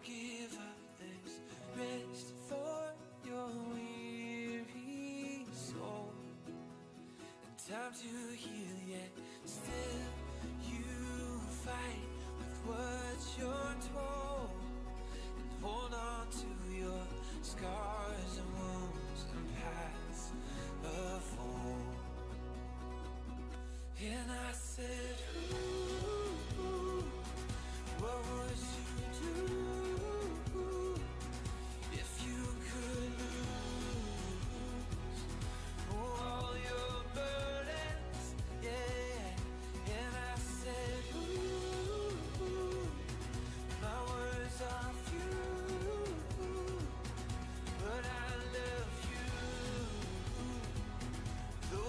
give up this rest for your weary soul. And time to heal, yet still you fight with what you're told. And hold on to your scars and wounds and paths of home. And I said, ooh, what would you do if you could lose all your burdens? Yeah. And I said, ooh, my words are few, but I love you the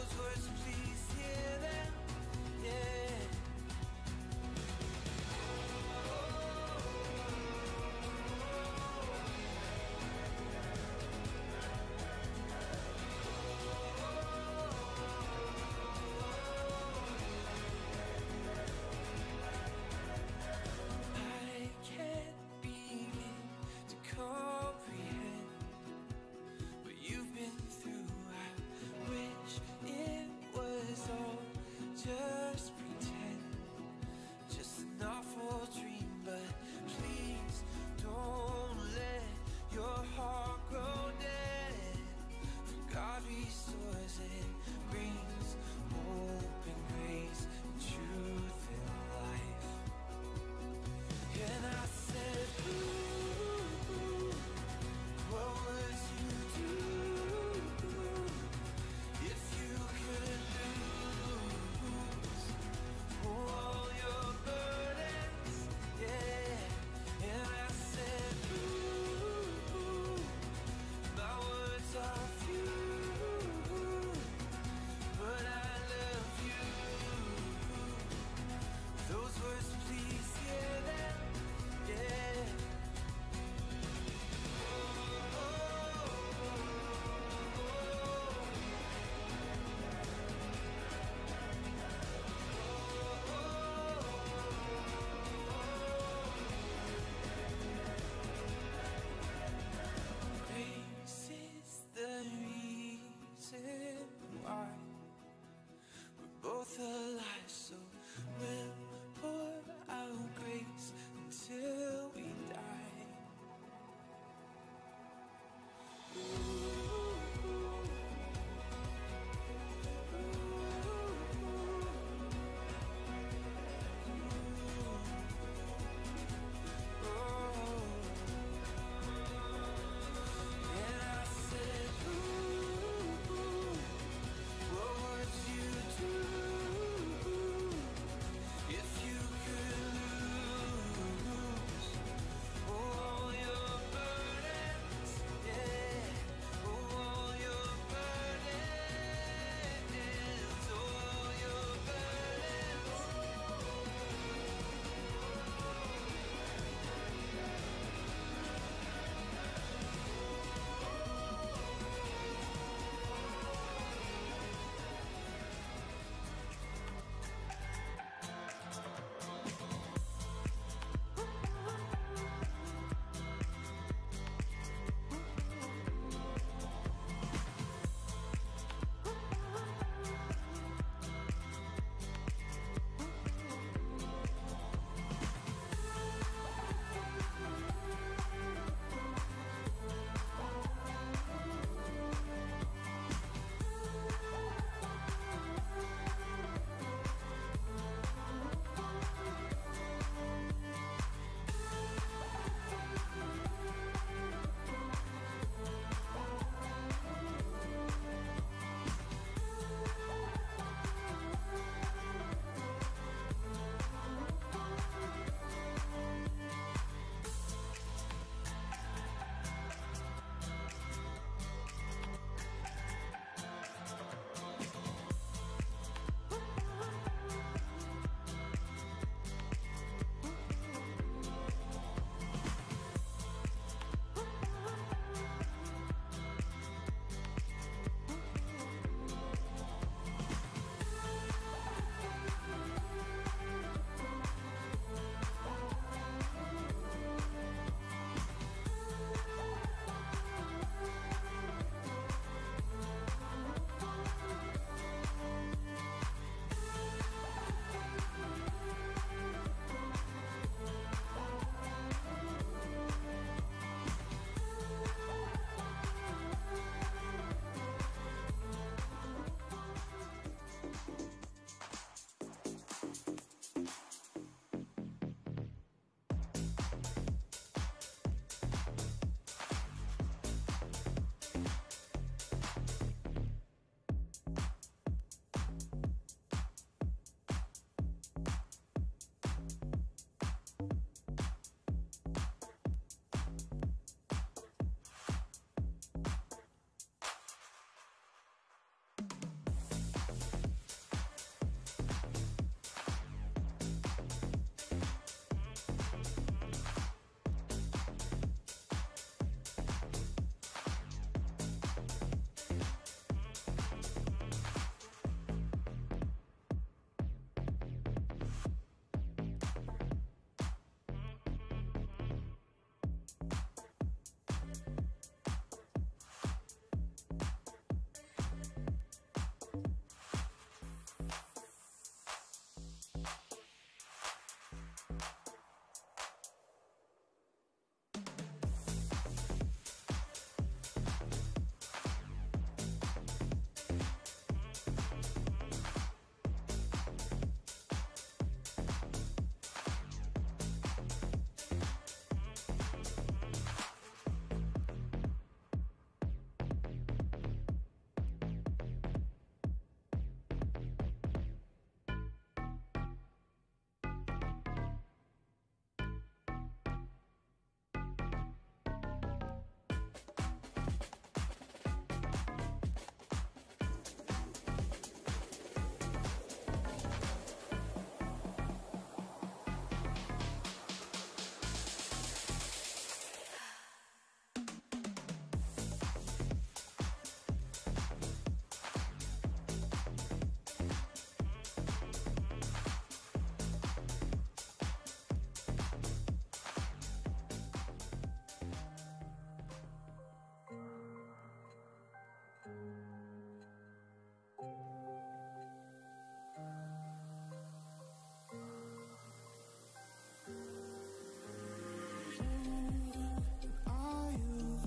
Are you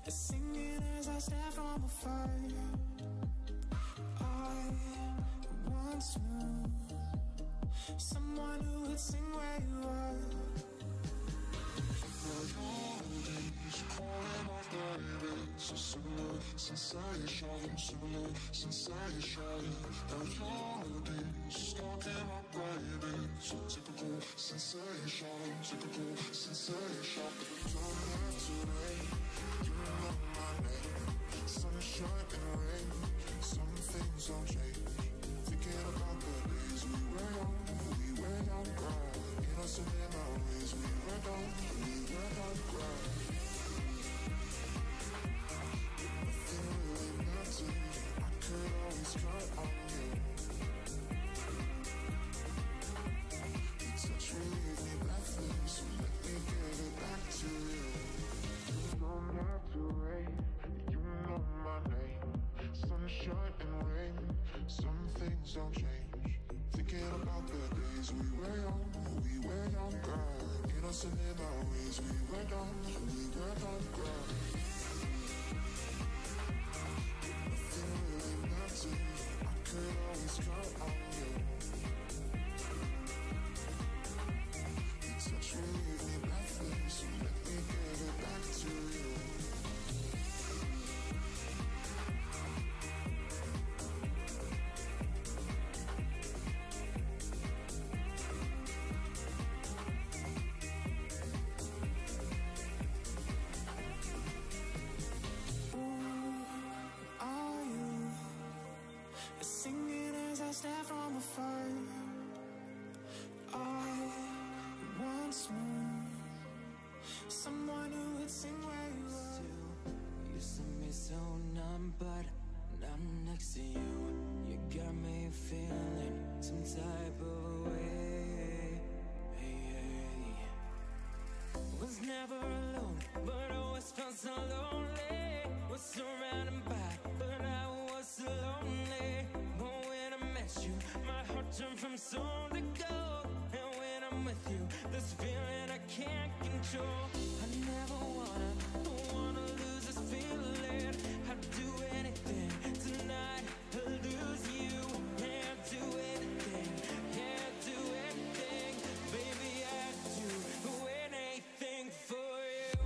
singing as I stand from afar? I once knew someone who would sing where you are. Calling off baby, so similar sensation, similar sensation. Melodies stuck in my brain, so typical sensation, typical sensation. Don't have to wait, you know my name. Sunshine and rain, some things don't change. Thinking about the days we were young, girl. Innocent in our ways, we were young, girl. Nothing really mattered, I could always count on you. Your touch will leave me breathless, so let me give it back to you. You don't have to wait, you know my name. Sunshine and rain, some things don't change. Thinking about the days we were young, girl. Innocent in our ways, we were young, girl. Nothing really mattered, I could always count on you. Your touch will leave me breathless, so let me give it back to you. Singing as I stand from afar. I once knew someone who would sing where you are. Still, you send me so numb, but not next to you. You got me feeling some type of way. Was never alone, but always felt so lonely. Was surrounded by, but I was so lonely. But when I met you, my heart turned from stone to gold. And when I'm with you, this feeling I can't control. I never wanna lose this feeling. I'd do anything tonight to lose you. Yeah, I'd do anything, yeah, I'd do anything. Baby, I'd do anything for you.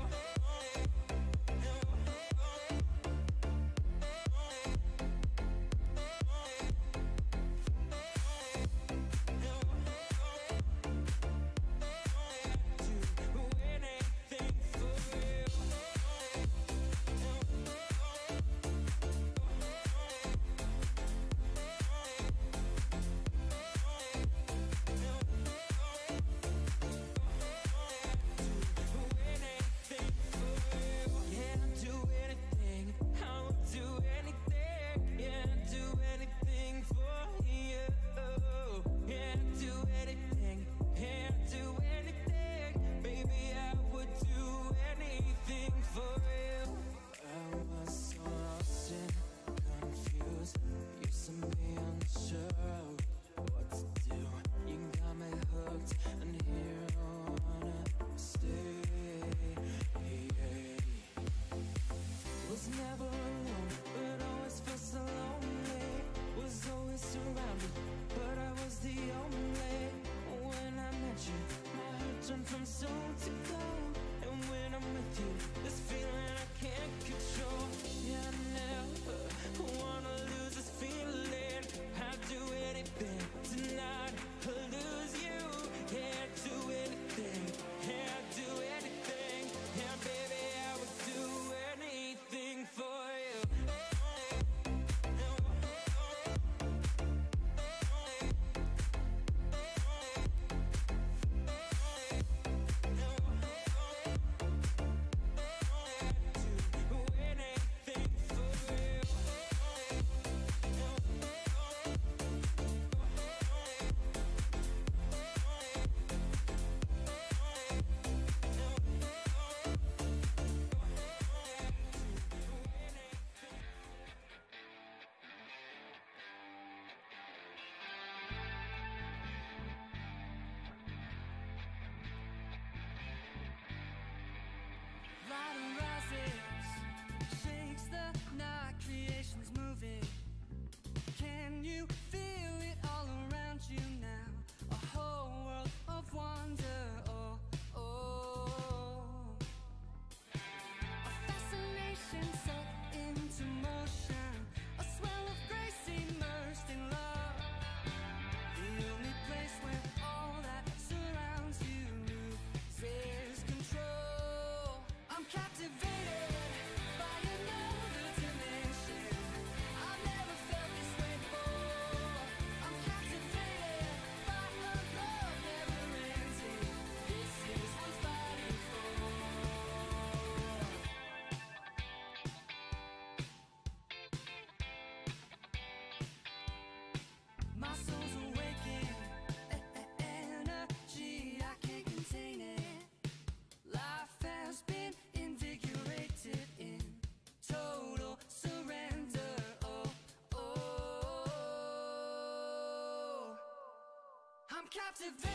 I'm captivated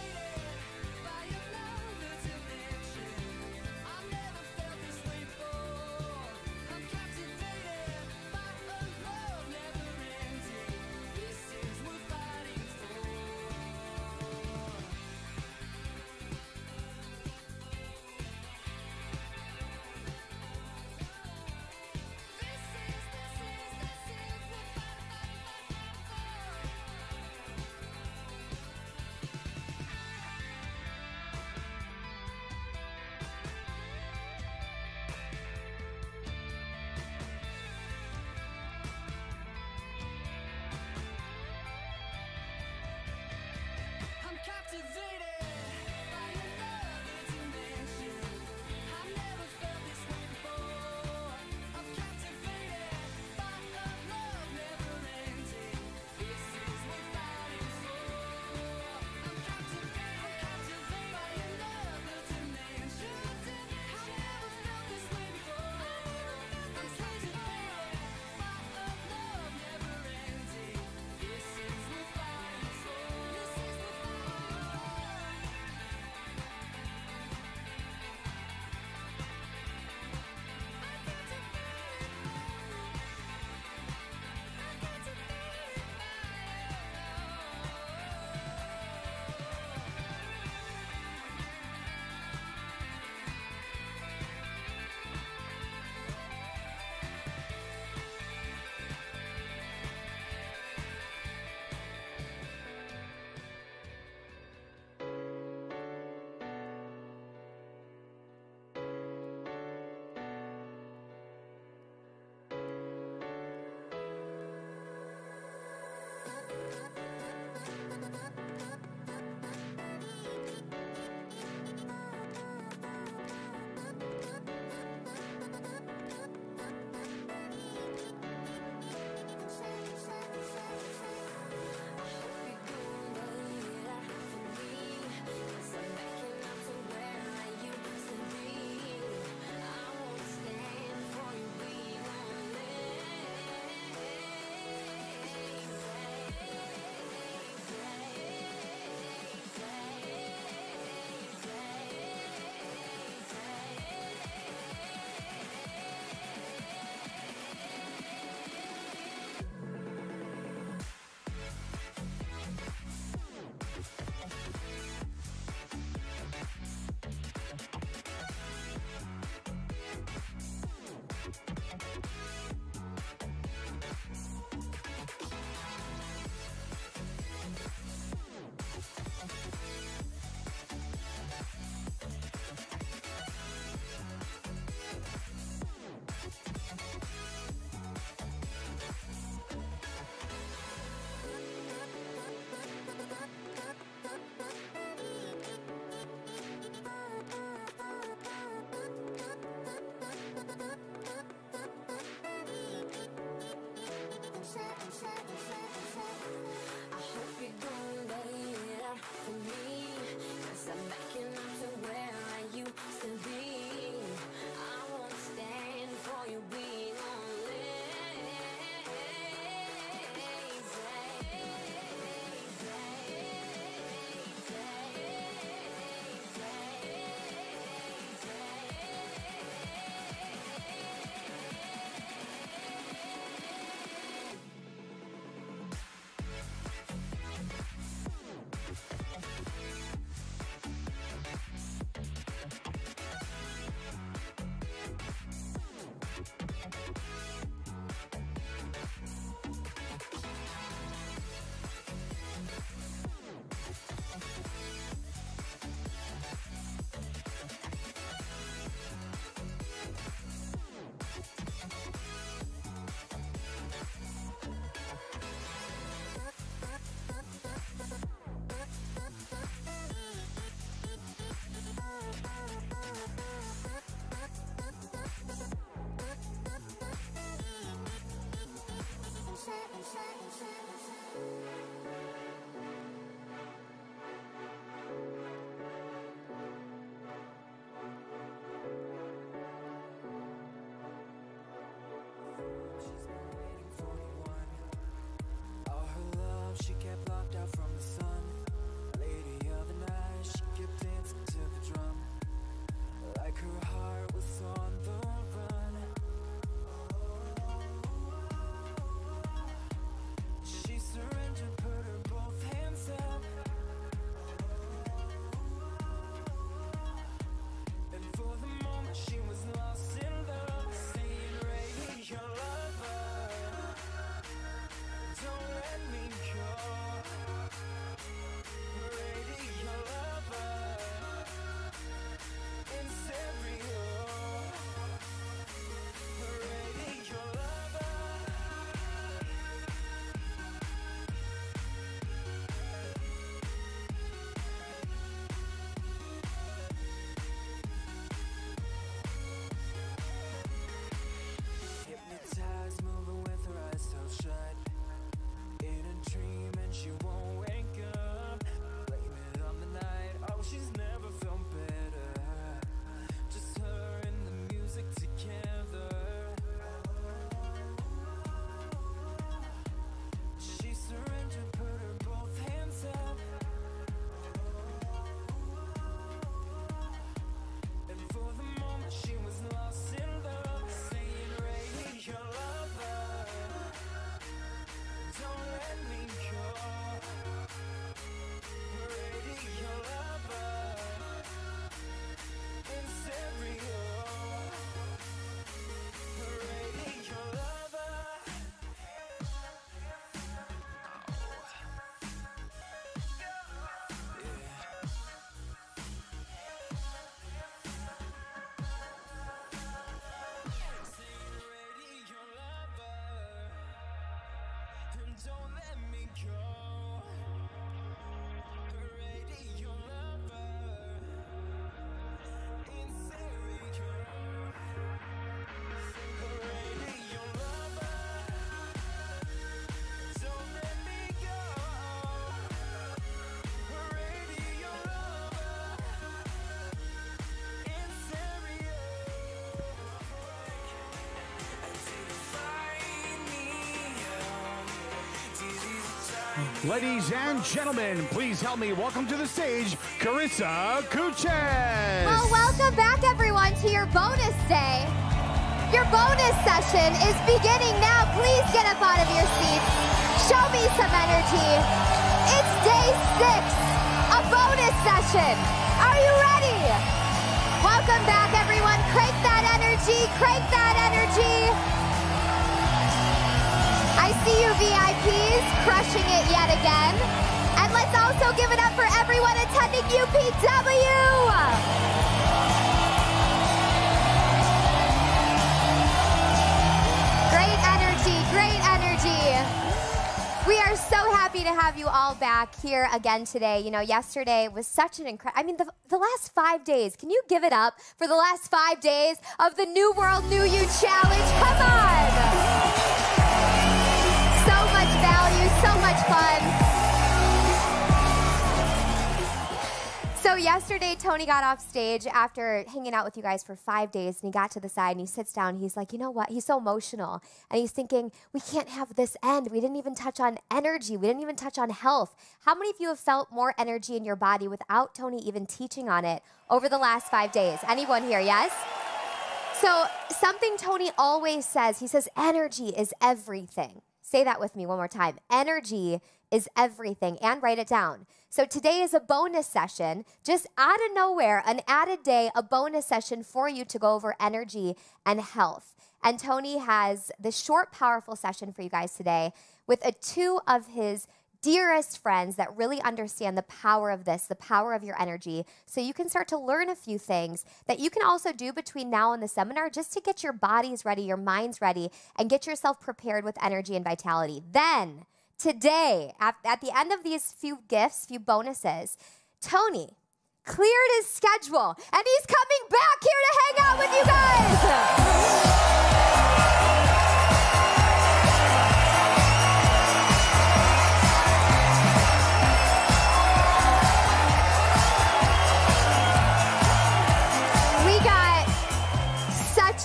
by another dimension. I've never felt this way before. I'm captivated by a love never ending. This is worth fighting for. This is worth fighting for. I'm captivated by another dimension. I've never felt this way before. I'm captivated by a love never ending. This is worth fighting for. I'm captivated by another dimension. I've never felt this way before. I'm captivated by a love never ending. This is worth fighting for. This is worth fighting for. Ladies and gentlemen, please help me welcome to the stage, Carissa Kuches. Well, welcome back, everyone, to your bonus day. Your bonus session is beginning now. Please get up out of your seats. Show me some energy. It's day 6, a bonus session. Are you ready? Welcome back, everyone. Crank that energy. Crank that energy. I see you VIPs crushing it yet again. And let's also give it up for everyone attending UPW. Great energy, great energy. We are so happy to have you all back here again today. You know, yesterday was such an incredible, I mean, the last 5 days, can you give it up for the last 5 days of the New World, New You Challenge? Come on. So much value, so much fun. So yesterday, Tony got off stage after hanging out with you guys for 5 days, and he got to the side and he sits down. He's like, you know what? He's so emotional. And he's thinking, we can't have this end. We didn't even touch on energy. We didn't even touch on health. How many of you have felt more energy in your body without Tony even teaching on it over the last 5 days? Anyone here, yes? So something Tony always says, he says, energy is everything. Say that with me one more time. Energy is everything, and write it down. So today is a bonus session, just out of nowhere, an added day, a bonus session for you to go over energy and health. And Tony has this short, powerful session for you guys today with 2 of his dearest friends that really understand the power of this, the power of your energy, so you can start to learn a few things that you can also do between now and the seminar just to get your bodies ready, your minds ready, and get yourself prepared with energy and vitality. Then, today, at the end of these few gifts, few bonuses, Tony cleared his schedule, and he's coming back here to hang out with you guys.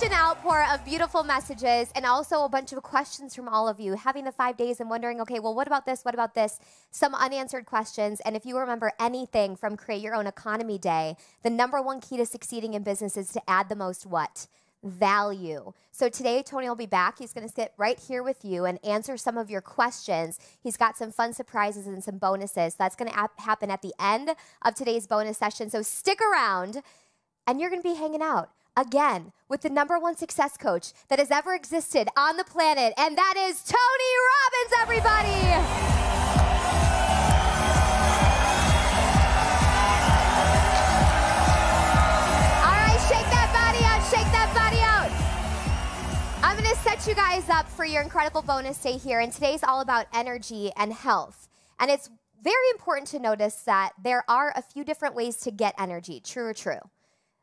An outpour of beautiful messages and also a bunch of questions from all of you, having the 5 days and wondering, okay, well, what about this? What about this? Some unanswered questions. And if you remember anything from Create Your Own Economy Day, the #1 key to succeeding in business is to add the most what? Value. So today, Tony will be back. He's going to sit right here with you and answer some of your questions. He's got some fun surprises and some bonuses. That's going to happen at the end of today's bonus session. So stick around, and you're going to be hanging out again with the #1 success coach that has ever existed on the planet, and that is Tony Robbins, everybody! All right, shake that body out, shake that body out. I'm gonna set you guys up for your incredible bonus day here, and today's all about energy and health. And it's very important to notice that there are a few different ways to get energy, true or true.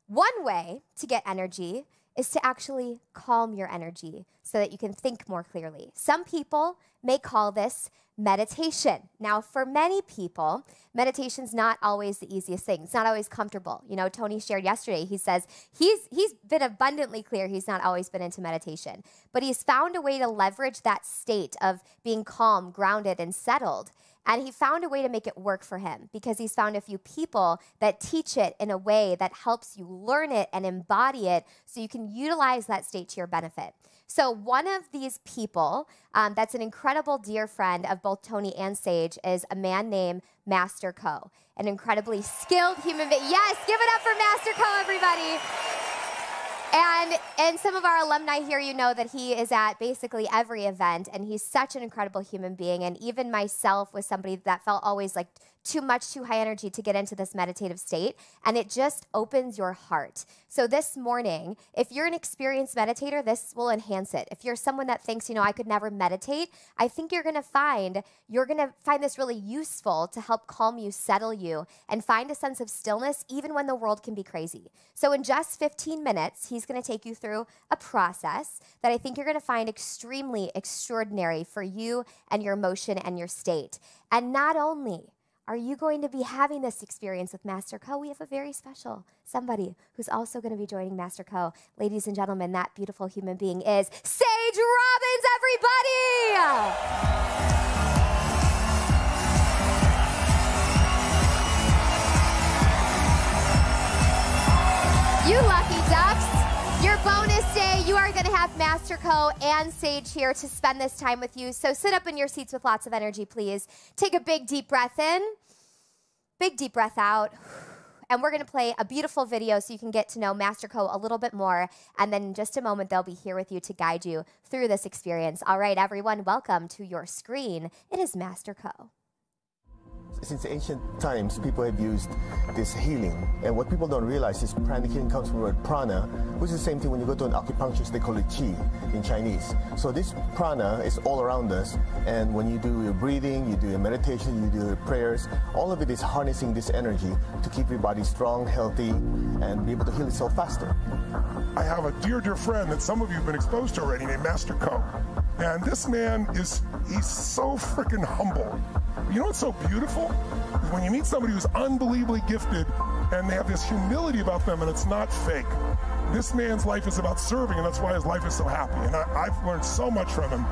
One way to get energy is to actually calm your energy so that you can think more clearly. Some people may call this meditation. Now, for many people, meditation's not always the easiest thing. It's not always comfortable. You know, Tony shared yesterday, he says he's been abundantly clear he's not always been into meditation, but he's found a way to leverage that state of being calm, grounded, and settled. And he found a way to make it work for him because he's found a few people that teach it in a way that helps you learn it and embody it so you can utilize that state to your benefit. So one of these people that's an incredible dear friend of both Tony and Sage is a man named Master Co, an incredibly skilled human being. Yes, give it up for Master Co, everybody. And some of our alumni here, you know that he is at basically every event, and he's such an incredible human being. And even myself was somebody that felt always like too much, too high energy to get into this meditative state, and it just opens your heart. So this morning, if you're an experienced meditator, this will enhance it. If you're someone that thinks, you know, I could never meditate, I think you're gonna find this really useful to help calm you, settle you, and find a sense of stillness even when the world can be crazy. So in just 15 minutes, he's gonna take you through a process that I think you're gonna find extremely extraordinary for you and your emotion and your state. And not only are you going to be having this experience with Master Co, we have a very special somebody who's also going to be joining Master Co. Ladies and gentlemen, that beautiful human being is Sage Robbins, everybody! going to have Master Co and Sage here to spend this time with you. So sit up in your seats with lots of energy, please. Take a big, deep breath in. Big, deep breath out. And we're going to play a beautiful video so you can get to know Master Co a little bit more. And then in just a moment, they'll be here with you to guide you through this experience. All right, everyone, welcome to your screen. It is Master Co. Since ancient times, people have used this healing. And what people don't realize is pranic healing comes from the word prana, which is the same thing when you go to an acupuncturist, they call it qi in Chinese. So this prana is all around us. And when you do your breathing, you do your meditation, you do your prayers, all of it is harnessing this energy to keep your body strong, healthy, and be able to heal itself faster. I have a dear, dear friend that some of you have been exposed to already named Master Co. And this man he's so freaking humble. You know what's so beautiful? Is when you meet somebody who's unbelievably gifted and they have this humility about them and it's not fake. This man's life is about serving, and that's why his life is so happy. And I've learned so much from him.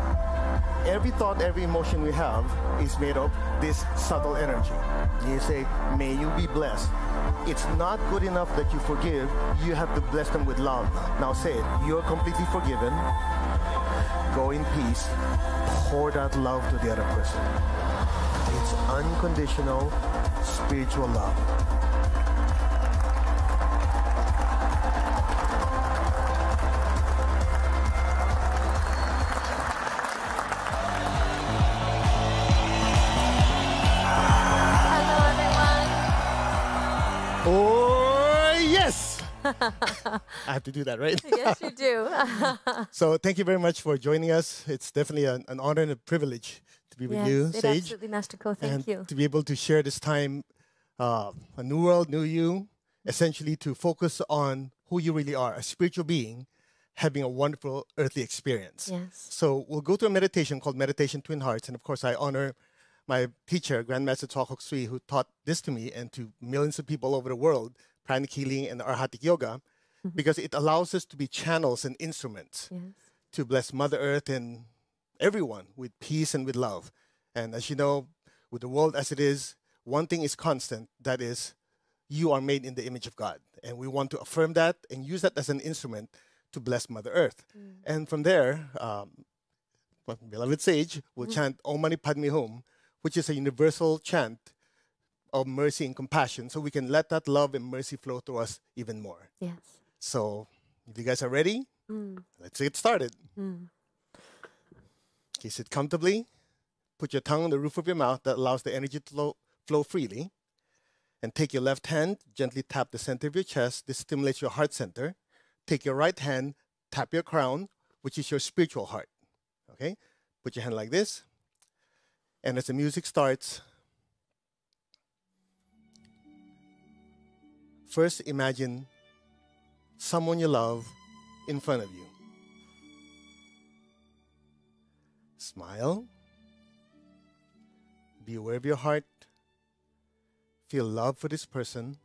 Every thought, every emotion we have is made of this subtle energy. You say, may you be blessed. It's not good enough that you forgive. You have to bless them with love. Now say it. You're completely forgiven. Go in peace. Pour that love to the other person. It's unconditional spiritual love. Oh, yes! I have to do that, right? Yes, you do. So thank you very much for joining us. It's definitely an honor and a privilege to be with you, Sage. Absolutely, Master Co. Thank you. To be able to share this time, a new world, new you, essentially to focus on who you really are, a spiritual being, having a wonderful earthly experience. Yes. So we'll go to a meditation called Meditation Twin Hearts. And of course, I honor my teacher, Grandmaster Tokok Sui, who taught this to me and to millions of people all over the world, pranic healing and Arhatic yoga, because it allows us to be channels and instruments to bless Mother Earth and everyone with peace and with love. And as you know, with the world as it is, one thing is constant, that is, you are made in the image of God. And we want to affirm that and use that as an instrument to bless Mother Earth. And from there, my beloved Sage will chant Om Mani Padme Hum, which is a universal chant of mercy and compassion, so we can let that love and mercy flow through us even more. Yes. So, if you guys are ready, let's get started. Okay, sit comfortably. Put your tongue on the roof of your mouth. That allows the energy to flow freely. And take your left hand, gently tap the center of your chest. This stimulates your heart center. Take your right hand, tap your crown, which is your spiritual heart. Okay? Put your hand like this. And as the music starts, first imagine someone you love in front of you. Smile. Be aware of your heart. Feel love for this person.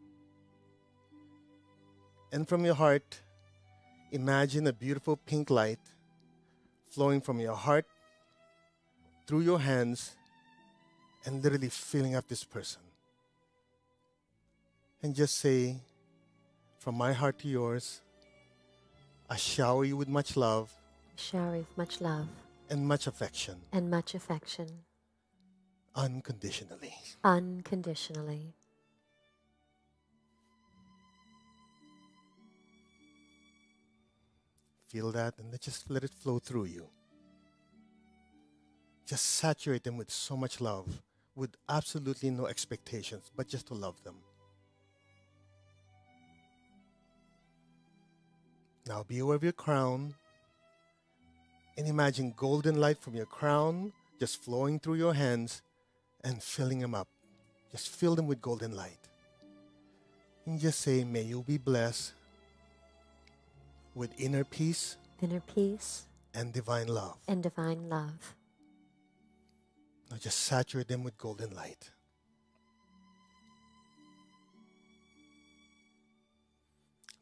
And from your heart, imagine a beautiful pink light flowing from your heart through your hands and literally filling up this person. And just say, from my heart to yours, I shower you with much love. Shower with much love. And much affection. And much affection. Unconditionally. Unconditionally. Feel that and just let it flow through you. Just saturate them with so much love, with absolutely no expectations, but just to love them. Now be aware of your crown and imagine golden light from your crown just flowing through your hands and filling them up. Just fill them with golden light. And just say, may you be blessed with inner peace, and divine love. And divine love. Now just saturate them with golden light.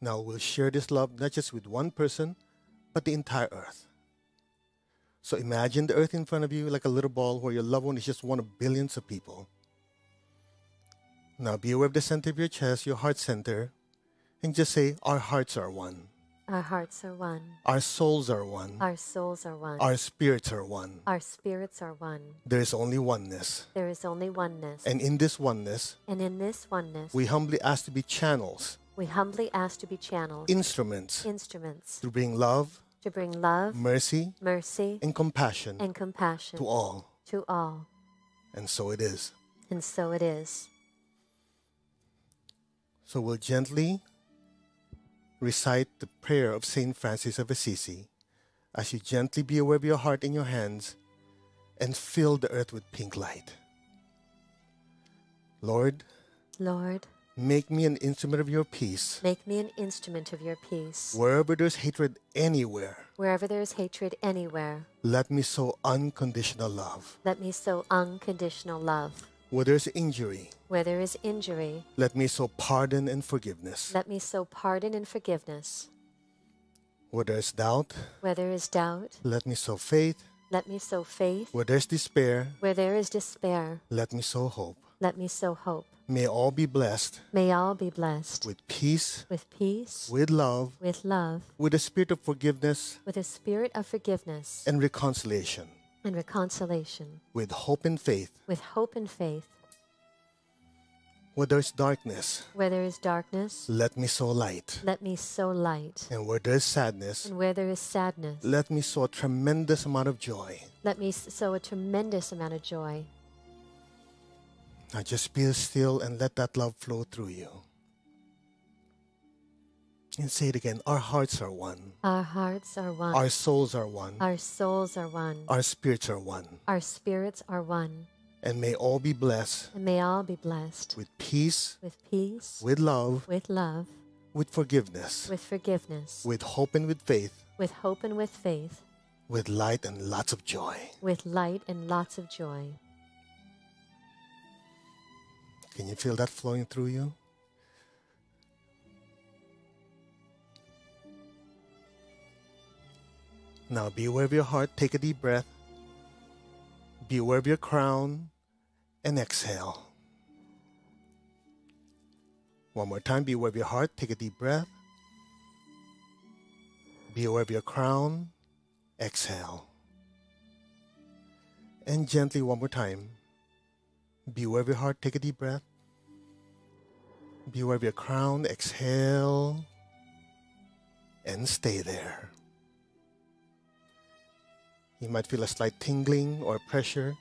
Now we'll share this love not just with one person, but the entire earth. So imagine the earth in front of you like a little ball where your loved one is just one of billions of people. Now be aware of the center of your chest, your heart center, and just say, our hearts are one. Our hearts are one. Our souls are one. Our souls are one. Our spirits are one. Our spirits are one. There is only oneness. There is only oneness. And in this oneness, And in this oneness, we humbly ask to be channels, we humbly ask to be channels, instruments, instruments, to bring love, to bring love, mercy, mercy, and compassion and compassion to all. to all. And so it is. And so it is. So we'll gently recite the prayer of Saint Francis of Assisi as you gently be aware of your heart in your hands and fill the earth with pink light. Lord, Lord, make me an instrument of your peace. make me an instrument of your peace. Wherever there's hatred anywhere, Wherever there is hatred anywhere, let me sow unconditional love. let me sow unconditional love. Where there's injury, Where there is injury, let me sow pardon and forgiveness. let me sow pardon and forgiveness. Where there's doubt, Where there is doubt, let me sow faith. let me sow faith. Where there's despair, Where there is despair, let me sow hope. let me sow hope. May all be blessed May all be blessed with peace, with peace, with love, with love, with a spirit of forgiveness with a spirit of forgiveness and reconciliation, and reconciliation, with hope and faith. with hope and faith. Where there's darkness, Where there is darkness, let me sow light. let me sow light. And where there's sadness, And where there is sadness, let me sow a tremendous amount of joy. let me sow a tremendous amount of joy. Now just be still and let that love flow through you. And say it again. Our hearts are one. Our hearts are one. Our souls are one. Our souls are one. Our spirits are one. Our spirits are one. And may all be blessed And may all be blessed with peace, with peace, with love, with love, with forgiveness, with forgiveness, with hope and with faith, with hope and with faith, with light and lots of joy. with light and lots of joy. Can you feel that flowing through you? Now be aware of your heart. Take a deep breath. Be aware of your crown and exhale. One more time. Be aware of your heart. Take a deep breath. Be aware of your crown. Exhale. And gently one more time. Be aware of your heart. Take a deep breath. Be aware of your crown. Exhale. And stay there. You might feel a slight tingling or pressure.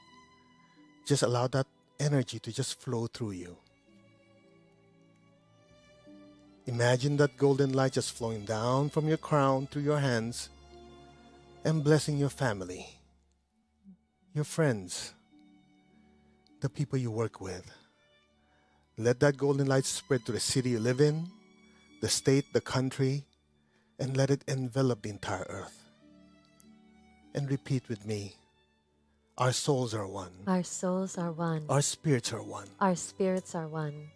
Just allow that energy to just flow through you. Imagine that golden light just flowing down from your crown through your hands and blessing your family, your friends, the people you work with. Let that golden light spread to the city you live in, the state, the country, and let it envelop the entire earth. And repeat with me. Our souls are one. Our souls are one. Our spirits are one. Our spirits are one.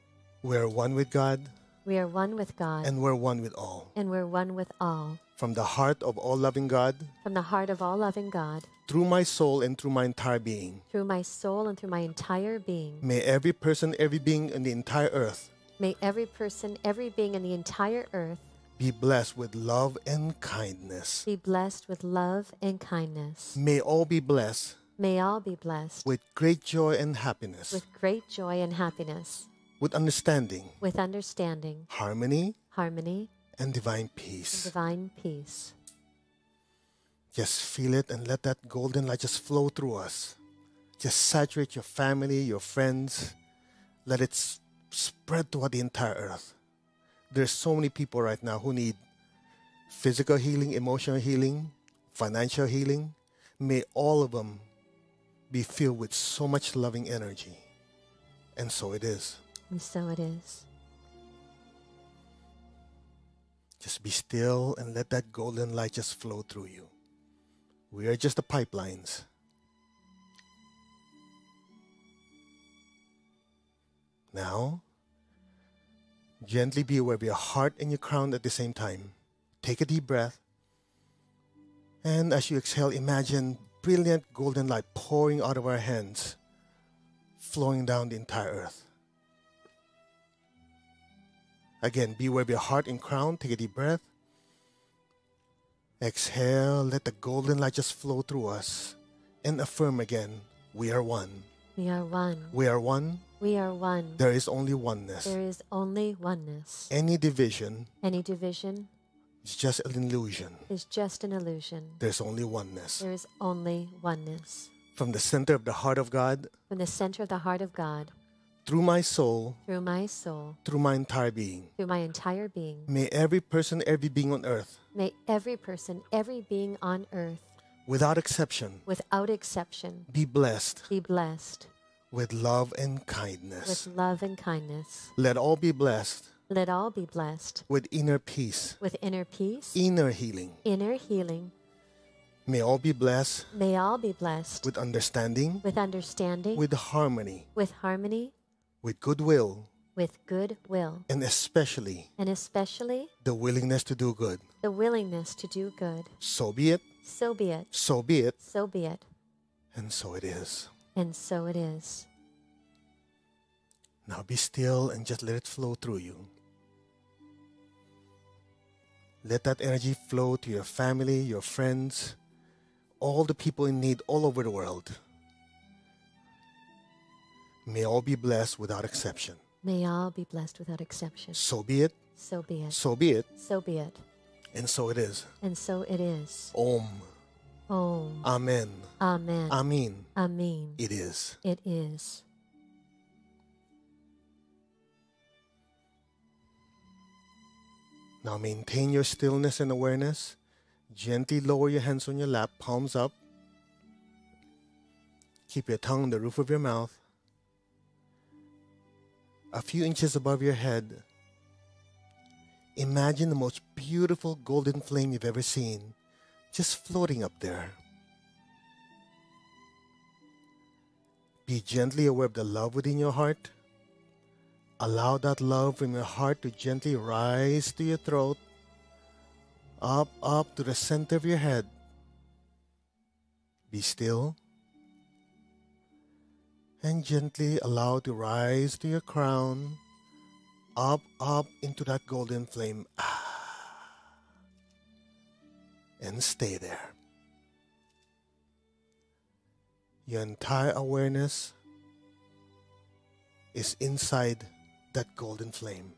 We are one with God, We are one with God. and we're one with all. And we're one with all. From the heart of all loving God, From the heart of all loving God, through my soul and through my entire being, through my soul and through my entire being, may every person, every being in the entire earth may every person, every being in the entire earth be blessed with love and kindness. be blessed with love and kindness. May all be blessed May all be blessed with great joy and happiness, with great joy and happiness, with understanding, with understanding, harmony, harmony, and divine and peace. divine peace. Just feel it and let that golden light just flow through us. Just saturate your family, your friends. Let it spread throughout the entire earth. There's so many people right now who need physical healing, emotional healing, financial healing. May all of them be filled with so much loving energy. And so it is. And so it is. Just be still and let that golden light just flow through you. We are just the pipelines. Now, gently be aware of your heart and your crown at the same time. Take a deep breath. And as you exhale, imagine brilliant golden light pouring out of our hands, flowing down the entire earth. Again, be aware of your heart and crown. Take a deep breath. Exhale, let the golden light just flow through us and affirm again, we are one. We are one. We are one. We are one. There is only oneness. There is only oneness. Any division Any division is just an illusion. is just an illusion. There's only oneness. There is only oneness. From the center of the heart of God, From the center of the heart of God, through my soul, through my soul, through my entire being, through my entire being, may every person, every being on earth, may every person, every being on earth, without exception, without exception, be blessed be blessed with love and kindness. with love and kindness. Let all be blessed Let all be blessed with inner peace, with inner peace, inner healing. inner healing. May all be blessed May all be blessed with understanding, with understanding, with harmony, with harmony, with goodwill, with goodwill, and especially and especially the willingness to do good. the willingness to do good. So be it, So be it. so be it, So be it. and so it is. And so it is. Now be still and just let it flow through you. Let that energy flow to your family, your friends, all the people in need all over the world. May all be blessed without exception. May all be blessed without exception. So be it, So be it. so be it, So be it. and so it is. And so it is. Om. Om. Amen. Amen. Amen. Amen. It is. It is. Now maintain your stillness and awareness. Gently lower your hands on your lap, palms up. Keep your tongue on the roof of your mouth. A few inches above your head. Imagine the most beautiful golden flame you've ever seen, just floating up there. Be gently aware of the love within your heart. Allow that love from your heart to gently rise to your throat, up to the center of your head. Be still and gently allow it to rise to your crown, up into that golden flame. And stay there. Your entire awareness is inside that golden flame.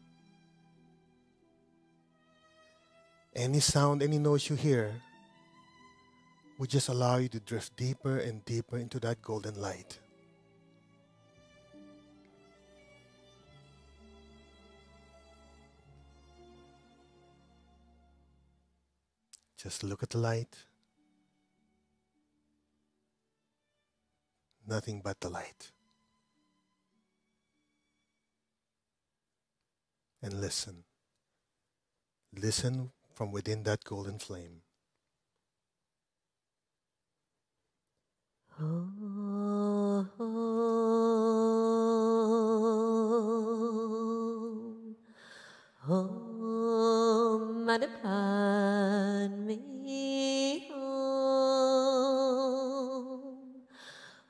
Any sound, any noise you hear will just allow you to drift deeper and deeper into that golden light. Just look at the light. Nothing but the light. And listen. Listen from within that golden flame. Om Manapan Me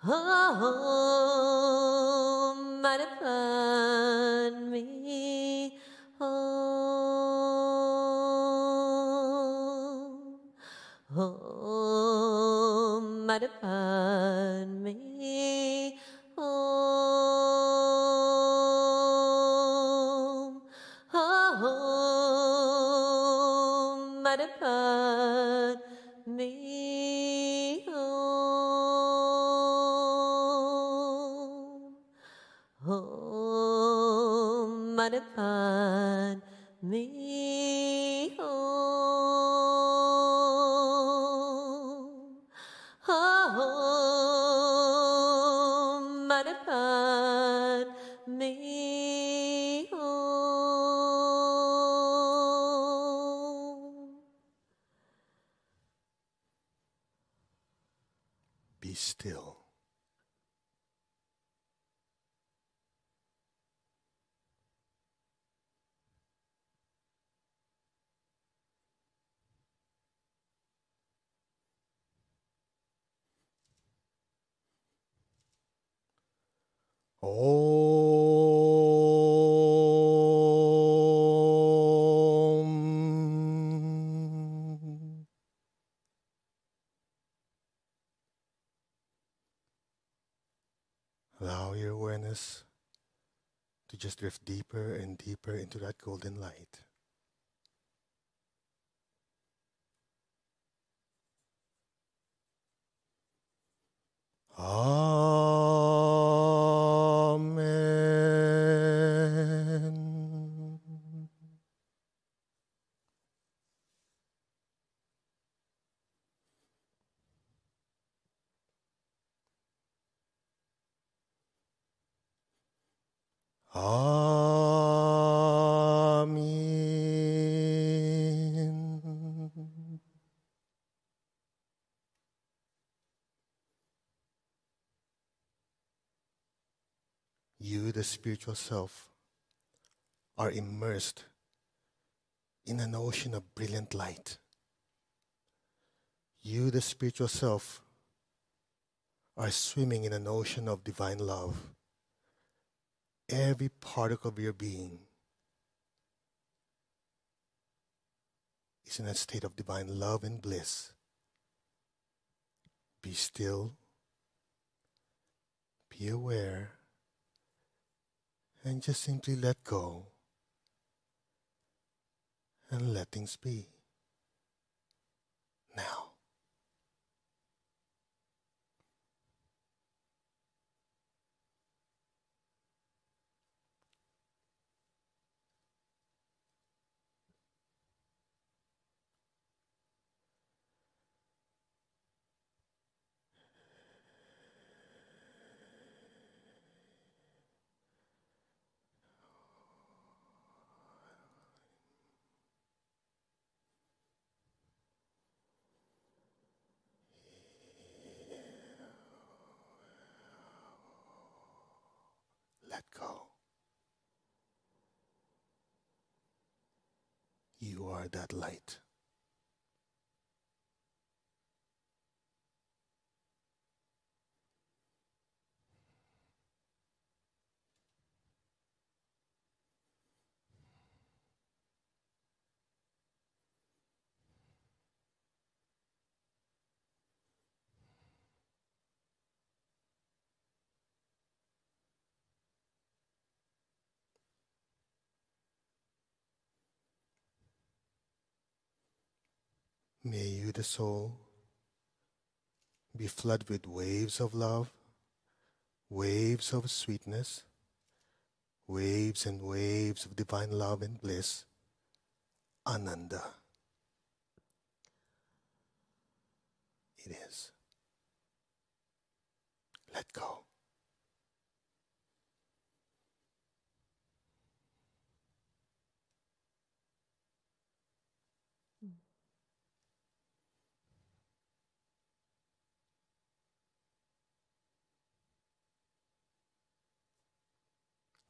Om Manapan Me Om Manapan Me Manapan Me Manapan Me Manapan Me Be still. Om. to just drift deeper and deeper into that golden light. Amen. Amen. You, the spiritual self, are immersed in an ocean of brilliant light. You, the spiritual self, are swimming in an ocean of divine love. Every particle of your being is in a state of divine love and bliss. Be still, be aware, and just simply let go and let things be. Now. Let go. You are that light. May you, the soul, be flooded with waves of love, waves of sweetness, waves and waves of divine love and bliss. Ananda. It is. Let go.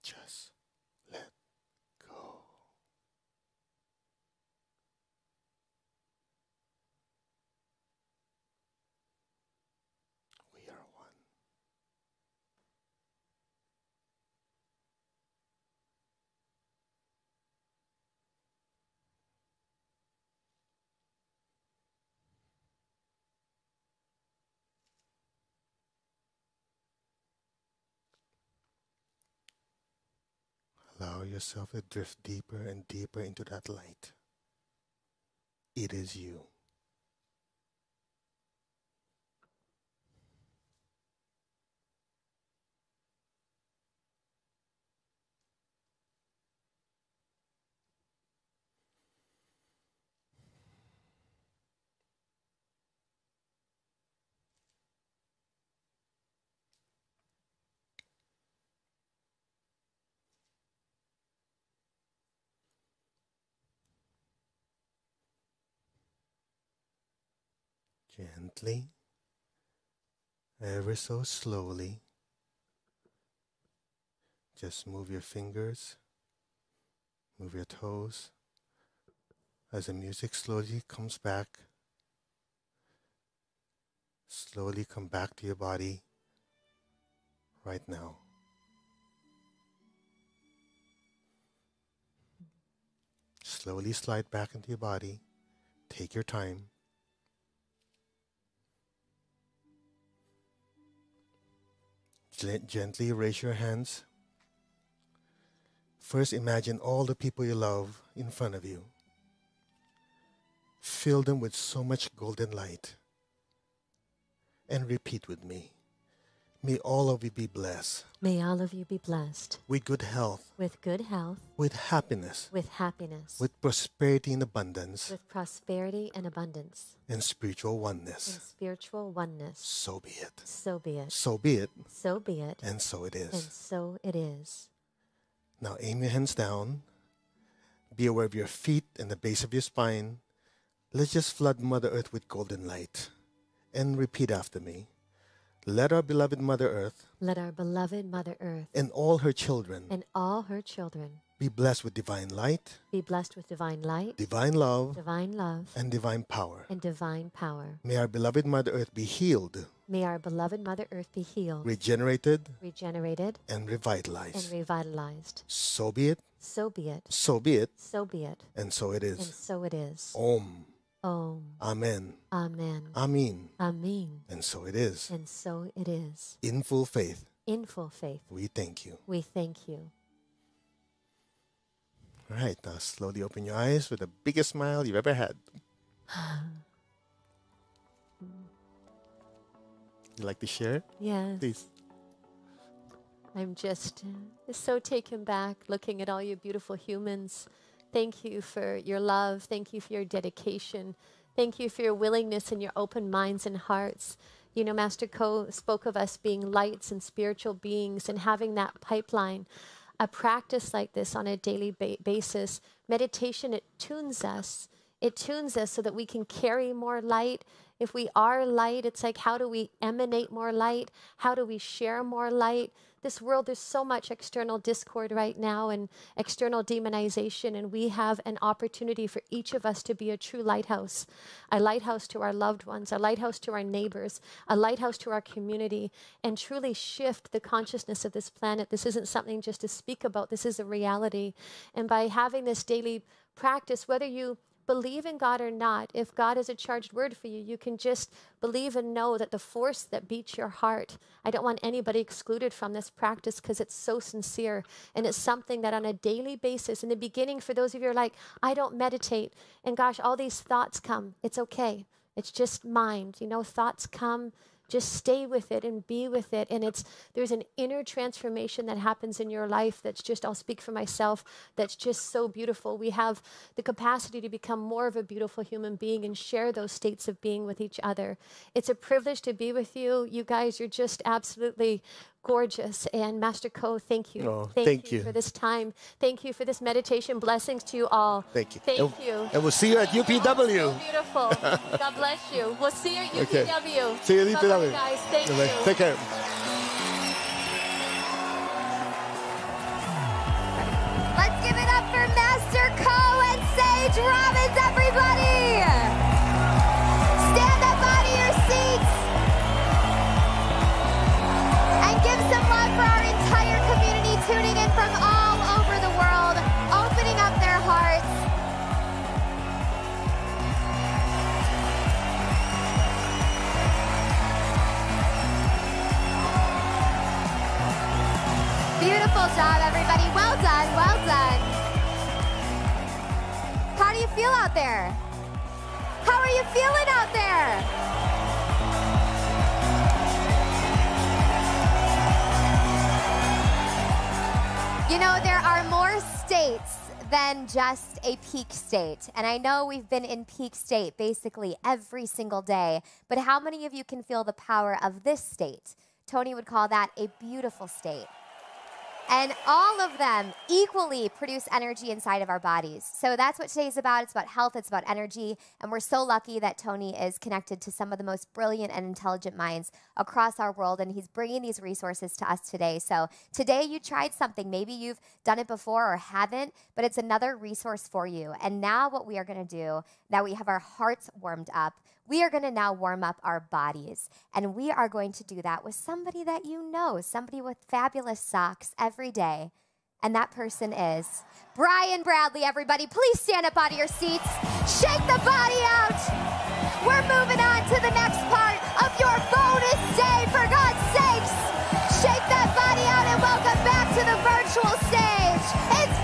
Just let go. We are one. Allow yourself to drift deeper and deeper into that light. It is you. Gently, ever so slowly, just move your fingers, move your toes. As the music slowly comes back, slowly come back to your body right now. Slowly slide back into your body. Take your time. Gently raise your hands First, imagine all the people you love in front of you. Fill them with so much golden light. And repeat with me. May all of you be blessed. May all of you be blessed. With good health. With good health. With happiness. With happiness. With prosperity and abundance. With prosperity and abundance. And spiritual oneness. And spiritual oneness. So be it. So be it. So be it. So be it. And so it is. And so it is. Now aim your hands down. Be aware of your feet and the base of your spine. Let's just flood Mother Earth with golden light. And repeat after me. Let our beloved Mother Earth. Let our beloved Mother Earth. And all her children. And all her children. Be blessed with divine light. Be blessed with divine light. Divine love. Divine love. And divine power. And divine power. May our beloved Mother Earth be healed. May our beloved Mother Earth be healed. Regenerated. Regenerated. And revitalized. And revitalized. So be it. So be it. So be it. So be it. And so it is. And so it is. Om. Om. Amen. Amen. Amen. Amen. And so it is. And so it is. In full faith. In full faith. We thank you. We thank you. All right. Now slowly open your eyes with the biggest smile you've ever had. You like to share? Yes. Please. I'm just so taken back looking at all you beautiful humans. Thank you for your love. Thank you for your dedication. Thank you for your willingness and your open minds and hearts. You know, Master Ko spoke of us being lights and spiritual beings and having that pipeline. A practice like this on a daily basis. Meditation, it tunes us. It tunes us so that we can carry more light. If we are light, it's like, how do we emanate more light? How do we share more light? This world, there's so much external discord right now and external demonization, and we have an opportunity for each of us to be a true lighthouse. A lighthouse to our loved ones, a lighthouse to our neighbors, a lighthouse to our community, and truly shift the consciousness of this planet. This isn't something just to speak about, this is a reality. And by having this daily practice, whether you believe in God or not, if God is a charged word for you, you can just believe and know that the force that beats your heart, I don't want anybody excluded from this practice because it's so sincere and it's something that on a daily basis, in the beginning, for those of you who are like, I don't meditate, and gosh, all these thoughts come, it's okay. It's just mind, you know, thoughts come, just stay with it and be with it. And there's an inner transformation that happens in your life that's just, I'll speak for myself, that's just so beautiful. We have the capacity to become more of a beautiful human being and share those states of being with each other. It's a privilege to be with you. You guys, you're just absolutely gorgeous. And Master Ko, thank you. Oh, thank you for this time. Thank you for this meditation. Blessings to you all. Thank you. Thank you. And we'll see you at UPW. So beautiful. God bless you. We'll see you at UPW. Okay. See you at UPW. Bye-bye, guys. Thank you. Take care. Let's give it up for Master Ko and Sage Robbins, everybody! Stand up out of your seats and give some love for our entire community tuning in from all over the world, opening up their hearts. Beautiful job, everybody. Well done, well done. How do you feel out there? How are you feeling out there? You know, there are more states than just a peak state. And I know we've been in peak state basically every single day, but how many of you can feel the power of this state? Tony would call that a beautiful state. And all of them equally produce energy inside of our bodies. So that's what today's about. It's about health. It's about energy. And we're so lucky that Tony is connected to some of the most brilliant and intelligent minds across our world. And he's bringing these resources to us today. So today you tried something. Maybe you've done it before or haven't, but it's another resource for you. And now what we are going to do, now we have our hearts warmed up, we are going to now warm up our bodies. And we are going to do that with somebody that you know, somebody with fabulous socks every day. And that person is Brian Bradley, everybody. Please stand up out of your seats. Shake the body out. We're moving on to the next part of your bonus day, for God's sakes. Shake that body out and welcome back to the virtual stage. It's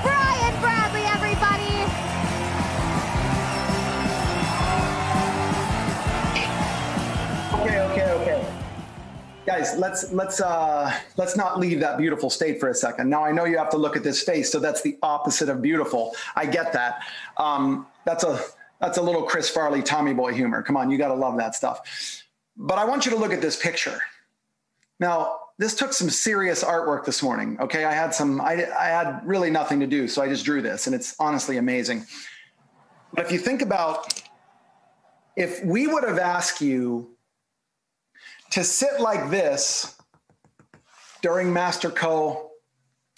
Guys, let's not leave that beautiful state for a second. Now I know you have to look at this face, so that's the opposite of beautiful. I get that. That's a little Chris Farley, Tommy Boy humor. Come on, you got to love that stuff. But I want you to look at this picture. Now, this took some serious artwork this morning. Okay, I had really nothing to do, so I just drew this, and it's honestly amazing. But if you think about, if we would have asked you to sit like this during Master Co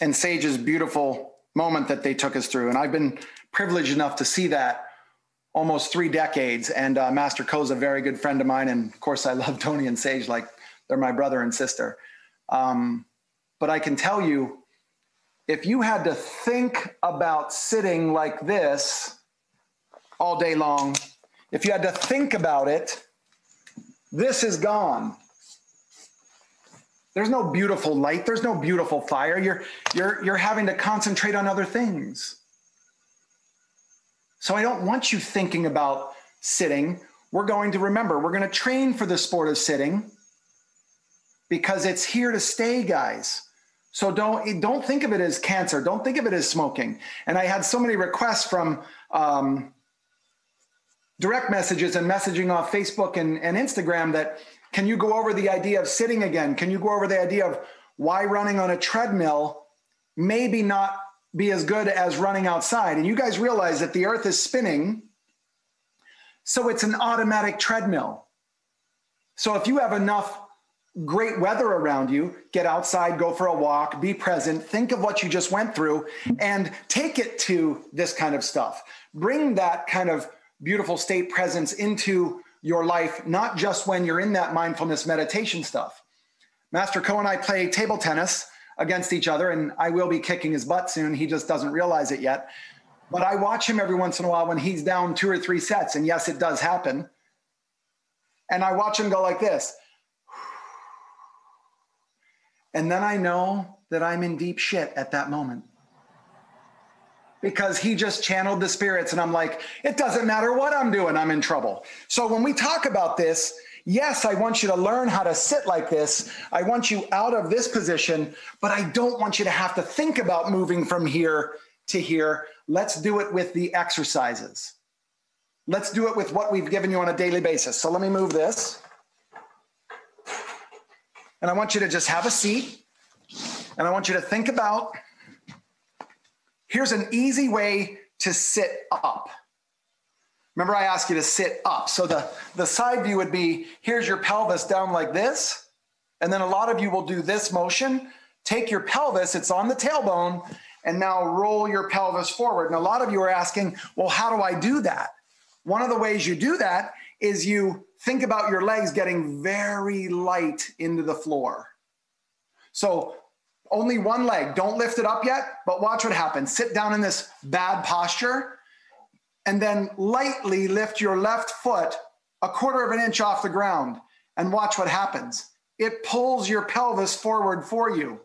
and Sage's beautiful moment that they took us through, and I've been privileged enough to see that almost 3 decades, and Master Co is a very good friend of mine, and of course I love Tony and Sage like they're my brother and sister. But I can tell you, if you had to think about sitting like this all day long, if you had to think about it, this is gone. There's no beautiful light. There's no beautiful fire. You're having to concentrate on other things. So I don't want you thinking about sitting. We're going to remember, we're going to train for the sport of sitting because it's here to stay, guys. So don't think of it as cancer. Don't think of it as smoking. And I had so many requests from direct messages and messaging off Facebook and Instagram that, can you go over the idea of sitting again? Can you go over the idea of why running on a treadmill maybe not be as good as running outside? And you guys realize that the earth is spinning, so it's an automatic treadmill. So if you have enough great weather around you, get outside, go for a walk, be present, think of what you just went through, and take it to this kind of stuff. Bring that kind of beautiful state presence into your life, not just when you're in that mindfulness meditation stuff. Master Co and I play table tennis against each other, and I will be kicking his butt soon. He just doesn't realize it yet. But I watch him every once in a while when he's down 2 or 3 sets, and yes, it does happen. And I watch him go like this. And then I know that I'm in deep shit at that moment, because he just channeled the spirits, and I'm like, it doesn't matter what I'm doing, I'm in trouble. So when we talk about this, yes, I want you to learn how to sit like this. I want you out of this position, but I don't want you to have to think about moving from here to here. Let's do it with the exercises. Let's do it with what we've given you on a daily basis. So let me move this. And I want you to just have a seat, and I want you to think about, here's an easy way to sit up. Remember, I asked you to sit up. So the side view would be, here's your pelvis down like this. And then a lot of you will do this motion. Take your pelvis, it's on the tailbone, and now roll your pelvis forward. And a lot of you are asking, well, how do I do that? One of the ways you do that is you think about your legs getting very light into the floor. So only one leg, don't lift it up yet, but watch what happens. Sit down in this bad posture, and then lightly lift your left foot 1/4 of an inch off the ground, and watch what happens. It pulls your pelvis forward for you.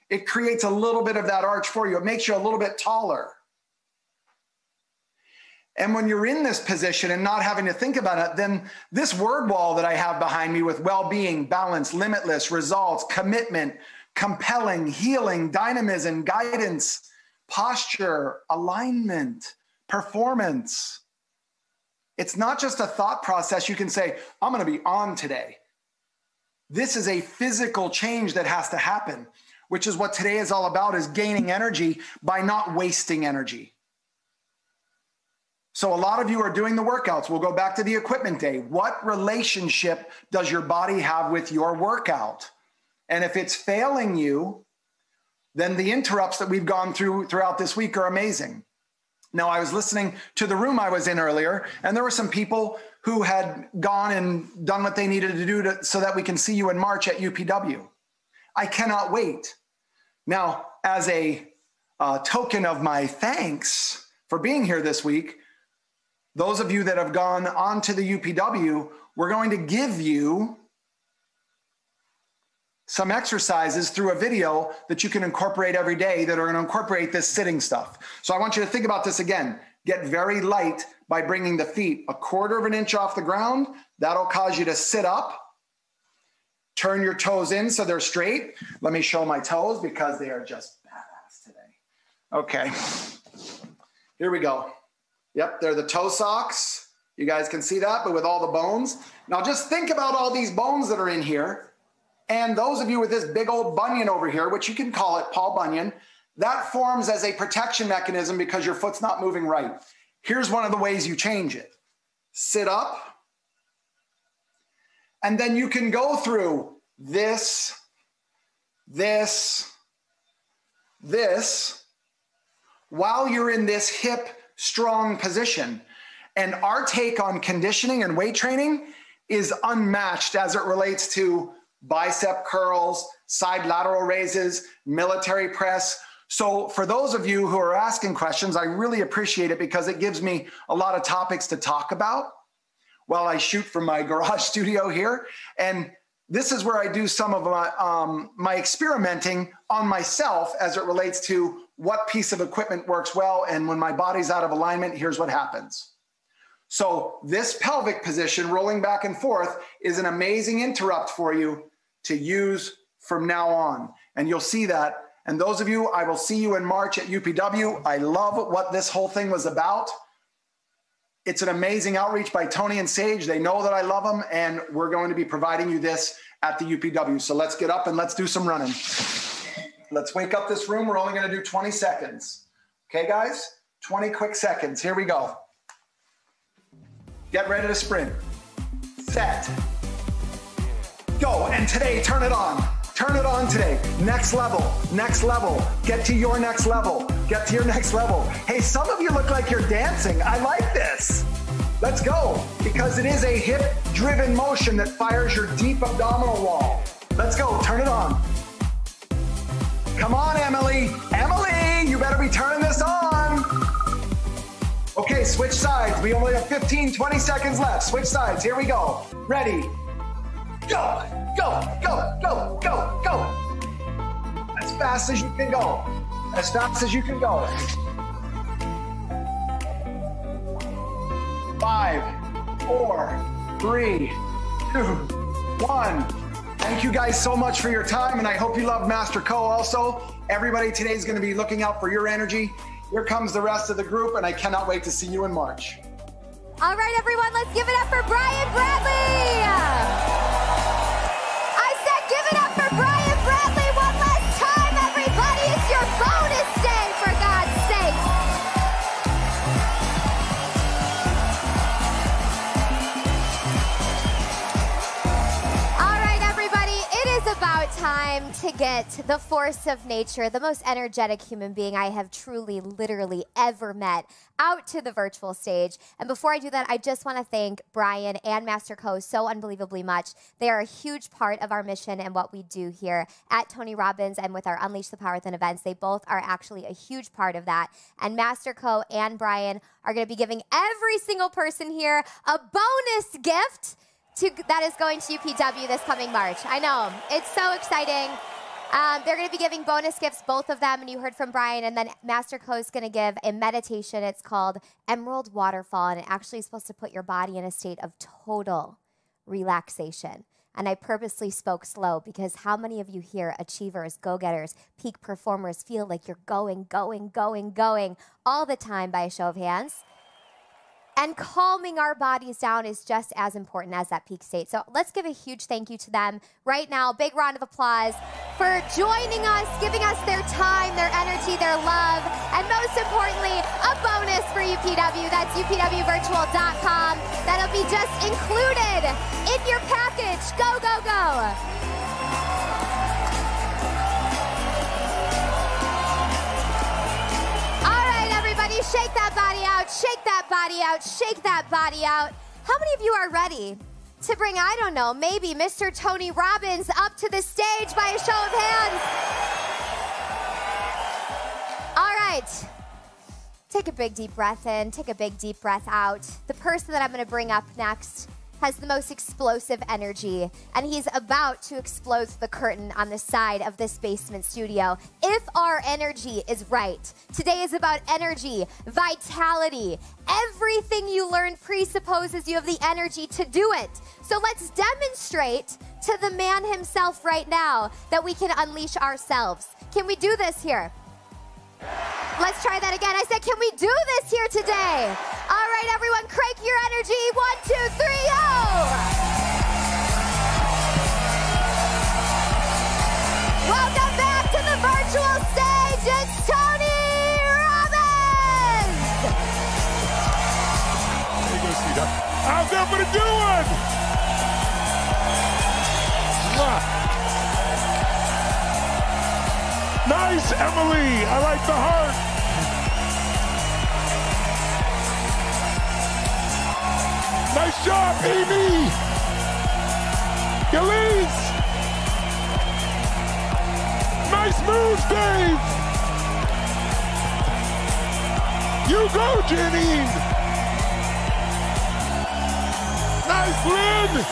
It creates a little bit of that arch for you. It makes you a little bit taller. And when you're in this position and not having to think about it, then this word wall that I have behind me with well-being, balance, limitless, results, commitment, compelling, healing, dynamism, guidance, posture, alignment, performance. It's not just a thought process. You can say, I'm going to be on today. This is a physical change that has to happen, which is what today is all about, is gaining energy by not wasting energy. So a lot of you are doing the workouts. We'll go back to the equipment day. What relationship does your body have with your workout? And if it's failing you, then the interrupts that we've gone through throughout this week are amazing. Now, I was listening to the room I was in earlier, and there were some people who had gone and done what they needed to do so that we can see you in March at UPW. I cannot wait. Now, as a token of my thanks for being here this week, those of you that have gone on to the UPW, we're going to give you some exercises through a video that you can incorporate every day that are going to incorporate this sitting stuff. So I want you to think about this again. Get very light by bringing the feet 1/4 of an inch off the ground. That'll cause you to sit up. Turn your toes in so they're straight. Let me show my toes because they are just badass today. Okay, here we go. Yep, they're the toe socks. You guys can see that, but with all the bones. Now just think about all these bones that are in here. And those of you with this big old bunion over here, which you can call it Paul Bunyan, that forms as a protection mechanism because your foot's not moving right. Here's one of the ways you change it. Sit up. And then you can go through this, while you're in this hip strong position. And our take on conditioning and weight training is unmatched as it relates to bicep curls, side lateral raises, military press. So for those of you who are asking questions, I really appreciate it because it gives me a lot of topics to talk about while I shoot from my garage studio here. And this is where I do some of my experimenting on myself as it relates to what piece of equipment works well. And when my body's out of alignment, here's what happens. So this pelvic position, rolling back and forth, is an amazing interrupt for you to use from now on. And you'll see that. And those of you, I will see you in March at UPW. I love what this whole thing was about. It's an amazing outreach by Tony and Sage. They know that I love them, and we're going to be providing you this at the UPW. So let's get up and let's do some running. Let's wake up this room. We're only going to do 20 seconds. Okay, guys? 20 quick seconds. Here we go. Get ready to sprint. Set. Go. And today, turn it on. Turn it on today. Next level. Next level. Get to your next level. Get to your next level. Hey, some of you look like you're dancing. I like this. Let's go. Because it is a hip-driven motion that fires your deep abdominal wall. Let's go. Turn it on. Come on, Emily. Emily, you better be turning this on. Okay, switch sides. We only have 15, 20 seconds left. Switch sides. Here we go. Ready. Go. Go, go, go, go, go. As fast as you can go. As fast as you can go. 5, 4, 3, 2, 1. Thank you guys so much for your time, and I hope you love Master Co also. Everybody today is going to be looking out for your energy. Here comes the rest of the group, and I cannot wait to see you in March. All right, everyone, let's give it up for Brian Bradley. Give it up for Brian Bradley one last time, everybody. It's your bonus day, for God's sake. All right, everybody, it is about time to get the force of nature, the most energetic human being I have truly, literally ever met, out to the virtual stage. And before I do that, I just want to thank Brian and Master Co so unbelievably much. They are a huge part of our mission and what we do here at Tony Robbins and with our Unleash the Power Within events. They both are actually a huge part of that. And Master Co and Brian are going to be giving every single person here a bonus gift that is going to UPW this coming March. I know, it's so exciting. They're going to be giving bonus gifts, both of them, and you heard from Brian, and then Master Co is going to give a meditation. It's called Emerald Waterfall, and it actually is supposed to put your body in a state of total relaxation. And I purposely spoke slow because how many of you here, achievers, go-getters, peak performers, feel like you're going all the time by a show of hands? And calming our bodies down is just as important as that peak state. So let's give a huge thank you to them right now. Big round of applause for joining us, giving us their time, their energy, their love, and most importantly, a bonus for UPW. That's upwvirtual.com. That'll be just included in your package. Go, go, go. Shake that body out, shake that body out, shake that body out. How many of you are ready to bring, I don't know, maybe Mr. Tony Robbins up to the stage by a show of hands? All right. Take a big deep breath in, take a big deep breath out. The person that I'm going to bring up next has the most explosive energy, and he's about to explode the curtain on the side of this basement studio. If our energy is right, today is about energy, vitality. Everything you learn presupposes you have the energy to do it. So let's demonstrate to the man himself right now that we can unleash ourselves. Can we do this here? Let's try that again. I said, can we do this here today? All right, everyone, crank your energy. 1, 2, 3, Welcome back to the virtual stage. It's Tony Robbins. There you go, Steve. How's everybody doing? Nice, Emily. I like the heart. Nice job, Amy. Elise. Nice moves, Dave. You go, Janine. Nice, Lynn.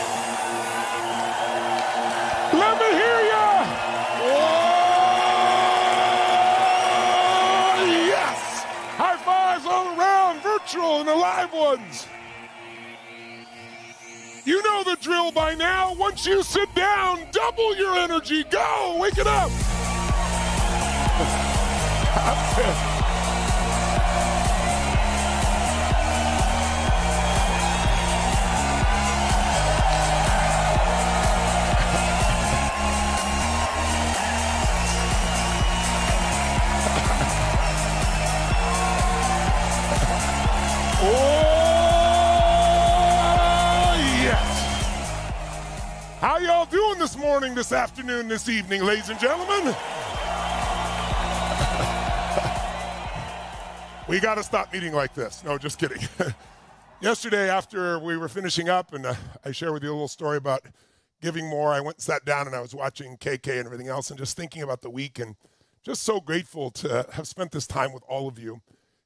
Let me hear ya. Oh, yes. High fives all around, virtual and the live ones. You know the drill by now. Once you sit down, double your energy. Go, wake it up. How y'all doing this morning, this afternoon, this evening, ladies and gentlemen? We got to stop meeting like this. No, just kidding. Yesterday, after we were finishing up, and I shared with you a little story about giving more, I went and sat down and I was watching KK and everything else and just thinking about the week and just so grateful to have spent this time with all of you.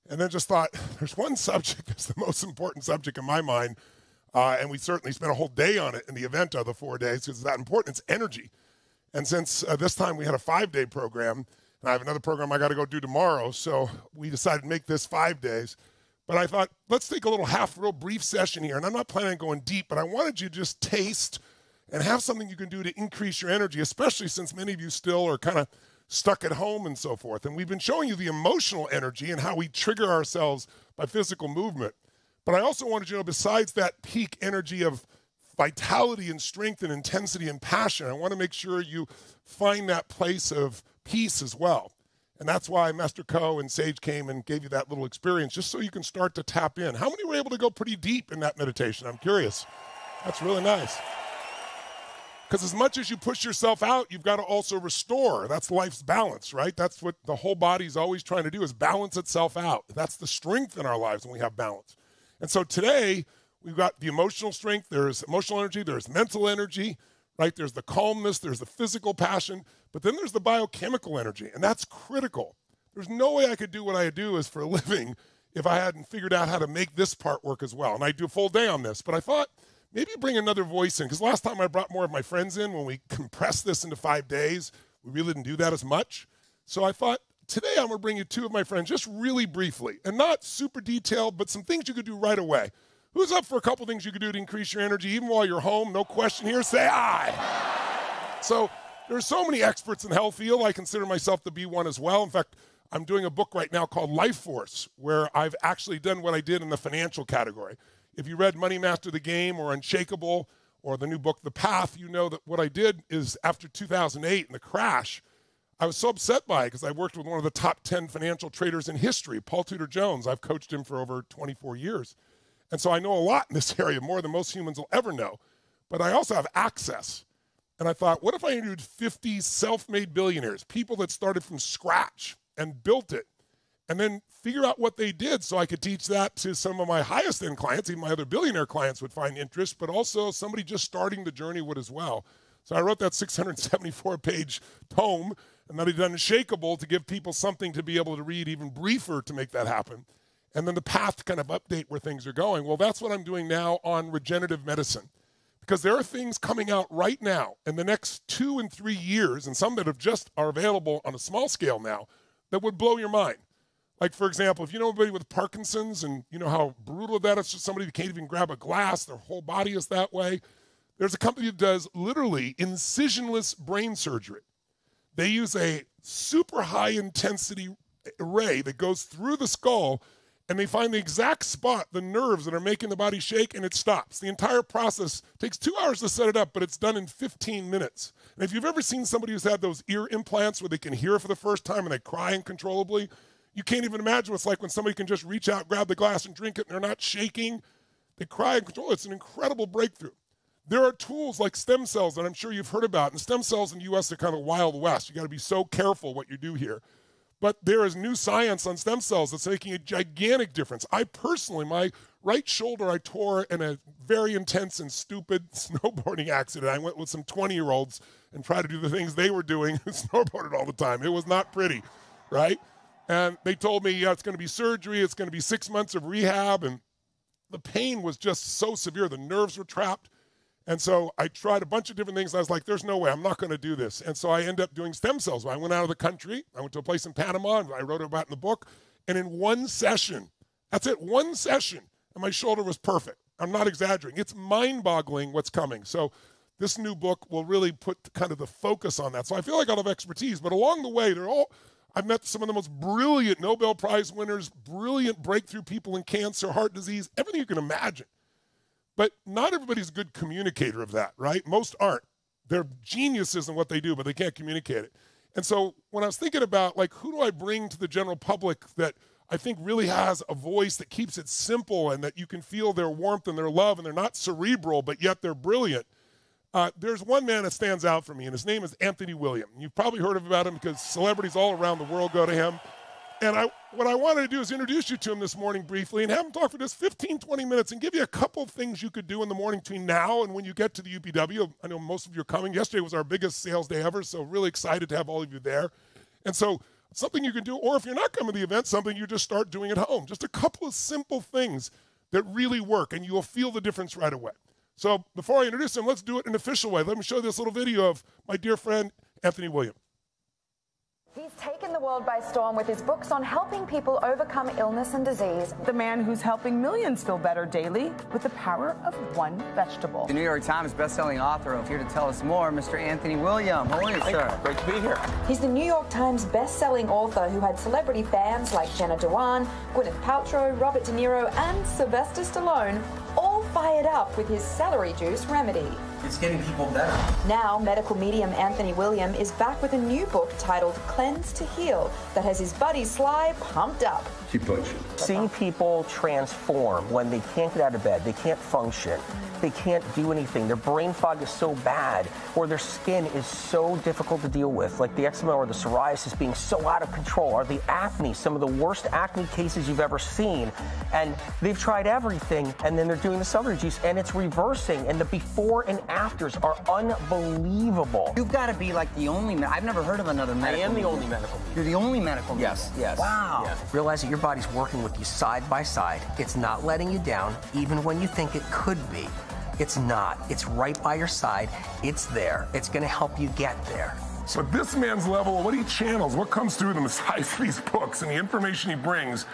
And then just thought, there's one subject that's the most important subject in my mind. And we certainly spent a whole day on it in the event of the 4 days because it's that important. It's energy. And since this time we had a 5-day program, and I have another program I got to go do tomorrow, so we decided to make this 5 days. But I thought, let's take a little real brief session here. And I'm not planning on going deep, but I wanted you to just taste and have something you can do to increase your energy, especially since many of you still are kind of stuck at home and so forth. And we've been showing you the emotional energy and how we trigger ourselves by physical movement. But I also wanted you to know, besides that peak energy of vitality and strength and intensity and passion, I want to make sure you find that place of peace as well. And that's why Master Ko and Sage came and gave you that little experience, just so you can start to tap in. How many were able to go pretty deep in that meditation? I'm curious. That's really nice. Because as much as you push yourself out, you've got to also restore. That's life's balance, right? That's what the whole body's always trying to do, is balance itself out. That's the strength in our lives when we have balance. And so today, we've got the emotional strength, there's emotional energy, there's mental energy, right? There's the calmness, there's the physical passion, but then there's the biochemical energy, and that's critical. There's no way I could do what I do as for a living if I hadn't figured out how to make this part work as well. And I do a full day on this, but I thought maybe bring another voice in, because last time I brought more of my friends in when we compressed this into 5 days, we really didn't do that as much. So I thought, today I'm going to bring you 2 of my friends just really briefly, and not super detailed, but some things you could do right away. Who's up for a couple things you could do to increase your energy even while you're home? No question here. Say aye. So there's so many experts in the health field. I consider myself to be one as well. In fact, I'm doing a book right now called Life Force, where I've actually done what I did in the financial category. If you read Money Master the Game or Unshakable or the new book, The Path, you know that what I did is after 2008 and the crash, I was so upset by it because I worked with one of the top 10 financial traders in history, Paul Tudor Jones. I've coached him for over 24 years. And so I know a lot in this area, more than most humans will ever know. But I also have access. And I thought, what if I interviewed 50 self-made billionaires, people that started from scratch and built it, and then figure out what they did so I could teach that to some of my highest end clients. Even my other billionaire clients would find interest, but also somebody just starting the journey would as well. So I wrote that 674-page tome, and then I did Unshakable to give people something to be able to read even briefer to make that happen. And then The Path to kind of update where things are going. Well, that's what I'm doing now on regenerative medicine. Because there are things coming out right now in the next 2 and 3 years, and some that have just are available on a small scale now, that would blow your mind. Like, for example, if you know anybody with Parkinson's and you know how brutal that is, just somebody who can't even grab a glass, their whole body is that way. There's a company that does literally incisionless brain surgery. They use a super high intensity ray that goes through the skull, and they find the exact spot, the nerves that are making the body shake, and it stops. The entire process takes 2 hours to set it up, but it's done in 15 minutes. And if you've ever seen somebody who's had those ear implants where they can hear for the first time and they cry uncontrollably, you can't even imagine what it's like when somebody can just reach out, grab the glass, and drink it, and they're not shaking. They cry uncontrollably. It's an incredible breakthrough. There are tools like stem cells that I'm sure you've heard about, and stem cells in the U.S. are kind of Wild West. You got to be so careful what you do here. But there is new science on stem cells that's making a gigantic difference. I personally, my right shoulder I tore in a very intense and stupid snowboarding accident. I went with some 20-year-olds and tried to do the things they were doing and snowboarded all the time. It was not pretty, right? And they told me, yeah, it's going to be surgery. It's going to be 6 months of rehab. And the pain was just so severe. The nerves were trapped. And so I tried a bunch of different things. I was like, there's no way. I'm not going to do this. And so I ended up doing stem cells. I went out of the country. I went to a place in Panama, and I wrote about it in the book. And in one session, that's it, one session, and my shoulder was perfect. I'm not exaggerating. It's mind-boggling what's coming. So this new book will really put kind of the focus on that. So I feel like I have expertise. But along the way, I've met some of the most brilliant Nobel Prize winners, brilliant breakthrough people in cancer, heart disease, everything you can imagine. But not everybody's a good communicator of that, right? Most aren't. They're geniuses in what they do, but they can't communicate it. And so when I was thinking about, like, who do I bring to the general public that I think really has a voice that keeps it simple and that you can feel their warmth and their love, and they're not cerebral, but yet they're brilliant. There's one man that stands out for me, and his name is Anthony William. You've probably heard about him because celebrities all around the world go to him. And what I wanted to do is introduce you to him this morning briefly and have him talk for just 15, 20 minutes and give you a couple of things you could do in the morning between now and when you get to the UPW. I know most of you are coming. Yesterday was our biggest sales day ever, so really excited to have all of you there. And so something you can do, or if you're not coming to the event, something you just start doing at home. Just a couple of simple things that really work, and you'll feel the difference right away. So before I introduce him, let's do it in an official way. Let me show you this little video of my dear friend, Anthony William. He's taken the world by storm with his books on helping people overcome illness and disease. The man who's helping millions feel better daily with the power of one vegetable. The New York Times bestselling author here to tell us more, Mr. Anthony William. How are you, sir? Great to be here. He's the New York Times bestselling author who had celebrity fans like Jenna Dewan, Gwyneth Paltrow, Robert De Niro, and Sylvester Stallone all fired up with his celery juice remedy. It's getting people better. Now, medical medium Anthony William is back with a new book titled Cleanse to Heal that has his buddy Sly pumped up. Keep pushing. Seeing people transform when they can't get out of bed, they can't function, they can't do anything, their brain fog is so bad, or their skin is so difficult to deal with, like the eczema or the psoriasis being so out of control, or the acne, some of the worst acne cases you've ever seen, and they've tried everything, and then they're doing the celery juice, and it's reversing, and the before and afters are unbelievable. You've got to be like the only, I've never heard of another medical. I am the only medical. You're the only medical. Yes, yes. Wow. Yes. Realize that your body's working with you side by side. It's not letting you down, even when you think it could be. It's not. It's right by your side. It's there. It's going to help you get there. But this man's level, what he channels, what comes through them, the size of these books and the information he brings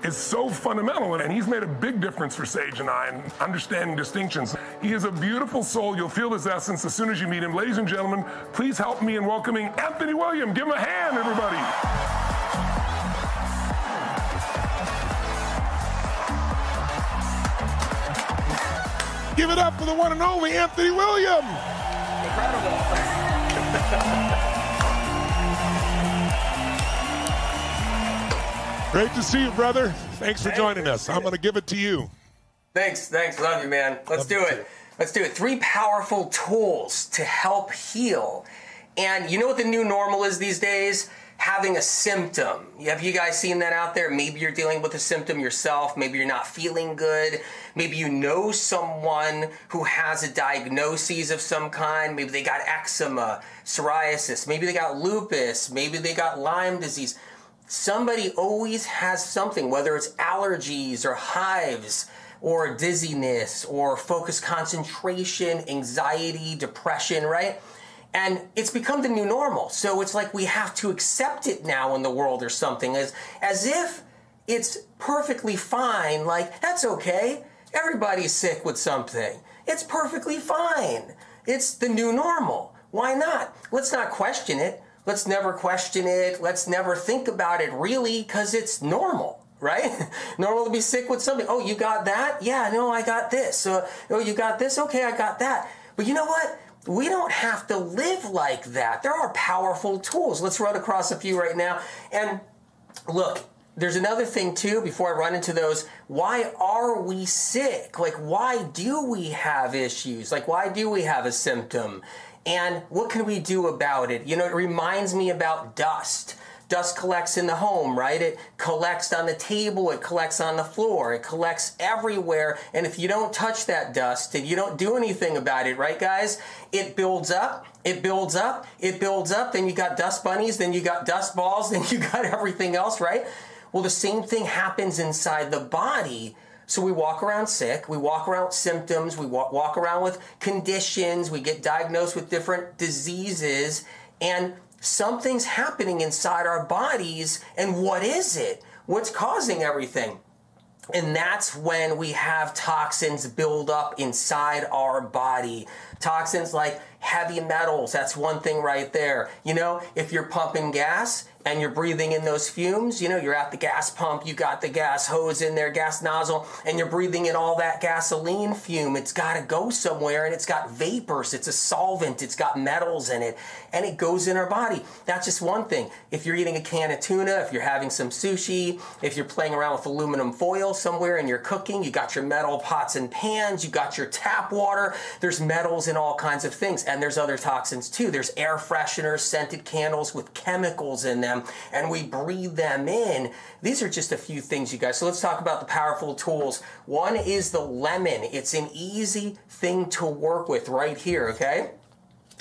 is so fundamental, and he's made a big difference for Sage and I in understanding distinctions. He is a beautiful soul. You'll feel his essence as soon as you meet him. Ladies and gentlemen, please help me in welcoming Anthony William. Give him a hand, everybody. Give it up for the one and only Anthony William. Incredible. Great to see you, brother. Thanks for joining us. I'm going to give it to you. Thanks. Love you, man. Let's do it. Let's do it. 3 powerful tools to help heal. And you know what the new normal is these days? Having a symptom. Have you guys seen that out there? Maybe you're dealing with a symptom yourself. Maybe you're not feeling good. Maybe you know someone who has a diagnosis of some kind. Maybe they got eczema, psoriasis. Maybe they got lupus. Maybe they got Lyme disease. Somebody always has something, whether it's allergies or hives or dizziness or focused concentration, anxiety, depression, right? And it's become the new normal. So it's like we have to accept it now in the world or something, as if it's perfectly fine, like, that's okay. Everybody's sick with something. It's perfectly fine. It's the new normal. Why not? Let's not question it. Let's never question it. Let's never think about it really, because it's normal, right? Normal to be sick with something. Oh, you got that? Yeah, no, I got this. Oh, you got this? Okay, I got that. But you know what? We don't have to live like that. There are powerful tools. Let's run across a few right now. And look, there's another thing too, before I run into those. Why are we sick? Like, why do we have issues? Like, why do we have a symptom? And what can we do about it? You know, it reminds me about dust. Dust collects in the home, right? It collects on the table, it collects on the floor, it collects everywhere. And if you don't touch that dust and you don't do anything about it, right, guys? It builds up, it builds up, it builds up. Then you got dust bunnies, then you got dust balls, then you got everything else, right? Well, the same thing happens inside the body. So we walk around sick, we walk around with symptoms, we walk around with conditions, we get diagnosed with different diseases, and something's happening inside our bodies. And what is it? What's causing everything? And that's when we have toxins build up inside our body. Toxins like heavy metals, that's one thing right there. You know, if you're pumping gas and you're breathing in those fumes, you know, you're at the gas pump, you got the gas hose in there, gas nozzle, and you're breathing in all that gasoline fume. It's got to go somewhere, and it's got vapors, it's a solvent, it's got metals in it, and it goes in our body. That's just one thing. If you're eating a can of tuna, if you're having some sushi, if you're playing around with aluminum foil somewhere and you're cooking, you got your metal pots and pans, you got your tap water, there's metals in all kinds of things, and there's other toxins too. There's air fresheners, scented candles with chemicals in them, and we breathe them in. These are just a few things, you guys. So let's talk about the powerful tools. One is the lemon. It's an easy thing to work with right here, okay?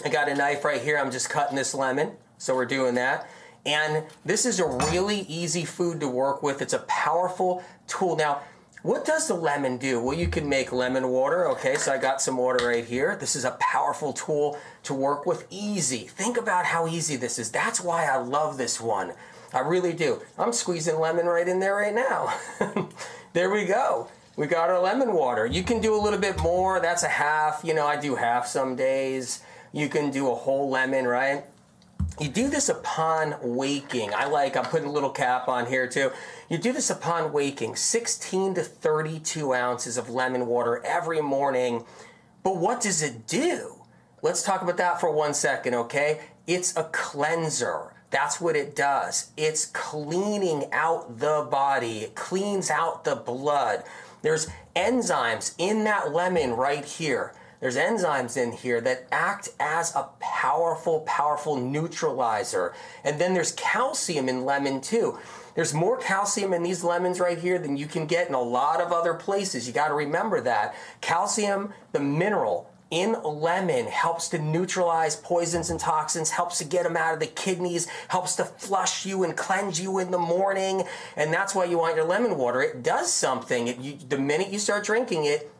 I got a knife right here. I'm just cutting this lemon, so we're doing that. And this is a really easy food to work with. It's a powerful tool. Now, what does the lemon do? Well, you can make lemon water. Okay, so I got some water right here. This is a powerful tool to work with. Easy. Think about how easy this is. That's why I love this one. I really do. I'm squeezing lemon right in there right now. There we go. We got our lemon water. You can do a little bit more. That's a half. You know, I do half some days. You can do a whole lemon, right? You do this upon waking. I'm putting a little cap on here too. You do this upon waking, 16 to 32 ounces of lemon water every morning. But what does it do? Let's talk about that for 1 second, okay? It's a cleanser. That's what it does. It's cleaning out the body. It cleans out the blood. There's enzymes in that lemon right here. There's enzymes in here that act as a powerful, powerful neutralizer. And then there's calcium in lemon too. There's more calcium in these lemons right here than you can get in a lot of other places. You got to remember that. Calcium, the mineral in lemon, helps to neutralize poisons and toxins, helps to get them out of the kidneys, helps to flush you and cleanse you in the morning. And that's why you want your lemon water. It does something. The minute you start drinking it,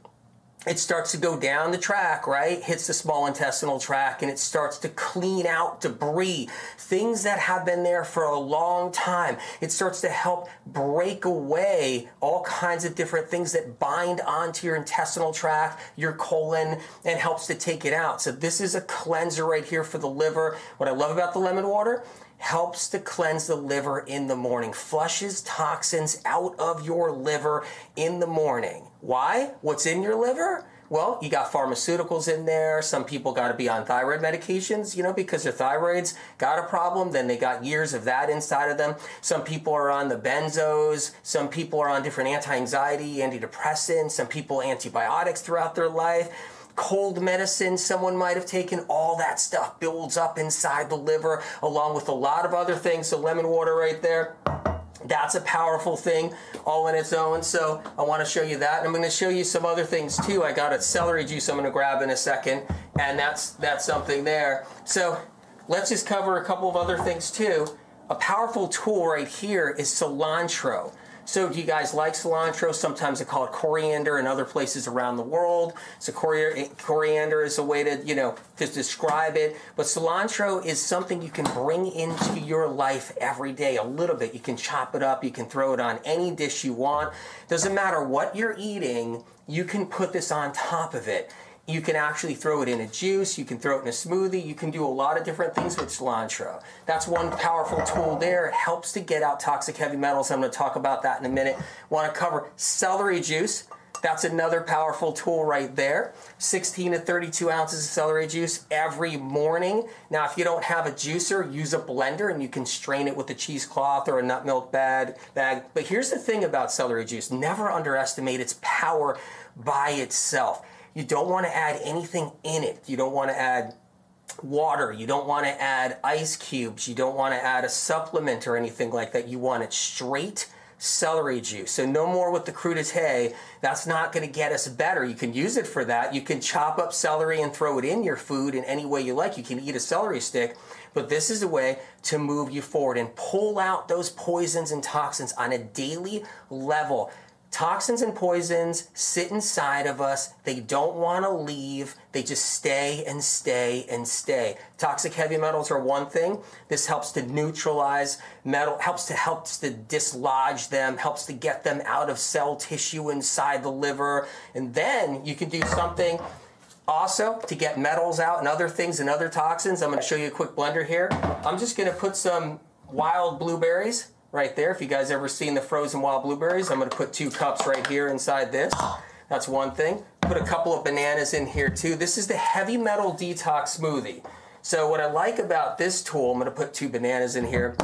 it starts to go down the track, right? Hits the small intestinal tract, and it starts to clean out debris, things that have been there for a long time. It starts to help break away all kinds of different things that bind onto your intestinal tract, your colon, and helps to take it out. So this is a cleanser right here for the liver. What I love about the lemon water, helps to cleanse the liver in the morning, flushes toxins out of your liver in the morning. Why? What's in your liver? Well, you got pharmaceuticals in there. Some people got to be on thyroid medications, because their thyroid's got a problem. Then they got years of that inside of them. Some people are on the benzos. Some people are on different anti-anxiety, antidepressants. Some people antibiotics throughout their life. Cold medicine someone might have taken, all that stuff builds up inside the liver along with a lot of other things. So lemon water right there, that's a powerful thing all in its own. So I want to show you that. And I'm going to show you some other things too. I got a celery juice I'm going to grab in a second, and that's something there. So let's just cover a couple of other things too. A powerful tool right here is cilantro. So do you guys like cilantro? Sometimes they call it coriander in other places around the world. So coriander is a way to, to describe it. But cilantro is something you can bring into your life every day, a little bit. You can chop it up. You can throw it on any dish you want. Doesn't matter what you're eating, you can put this on top of it. You can actually throw it in a juice, you can throw it in a smoothie, you can do a lot of different things with cilantro. That's one powerful tool there. It helps to get out toxic heavy metals. I'm going to talk about that in a minute. Want to cover celery juice. That's another powerful tool right there. 16 to 32 ounces of celery juice every morning. Now, if you don't have a juicer, use a blender and you can strain it with a cheesecloth or a nut milk bag. But here's the thing about celery juice. Never underestimate its power by itself. You don't want to add anything in it. You don't want to add water. You don't want to add ice cubes. You don't want to add a supplement or anything like that. You want it straight celery juice. So no more with the crudité. That's not going to get us better. You can use it for that. You can chop up celery and throw it in your food in any way you like. You can eat a celery stick. But this is a way to move you forward and pull out those poisons and toxins on a daily level. Toxins and poisons sit inside of us. They don't want to leave. They just stay and stay and stay. Toxic heavy metals are one thing. This helps to neutralize metal, helps to dislodge them, helps to get them out of cell tissue inside the liver. And then you can do something also to get metals out and other things and other toxins. I'm going to show you a quick blender here. I'm just going to put some wild blueberries right there. If you guys ever seen the frozen wild blueberries, I'm going to put 2 cups right here inside this. That's one thing. Put a couple of bananas in here too. This is the heavy metal detox smoothie. So what I like about this tool, I'm going to put 2 bananas in here.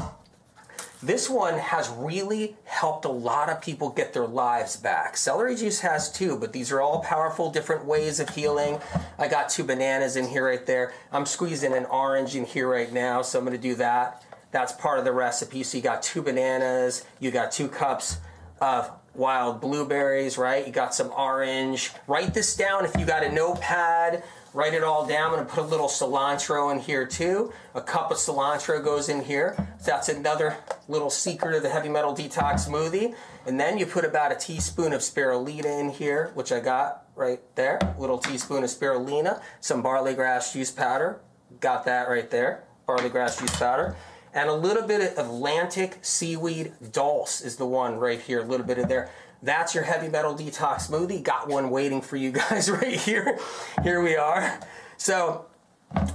This one has really helped a lot of people get their lives back. Celery juice has too, but these are all powerful different ways of healing. I got 2 bananas in here right there. I'm squeezing an orange in here right now, so I'm going to do that. That's part of the recipe. So you got 2 bananas, you got 2 cups of wild blueberries, right? You got some orange. Write this down if you got a notepad. Write it all down. I'm going to put a little cilantro in here too. A cup of cilantro goes in here. So that's another little secret of the heavy metal detox smoothie. And then you put about a teaspoon of spirulina in here, which I got right there. A little teaspoon of spirulina. Some barley grass juice powder. Got that right there. Barley grass juice powder. And a little bit of Atlantic seaweed dulse is the one right here, a little bit of there. That's your heavy metal detox smoothie. Got one waiting for you guys right here. Here we are. So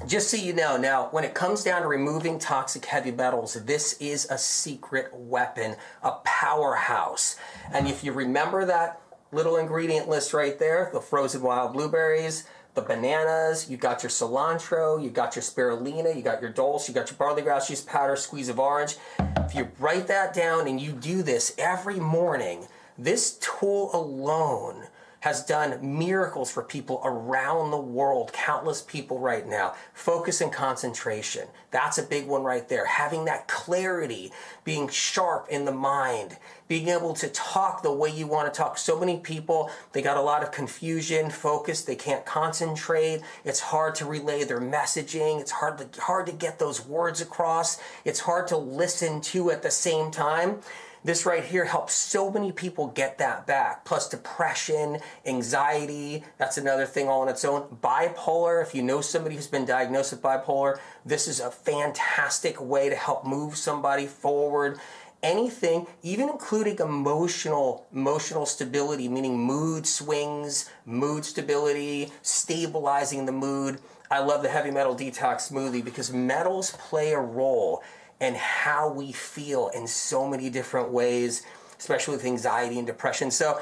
just so you know, now when it comes down to removing toxic heavy metals, this is a secret weapon, a powerhouse. And if you remember that little ingredient list right there, the frozen wild blueberries, the bananas, you got your cilantro, you got your spirulina, you got your dulse, you got your barley grass juice powder, squeeze of orange. If you write that down and you do this every morning, this tool alone has done miracles for people around the world, countless people right now. Focus and concentration. That's a big one right there. Having that clarity, being sharp in the mind, being able to talk the way you want to talk. So many people, they got a lot of confusion, focus, they can't concentrate. It's hard to relay their messaging. It's hard to get those words across. It's hard to listen to at the same time. This right here helps so many people get that back. Plus depression, anxiety, that's another thing all on its own. Bipolar, if you know somebody who's been diagnosed with bipolar, this is a fantastic way to help move somebody forward. Anything, even including emotional stability, meaning mood swings, mood stability, stabilizing the mood. I love the heavy metal detox smoothie because metals play a role and how we feel in so many different ways, especially with anxiety and depression. So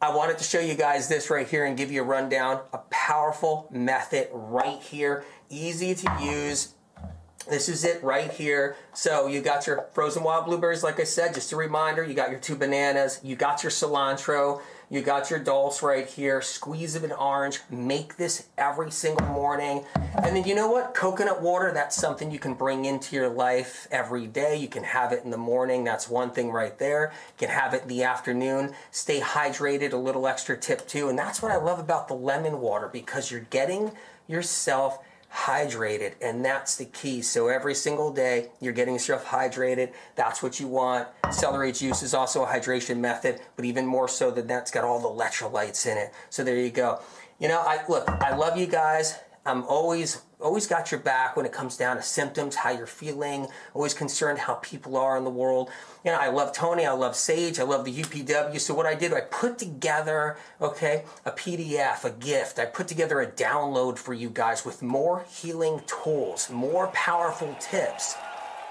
I wanted to show you guys this right here and give you a rundown, a powerful method right here, easy to use. This is it right here. So you got your frozen wild blueberries, like I said, just a reminder, you got your 2 bananas, you got your cilantro, you got your dulse right here, squeeze of an orange, make this every single morning. And then you know what? Coconut water, that's something you can bring into your life every day. You can have it in the morning, that's one thing right there. You can have it in the afternoon. Stay hydrated, a little extra tip too. And that's what I love about the lemon water, because you're getting yourself hydrated, and that's the key. So every single day you're getting yourself hydrated. That's what you want. Celery juice is also a hydration method, but even more so than that, it's got all the electrolytes in it. So there you go. You know, I love you guys. I'm always got your back when it comes down to symptoms, how you're feeling, always concerned how people are in the world. You know, I love Tony, I love Sage, I love the UPW. So what I did, I put together, okay, a PDF, a gift. I put together a download for you guys with more healing tools, more powerful tips.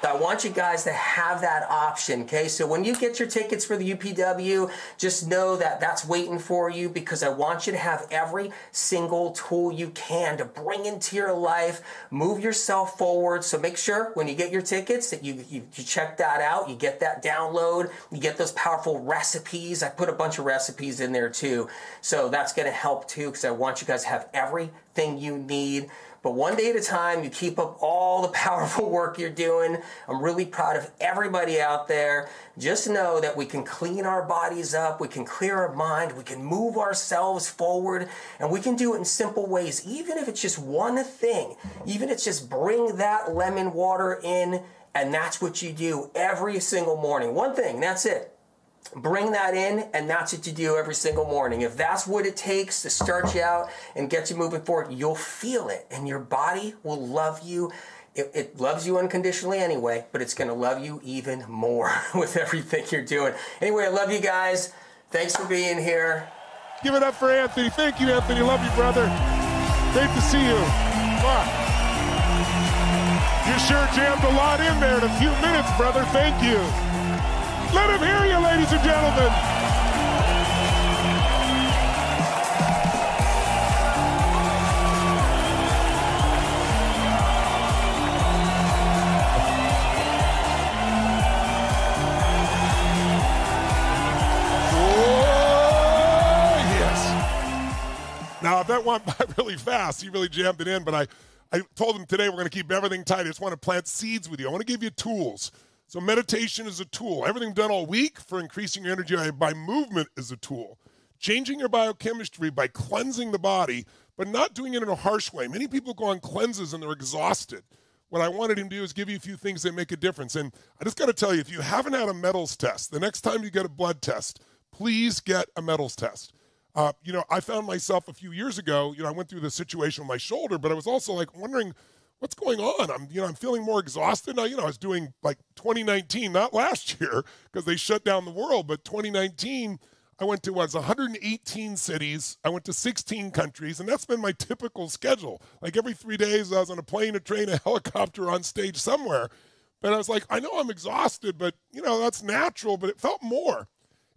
So I want you guys to have that option, okay? So when you get your tickets for the UPW, just know that that's waiting for you, because I want you to have every single tool you can to bring into your life, move yourself forward. So make sure when you get your tickets that you check that out, you get that download, you get those powerful recipes. I put a bunch of recipes in there too. So that's gonna help too, because I want you guys to have everything you need. But one day at a time, you keep up all the powerful work you're doing. I'm really proud of everybody out there. Just know that we can clean our bodies up, we can clear our mind, we can move ourselves forward, and we can do it in simple ways. Even if it's just one thing, even if it's just bring that lemon water in, and that's what you do every single morning. One thing, that's it. Bring that in, and that's what you do every single morning. If that's what it takes to start you out and get you moving forward, you'll feel it, and your body will love you. It loves you unconditionally anyway, but it's going to love you even more with everything you're doing. Anyway, I love you guys. Thanks for being here. Give it up for Anthony. Thank you, Anthony. Love you, brother. Great to see you. Wow. You sure jammed a lot in there in a few minutes, brother. Thank you. Let him hear you, ladies and gentlemen. Now, that went by really fast. He really jammed it in, but I told him today we're going to keep everything tight. I just want to plant seeds with you. I want to give you tools. So meditation is a tool. Everything done all week for increasing your energy by movement is a tool. Changing your biochemistry by cleansing the body, but not doing it in a harsh way. Many people go on cleanses and they're exhausted. What I wanted him to do is give you a few things that make a difference. And I just got to tell you, if you haven't had a metals test, the next time you get a blood test, please get a metals test. You know, I found myself a few years ago, I went through the situation with my shoulder, but I was also like wondering, what's going on? I'm feeling more exhausted now. I was doing like 2019, not last year because they shut down the world, but 2019, I went to 118 cities. I went to 16 countries, and that's been my typical schedule. Like every 3 days, I was on a plane, a train, a helicopter, on stage somewhere. But I was like, I know I'm exhausted, but that's natural. But it felt more.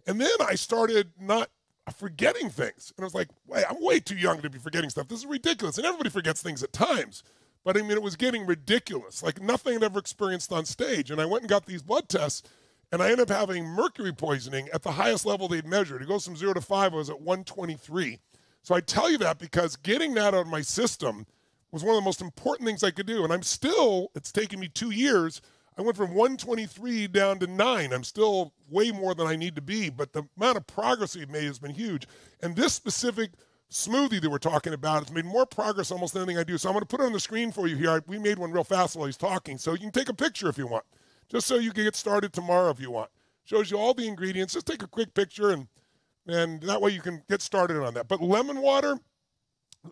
And then I started not forgetting things, and I was like, wait, I'm way too young to be forgetting stuff. This is ridiculous, and everybody forgets things at times. But it was getting ridiculous, like nothing I'd ever experienced on stage. And I went and got these blood tests, and I ended up having mercury poisoning at the highest level they'd measured. It goes from 0 to 5, I was at 123. So I tell you that because getting that out of my system was one of the most important things I could do. And it's taken me 2 years. I went from 123 down to 9. I'm still way more than I need to be, but the amount of progress we've made has been huge. And this specific smoothie that we're talking about has made more progress than almost anything I do. So I'm going to put it on the screen for you here. We made one real fast while he's talking, so you can take a picture if you want, just so you can get started tomorrow if you want. Shows you all the ingredients. Just take a quick picture, and that way you can get started on that. But lemon water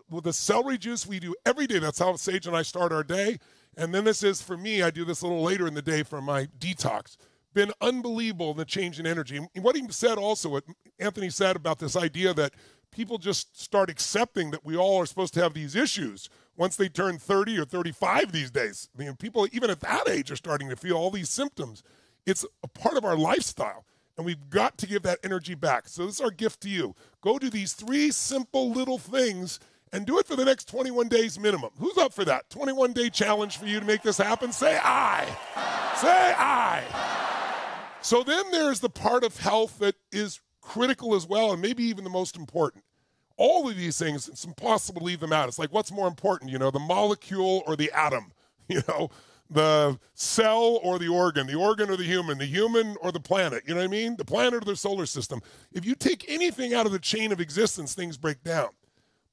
with the celery juice we do every day. That's how Sage and I start our day. And then this is, for me, I do this a little later in the day for my detox. Been unbelievable in the change in energy. And what he said also, what Anthony said about this idea that people just start accepting that we all are supposed to have these issues once they turn 30 or 35 these days. People even at that age are starting to feel all these symptoms. It's a part of our lifestyle, and we've got to give that energy back. So this is our gift to you. Go do these 3 simple little things and do it for the next 21 days minimum. Who's up for that? 21-day challenge for you to make this happen? Say aye. Say aye. So then there's the part of health that is critical as well, and maybe even the most important. All of these things, it's impossible to leave them out. It's like, what's more important, the molecule or the atom, the cell or the organ or the human or the planet, you know what I mean? The planet or the solar system. If you take anything out of the chain of existence, things break down.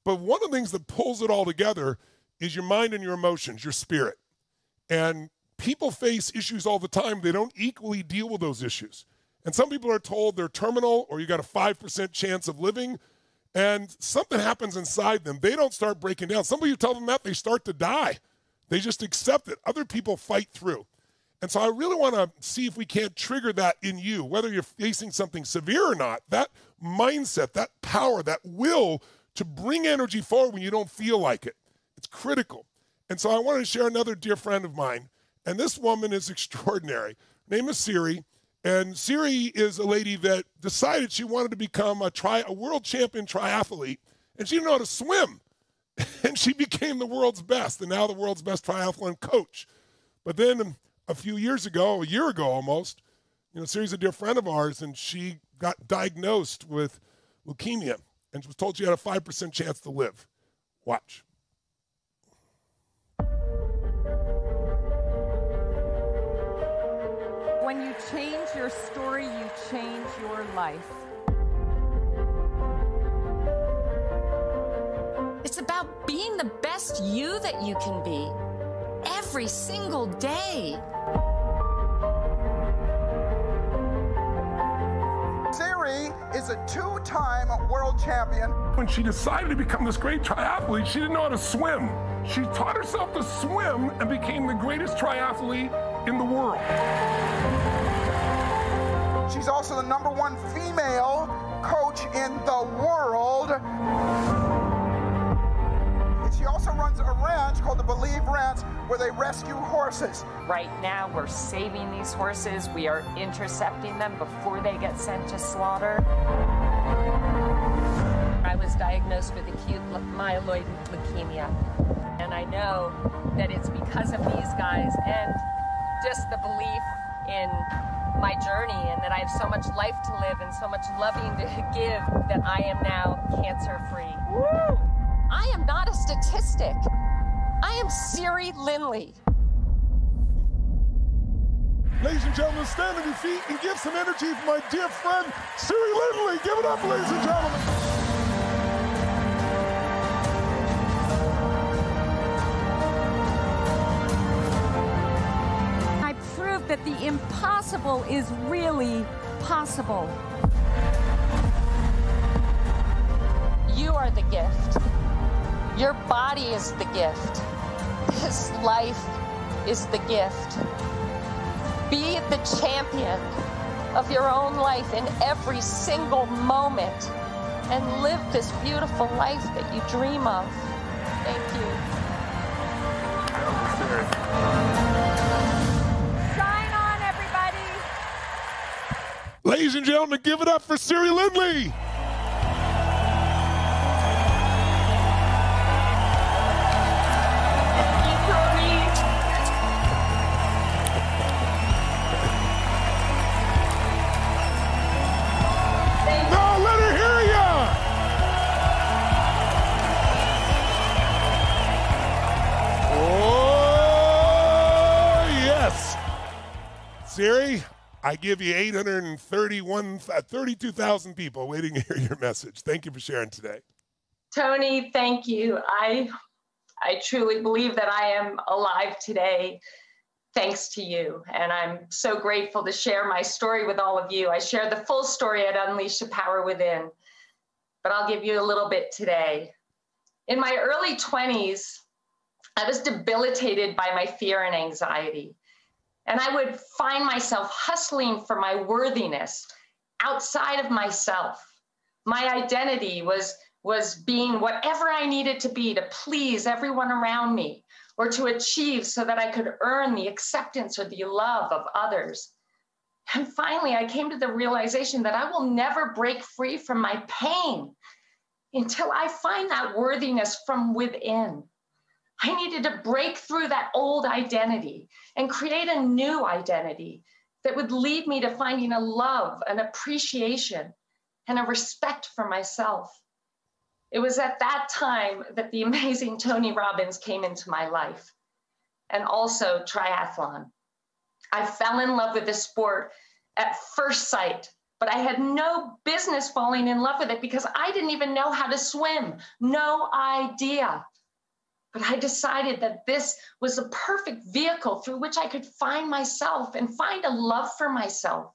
But one of the things that pulls it all together is your mind and your emotions, your spirit. And people face issues all the time. They don't equally deal with those issues. And some people are told they're terminal or you got a 5% chance of living. and something happens inside them. They don't start breaking down. Some of you tell them that, they start to die. They just accept it. Other people fight through. And so I really want to see if we can't trigger that in you, whether you're facing something severe or not, that mindset, that power, that will to bring energy forward when you don't feel like it. It's critical. And so I wanted to share another dear friend of mine, and this woman is extraordinary. Her name is Siri, and Siri is a lady that decided she wanted to become a world champion triathlete, and she didn't know how to swim. And she became the world's best, and now the world's best triathlon coach. But then a few years ago, a year ago almost, Siri's a dear friend of ours, and she got diagnosed with leukemia, and she was told she had a 5% chance to live. Watch. When you change your story, you change your life. It's about being the best you that you can be every single day. Siri is a two-time world champion. When she decided to become this great triathlete, she didn't know how to swim. She taught herself to swim and became the greatest triathlete in the world. She's also the #1 female coach in the world. She also runs a ranch called the Believe Ranch, where they rescue horses. Right now, we're saving these horses. We are intercepting them before they get sent to slaughter. I was diagnosed with acute myeloid leukemia, and I know that it's because of these guys and just the belief in my journey and that I have so much life to live and so much loving to give that I am now cancer-free. Woo! I am not a statistic. I am Siri Lindley. Ladies and gentlemen, stand on your feet and give some energy for my dear friend, Siri Lindley. Give it up, ladies and gentlemen. I proved that the impossible is really possible. You are the gift. Your body is the gift. This life is the gift. Be the champion of your own life in every single moment and live this beautiful life that you dream of. Thank you. Shine on, everybody. Ladies and gentlemen, give it up for Siri Lindley. Siri, I give you 32,000 people waiting to hear your message. Thank you for sharing today. Tony, thank you. I truly believe that I am alive today thanks to you. And I'm so grateful to share my story with all of you. I share the full story at Unleash the Power Within, but I'll give you a little bit today. In my early 20s, I was debilitated by my fear and anxiety. And I would find myself hustling for my worthiness outside of myself. My identity was being whatever I needed to be to please everyone around me or to achieve so that I could earn the acceptance or the love of others. And finally, I came to the realization that I will never break free from my pain until I find that worthiness from within. I needed to break through that old identity and create a new identity that would lead me to finding a love, an appreciation, and a respect for myself. It was at that time that the amazing Tony Robbins came into my life, and also triathlon. I fell in love with the sport at first sight, but I had no business falling in love with it because I didn't even know how to swim. No idea. But I decided that this was a perfect vehicle through which I could find myself and find a love for myself.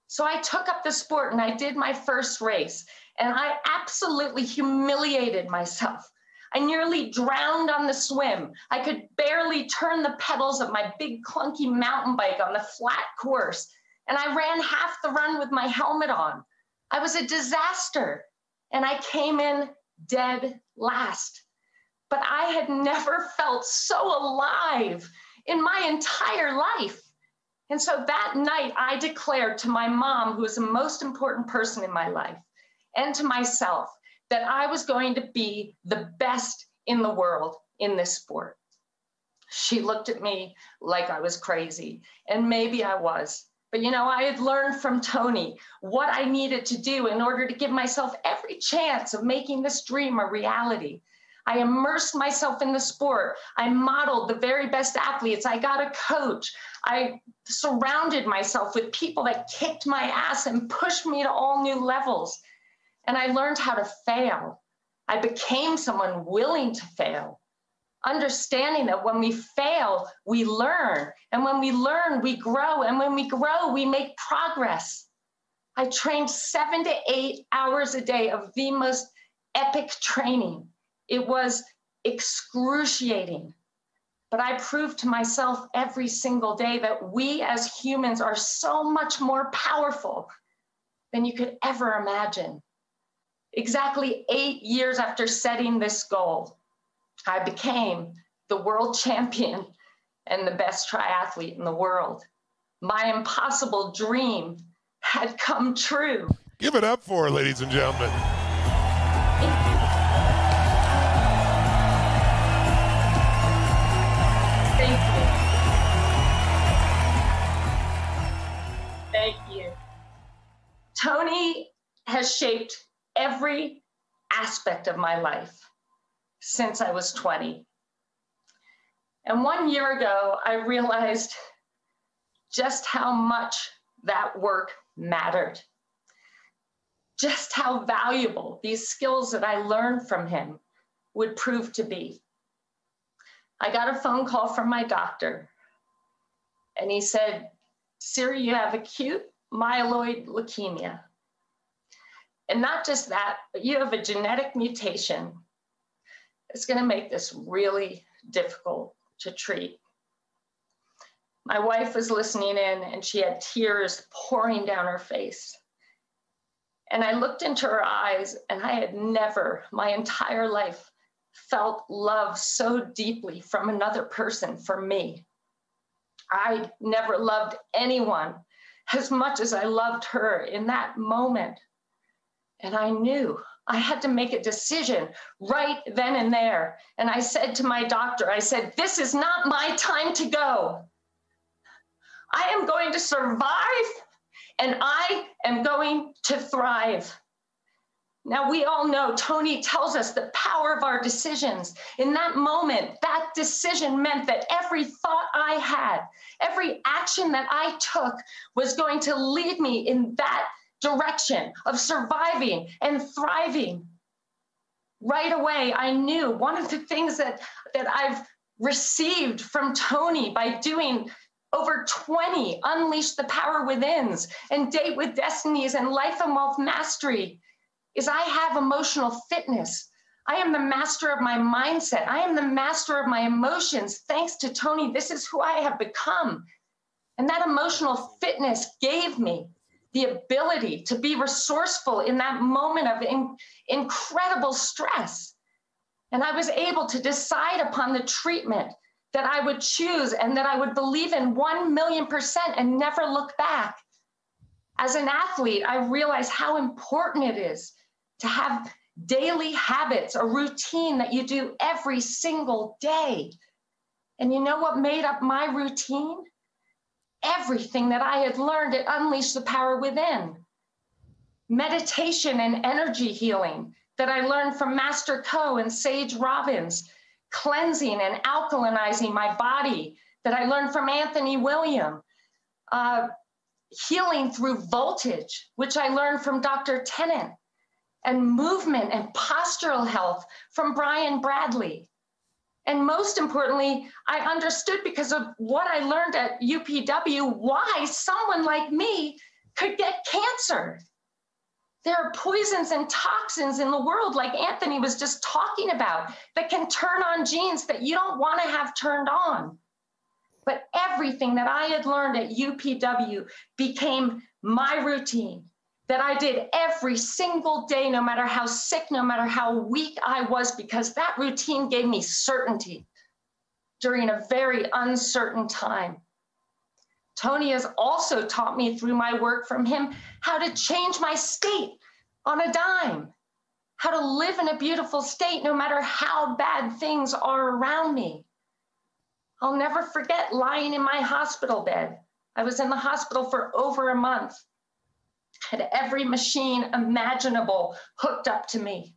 So I took up the sport and I did my first race, and I absolutely humiliated myself. I nearly drowned on the swim. I could barely turn the pedals of my big clunky mountain bike on the flat course, and I ran half the run with my helmet on. I was a disaster, and I came in dead last. But I had never felt so alive in my entire life. And so that night, I declared to my mom, who is the most important person in my life, and to myself, that I was going to be the best in the world in this sport. She looked at me like I was crazy, and maybe I was. But you know, I had learned from Tony what I needed to do in order to give myself every chance of making this dream a reality. I immersed myself in the sport. I modeled the very best athletes. I got a coach. I surrounded myself with people that kicked my ass and pushed me to all new levels. And I learned how to fail. I became someone willing to fail, understanding that when we fail, we learn. And when we learn, we grow. And when we grow, we make progress. I trained 7 to 8 hours a day of the most epic training. It was excruciating. But I proved to myself every single day that we as humans are so much more powerful than you could ever imagine. Exactly 8 years after setting this goal, I became the world champion and the best triathlete in the world. My impossible dream had come true. Give it up for her, ladies and gentlemen. Thank you. Thank you. Tony has shaped every aspect of my life since I was 20. And 1 year ago, I realized just how much that work mattered, just how valuable these skills that I learned from him would prove to be. I got a phone call from my doctor, and he said, "Siri, you have acute myeloid leukemia. And not just that, but you have a genetic mutation. It's going to make this really difficult to treat." My wife was listening in, and she had tears pouring down her face. And I looked into her eyes, and I had never, my entire life, felt love so deeply from another person for me. I never loved anyone as much as I loved her in that moment. And I knew I had to make a decision right then and there. And I said to my doctor, I said, "This is not my time to go. I am going to survive, and I am going to thrive." Now, we all know Tony tells us the power of our decisions. In that moment, that decision meant that every thought I had, every action that I took was going to lead me in that direction of surviving and thriving. Right away, I knew one of the things that I've received from Tony by doing over 20 Unleash the Power Withins and Date with Destinies and Life and Wealth Mastery is I have emotional fitness. I am the master of my mindset. I am the master of my emotions. Thanks to Tony, this is who I have become. And that emotional fitness gave me the ability to be resourceful in that moment of incredible stress. And I was able to decide upon the treatment that I would choose and that I would believe in 1,000,000% and never look back. As an athlete, I realized how important it is to have daily habits, a routine that you do every single day. And you know what made up my routine? Everything that I had learned at Unleash the Power Within. Meditation and energy healing that I learned from Master Co and Sage Robbins. Cleansing and alkalinizing my body that I learned from Anthony William. Healing through voltage, which I learned from Dr. Tennant. And movement and postural health from Brian Bradley. And most importantly, I understood because of what I learned at UPW, why someone like me could get cancer. There are poisons and toxins in the world, like Anthony was just talking about, that can turn on genes that you don't want to have turned on. But everything that I had learned at UPW became my routine, that I did every single day, no matter how sick, no matter how weak I was, because that routine gave me certainty during a very uncertain time. Tony has also taught me through my work from him how to change my state on a dime, how to live in a beautiful state no matter how bad things are around me. I'll never forget lying in my hospital bed. I was in the hospital for over a month, had every machine imaginable hooked up to me.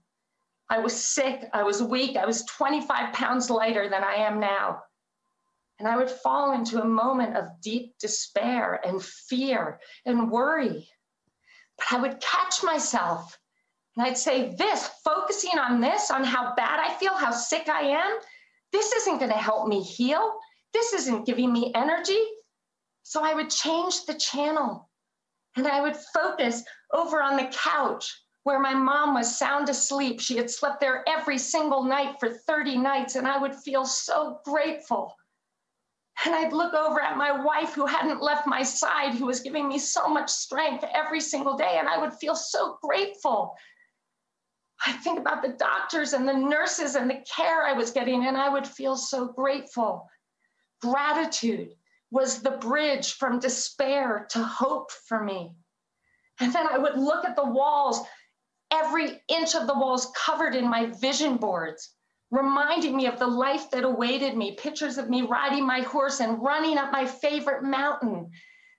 I was sick, I was weak, I was 25 pounds lighter than I am now. And I would fall into a moment of deep despair and fear and worry. But I would catch myself and I'd say, focusing on this, on how bad I feel, how sick I am, this isn't going to help me heal. This isn't giving me energy. So I would change the channel and I would focus over on the couch where my mom was sound asleep. She had slept there every single night for 30 nights, and I would feel so grateful. And I'd look over at my wife who hadn't left my side, who was giving me so much strength every single day, and I would feel so grateful. I think about the doctors and the nurses and the care I was getting, and I would feel so grateful. Gratitude was the bridge from despair to hope for me. And then I would look at the walls, every inch of the walls covered in my vision boards, reminding me of the life that awaited me, pictures of me riding my horse and running up my favorite mountain.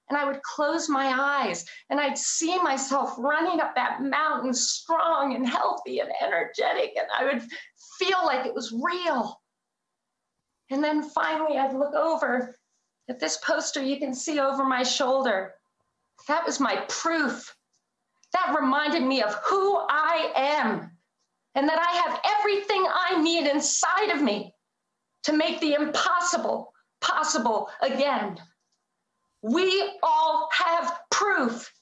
And I would close my eyes and I'd see myself running up that mountain, strong and healthy and energetic, and I would feel like it was real. And then finally I'd look over at this poster you can see over my shoulder. That was my proof. That reminded me of who I am, and that I have everything I need inside of me to make the impossible possible again. We all have proof.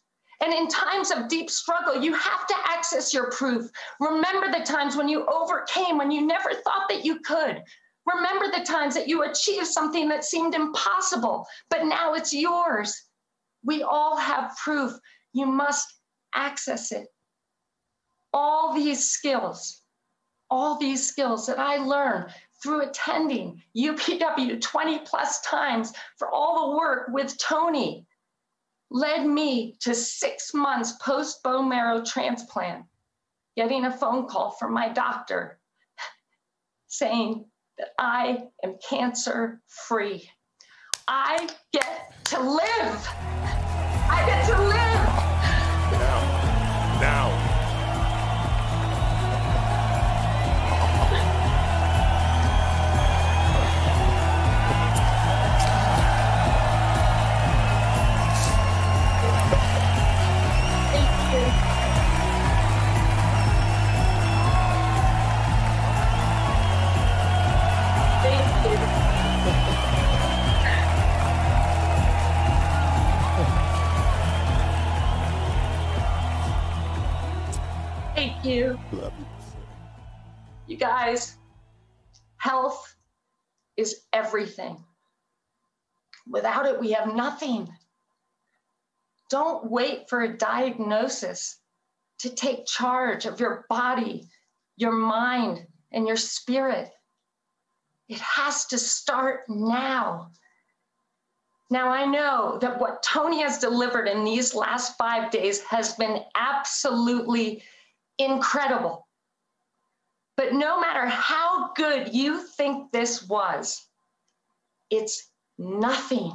And in times of deep struggle, you have to access your proof. Remember the times when you overcame, when you never thought that you could. Remember the times that you achieved something that seemed impossible, but now it's yours. We all have proof. You must access it. All these skills that I learned through attending UPW 20 plus times for all the work with Tony led me to 6 months post bone marrow transplant, getting a phone call from my doctor saying that I am cancer free. I get to live. I get to live. Now. Thank you. Love you. You guys, health is everything. Without it, we have nothing. Don't wait for a diagnosis to take charge of your body, your mind, and your spirit. It has to start now. Now, I know that what Tony has delivered in these last 5 days has been absolutely incredible. But no matter how good you think this was, it's nothing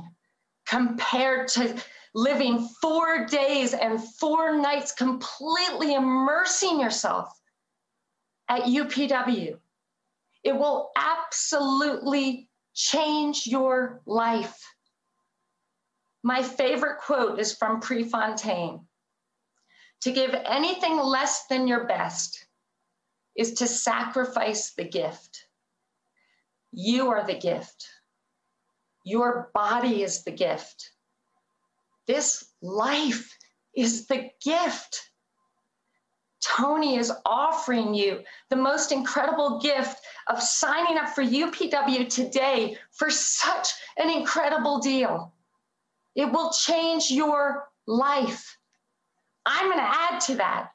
compared to living 4 days and 4 nights completely immersing yourself at UPW. It will absolutely change your life. My favorite quote is from Prefontaine. To give anything less than your best is to sacrifice the gift. You are the gift. Your body is the gift. This life is the gift. Tony is offering you the most incredible gift of signing up for UPW today for such an incredible deal. It will change your life. I'm going to add to that.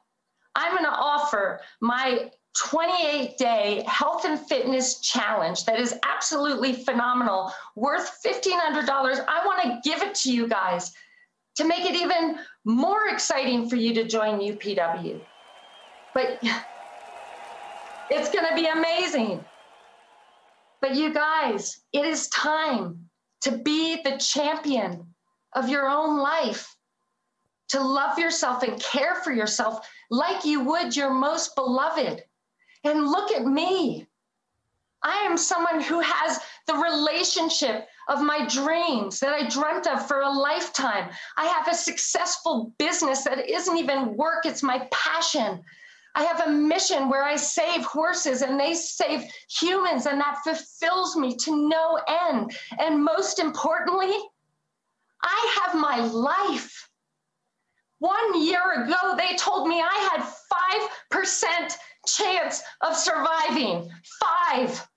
I'm going to offer my 28-day health and fitness challenge that is absolutely phenomenal, worth $1,500. I want to give it to you guys to make it even more exciting for you to join UPW. But it's going to be amazing. But you guys, it is time to be the champion of your own life, to love yourself and care for yourself like you would your most beloved. And look at me. I am someone who has the relationship of my dreams that I dreamt of for a lifetime. I have a successful business that isn't even work, it's my passion. I have a mission where I save horses and they save humans, and that fulfills me to no end. And most importantly, I have my life. 1 year ago, they told me I had 5% chance of surviving. 5.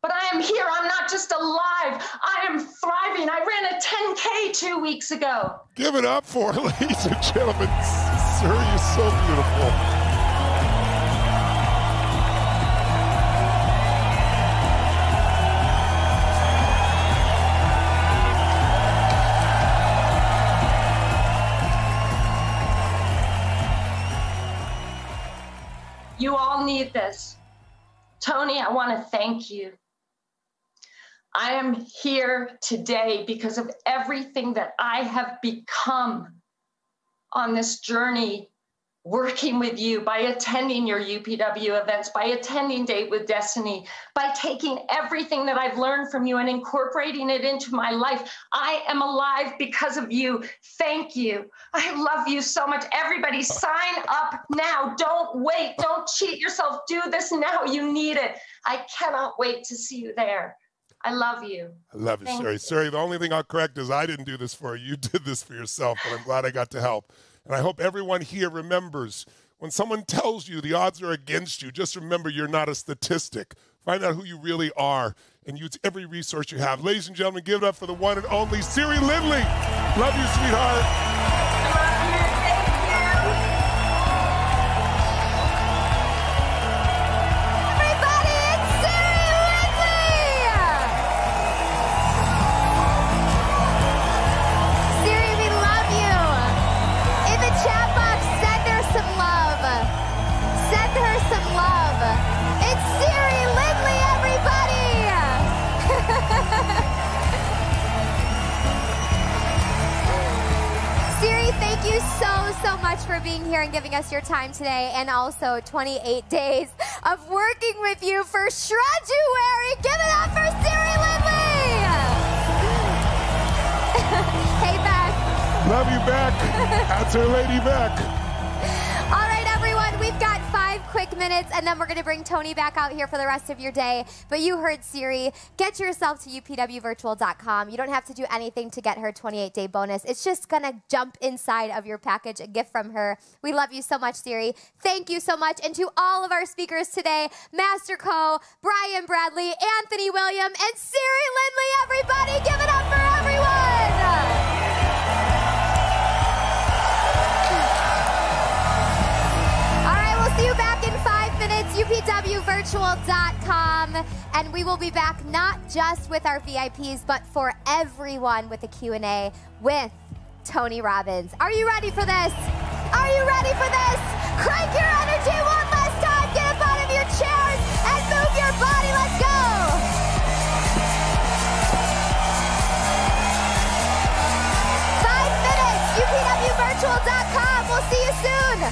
But I am here. I'm not just alive. I am thriving. I ran a 10K 2 weeks ago. Give it up for her, ladies and gentlemen. Sir, you're so beautiful. You all need this. Tony, I want to thank you. I am here today because of everything that I have become on this journey, working with you, by attending your UPW events, by attending Date with Destiny, by taking everything that I've learned from you and incorporating it into my life. I am alive because of you. Thank you. I love you so much. Everybody sign up now. Don't wait. Don't cheat yourself. Do this now. You need it. I cannot wait to see you there. I love you. I love you, Suri. Suri, the only thing I'll correct is I didn't do this for you. You did this for yourself, but I'm glad I got to help. And I hope everyone here remembers, when someone tells you the odds are against you, just remember you're not a statistic. Find out who you really are and use every resource you have. Ladies and gentlemen, give it up for the one and only Suri Lindley. Love you, sweetheart. Thank you so much for being here and giving us your time today, and also 28 days of working with you for Shreduary. Give it up for Suri Lindley! Hey, Beck. Love you, Beck. That's her lady, Beck. All right, everyone, we've got 5 quick minutes, and then we're going to bring Tony back out here for the rest of your day. But you heard Suri. Get yourself to upwvirtual.com. You don't have to do anything to get her 28-day bonus. It's just going to jump inside of your package, a gift from her. We love you so much, Suri. Thank you so much. And to all of our speakers today, Master Co, Brian Bradley, Anthony William, and Suri Lindley, everybody. Give it up for everyone. See you back in 5 minutes, upwvirtual.com. And we will be back not just with our VIPs, but for everyone with a Q&A with Tony Robbins. Are you ready for this? Are you ready for this? Crank your energy one last time. Get up out of your chairs and move your body. Let's go. upwvirtual.com. We'll see you soon.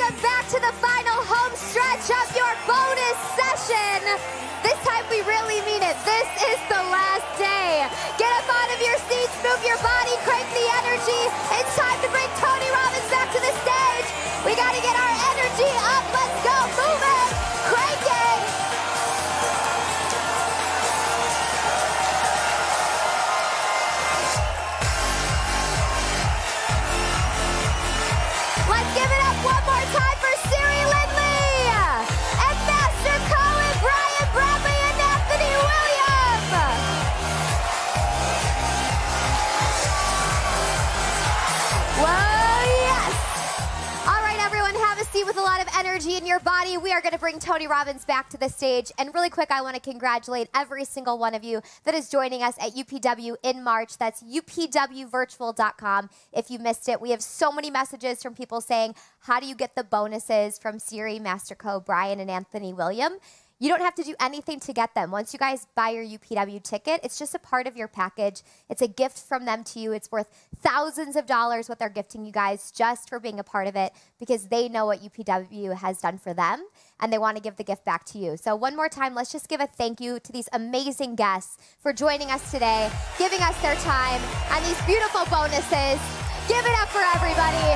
welcome back to the final home stretch of your bonus session. This time we really mean it. This is the last day. Get up out of your seats, move your body, crank the energy. It's time to bring Tony Robbins back to the stage. We got to get our energy up. Let's go. Move it. Crank it. Let's give it up one more time for Siri Lindley and Master Cohen, Brian Bradley, and Anthony William. Well, yes. All right, everyone, have a seat with a lot of energy in your body. We are going to bring Tony Robbins back to the stage. And really quick, I want to congratulate every single one of you that is joining us at UPW in March. That's upwvirtual.com. If you missed it, we have so many messages from people saying, how do you get the bonuses from Siri, Master Co, Brian, and Anthony William? You don't have to do anything to get them. Once you guys buy your UPW ticket, it's just a part of your package. It's a gift from them to you. It's worth thousands of dollars what they're gifting you guys just for being a part of it because they know what UPW has done for them and they want to give the gift back to you. So one more time, let's just give a thank you to these amazing guests for joining us today, giving us their time, and these beautiful bonuses. Give it up for everybody.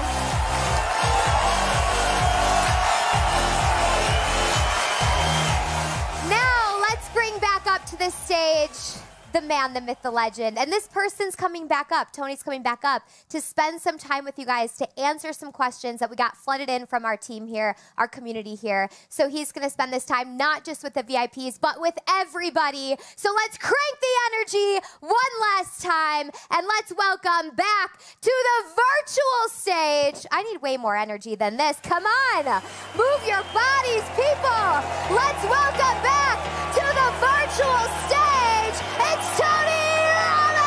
Bring back up to the stage the man, the myth, the legend. And this person's coming back up. Tony's coming back up to spend some time with you guys to answer some questions that we got flooded in from our team here, our community here. So he's going to spend this time not just with the VIPs, but with everybody. So let's crank the energy one last time, and let's welcome back to the virtual stage. I need way more energy than this. Come on. Move your bodies, people. Let's welcome back to the virtual stage. It's Tony Robbins!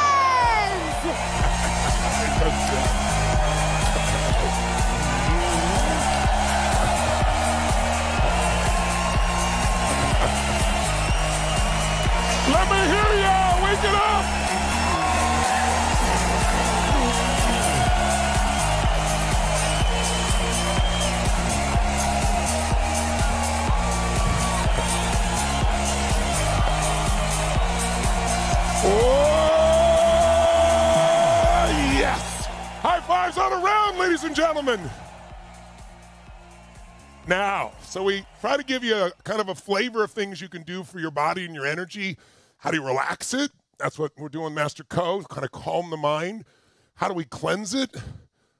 Let me hear ya! Wake it up! Oh, yes! High fives all around, ladies and gentlemen. Now, so we try to give you a kind of a flavor of things you can do for your body and your energy. How do you relax it? That's what we're doing, Master Co, kind of calm the mind. How do we cleanse it?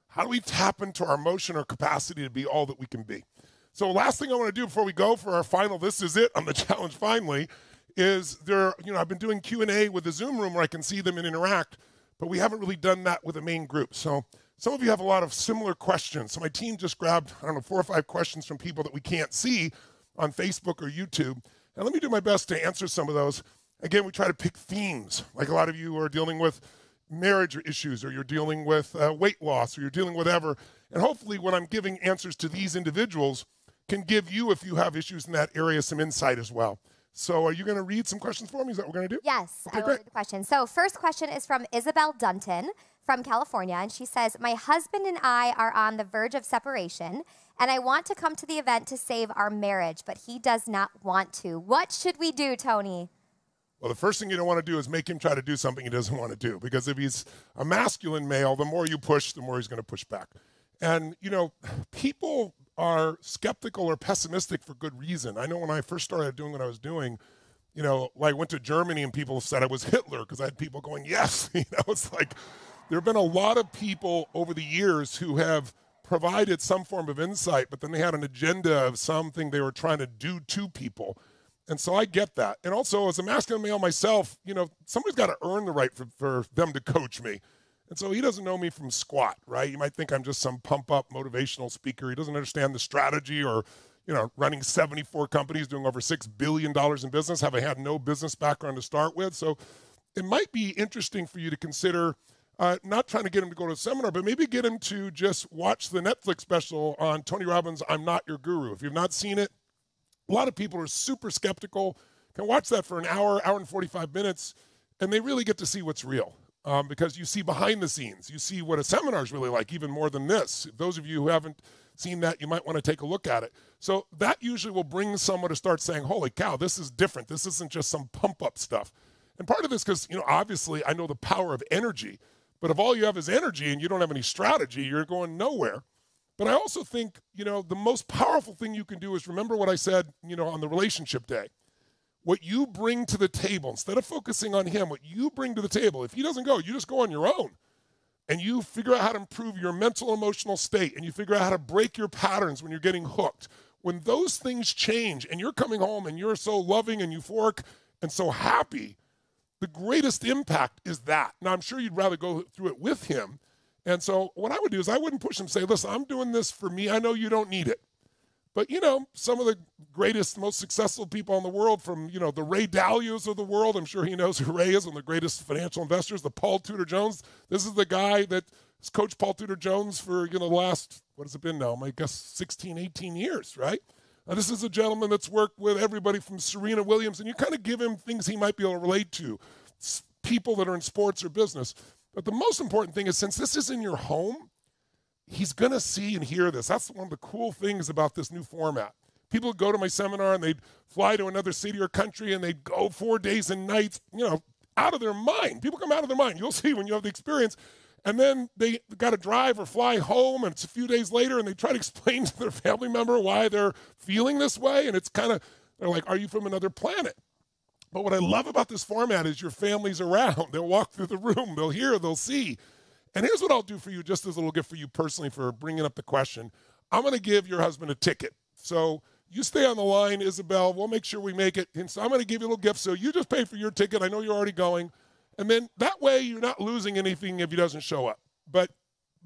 How do we tap into our emotion or capacity to be all that we can be? So last thing I want to do before we go for our final, this is it on the challenge finally, is there, I've been doing Q&A with the Zoom room where I can see them and interact, but we haven't really done that with a main group. So some of you have a lot of similar questions. So my team just grabbed, 4 or 5 questions from people that we can't see on Facebook or YouTube. And let me do my best to answer some of those. Again, we try to pick themes. Like a lot of you are dealing with marriage issues, or you're dealing with weight loss, or you're dealing with whatever. And hopefully when I'm giving answers to these individuals can give you, if you have issues in that area, some insight as well. So are you going to read some questions for me? Is that what we're going to do? Yes, okay, I will read the question. So first question is from Isabel Dunton from California. And she says, my husband and I are on the verge of separation, and I want to come to the event to save our marriage, but he does not want to. What should we do, Tony? Well, the first thing you don't want to do is make him try to do something he doesn't want to do. Because if he's a masculine male, the more you push, the more he's going to push back. And, people are skeptical or pessimistic for good reason. I know when I first started doing what I was doing, I went to Germany and people said I was Hitler because I had people going, yes. It's like there have been a lot of people over the years who have provided some form of insight, but then they had an agenda of something they were trying to do to people. And so I get that. And also, as a masculine male myself, somebody's got to earn the right for them to coach me. And so he doesn't know me from squat, right? You might think I'm just some pump-up motivational speaker. He doesn't understand the strategy or, running 74 companies, doing over $6 billion in business, having had no business background to start with. So it might be interesting for you to consider not trying to get him to go to a seminar, but maybe get him to just watch the Netflix special on Tony Robbins' I'm Not Your Guru. If you've not seen it, a lot of people are super skeptical, can watch that for an hour and 45 minutes, and they really get to see what's real. Because you see behind the scenes. You see what a seminar is really like, even more than this. Those of you who haven't seen that, you might want to take a look at it. So that usually will bring someone to start saying, holy cow, this is different. This isn't just some pump-up stuff. And part of this, because, obviously I know the power of energy, but if all you have is energy and you don't have any strategy, you're going nowhere. But I also think, the most powerful thing you can do is remember what I said, on the relationship day. What you bring to the table, instead of focusing on him, what you bring to the table, if he doesn't go, you just go on your own. And you figure out how to improve your mental, emotional state, and you figure out how to break your patterns when you're getting hooked. When those things change and you're coming home and you're so loving and euphoric and so happy, the greatest impact is that. Now, I'm sure you'd rather go through it with him. And so what I would do is I wouldn't push him, say, listen, I'm doing this for me. I know you don't need it. But, some of the greatest, most successful people in the world from, the Ray Dalios of the world, I'm sure he knows who Ray is, one of the greatest financial investors, the Paul Tudor Jones. This is the guy that's coached Paul Tudor Jones for, the last, what has it been now? I guess 16, 18 years, right? Now, this is a gentleman that's worked with everybody from Serena Williams, and you kind of give him things he might be able to relate to, people that are in sports or business. But the most important thing is, since this is in your home, he's going to see and hear this. That's one of the cool things about this new format. People would go to my seminar and they'd fly to another city or country and they'd go 4 days and nights, out of their mind. People come out of their mind. You'll see when you have the experience. And then they got to drive or fly home, and it's a few days later, and they try to explain to their family member why they're feeling this way. And it's kind of, they're like, are you from another planet? But what I love about this format is your family's around. They'll walk through the room. They'll hear. They'll see. And here's what I'll do for you, just as a little gift for you personally for bringing up the question. I'm going to give your husband a ticket. So you stay on the line, Isabel. We'll make sure we make it. And so I'm going to give you a little gift. So you just pay for your ticket. I know you're already going. And then that way you're not losing anything if he doesn't show up. But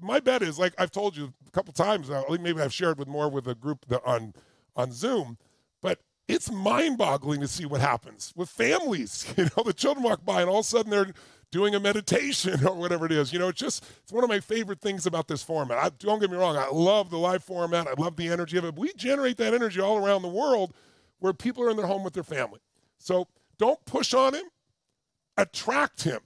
my bet is, like I've told you a couple times, maybe I've shared with a group on Zoom, but it's mind-boggling to see what happens with families. The children walk by and all of a sudden they're doing a meditation or whatever it is. It's one of my favorite things about this format. Don't get me wrong, I love the live format. I love the energy of it. But we generate that energy all around the world where people are in their home with their family. So don't push on him. Attract him.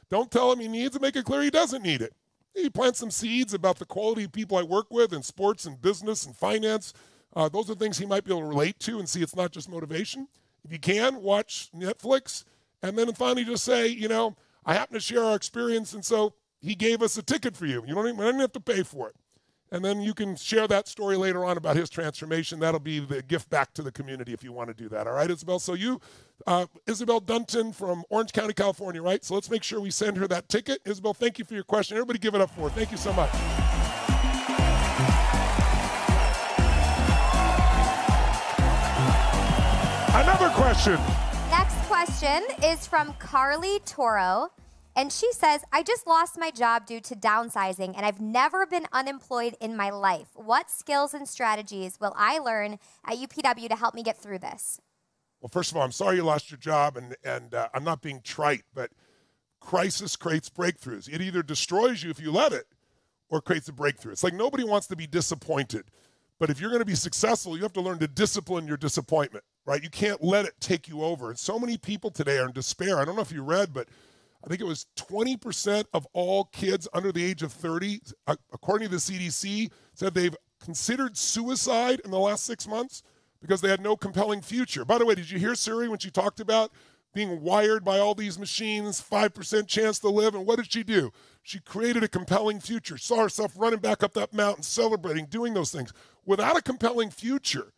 Don't tell him he needs it. Make it clear he doesn't need it. You plant some seeds about the quality of people I work with in sports and business and finance. Those are things he might be able to relate to and see it's not just motivation. If you can, watch Netflix. And then finally just say, I happen to share our experience, and so he gave us a ticket for you. I didn't have to pay for it. And then you can share that story later on about his transformation. That'll be the gift back to the community if you want to do that. All right, Isabel? So Isabel Dunton from Orange County, California, right? So let's make sure we send her that ticket. Isabel, thank you for your question. Everybody give it up for her. Thank you so much. Another question. Next question is from Carly Toro. And she says, I just lost my job due to downsizing, and I've never been unemployed in my life. What skills and strategies will I learn at UPW to help me get through this? Well, first of all, I'm sorry you lost your job, and I'm not being trite, but crisis creates breakthroughs. It either destroys you if you let it or creates a breakthrough. It's like nobody wants to be disappointed. But if you're going to be successful, you have to learn to discipline your disappointment, right? You can't let it take you over. And so many people today are in despair. I don't know if you read, but I think it was 20% of all kids under the age of 30, according to the CDC, said they've considered suicide in the last 6 months because they had no compelling future. By the way, did you hear Siri when she talked about being wired by all these machines, 5% chance to live? And what did she do? She created a compelling future, saw herself running back up that mountain, celebrating, doing those things. Without a compelling future,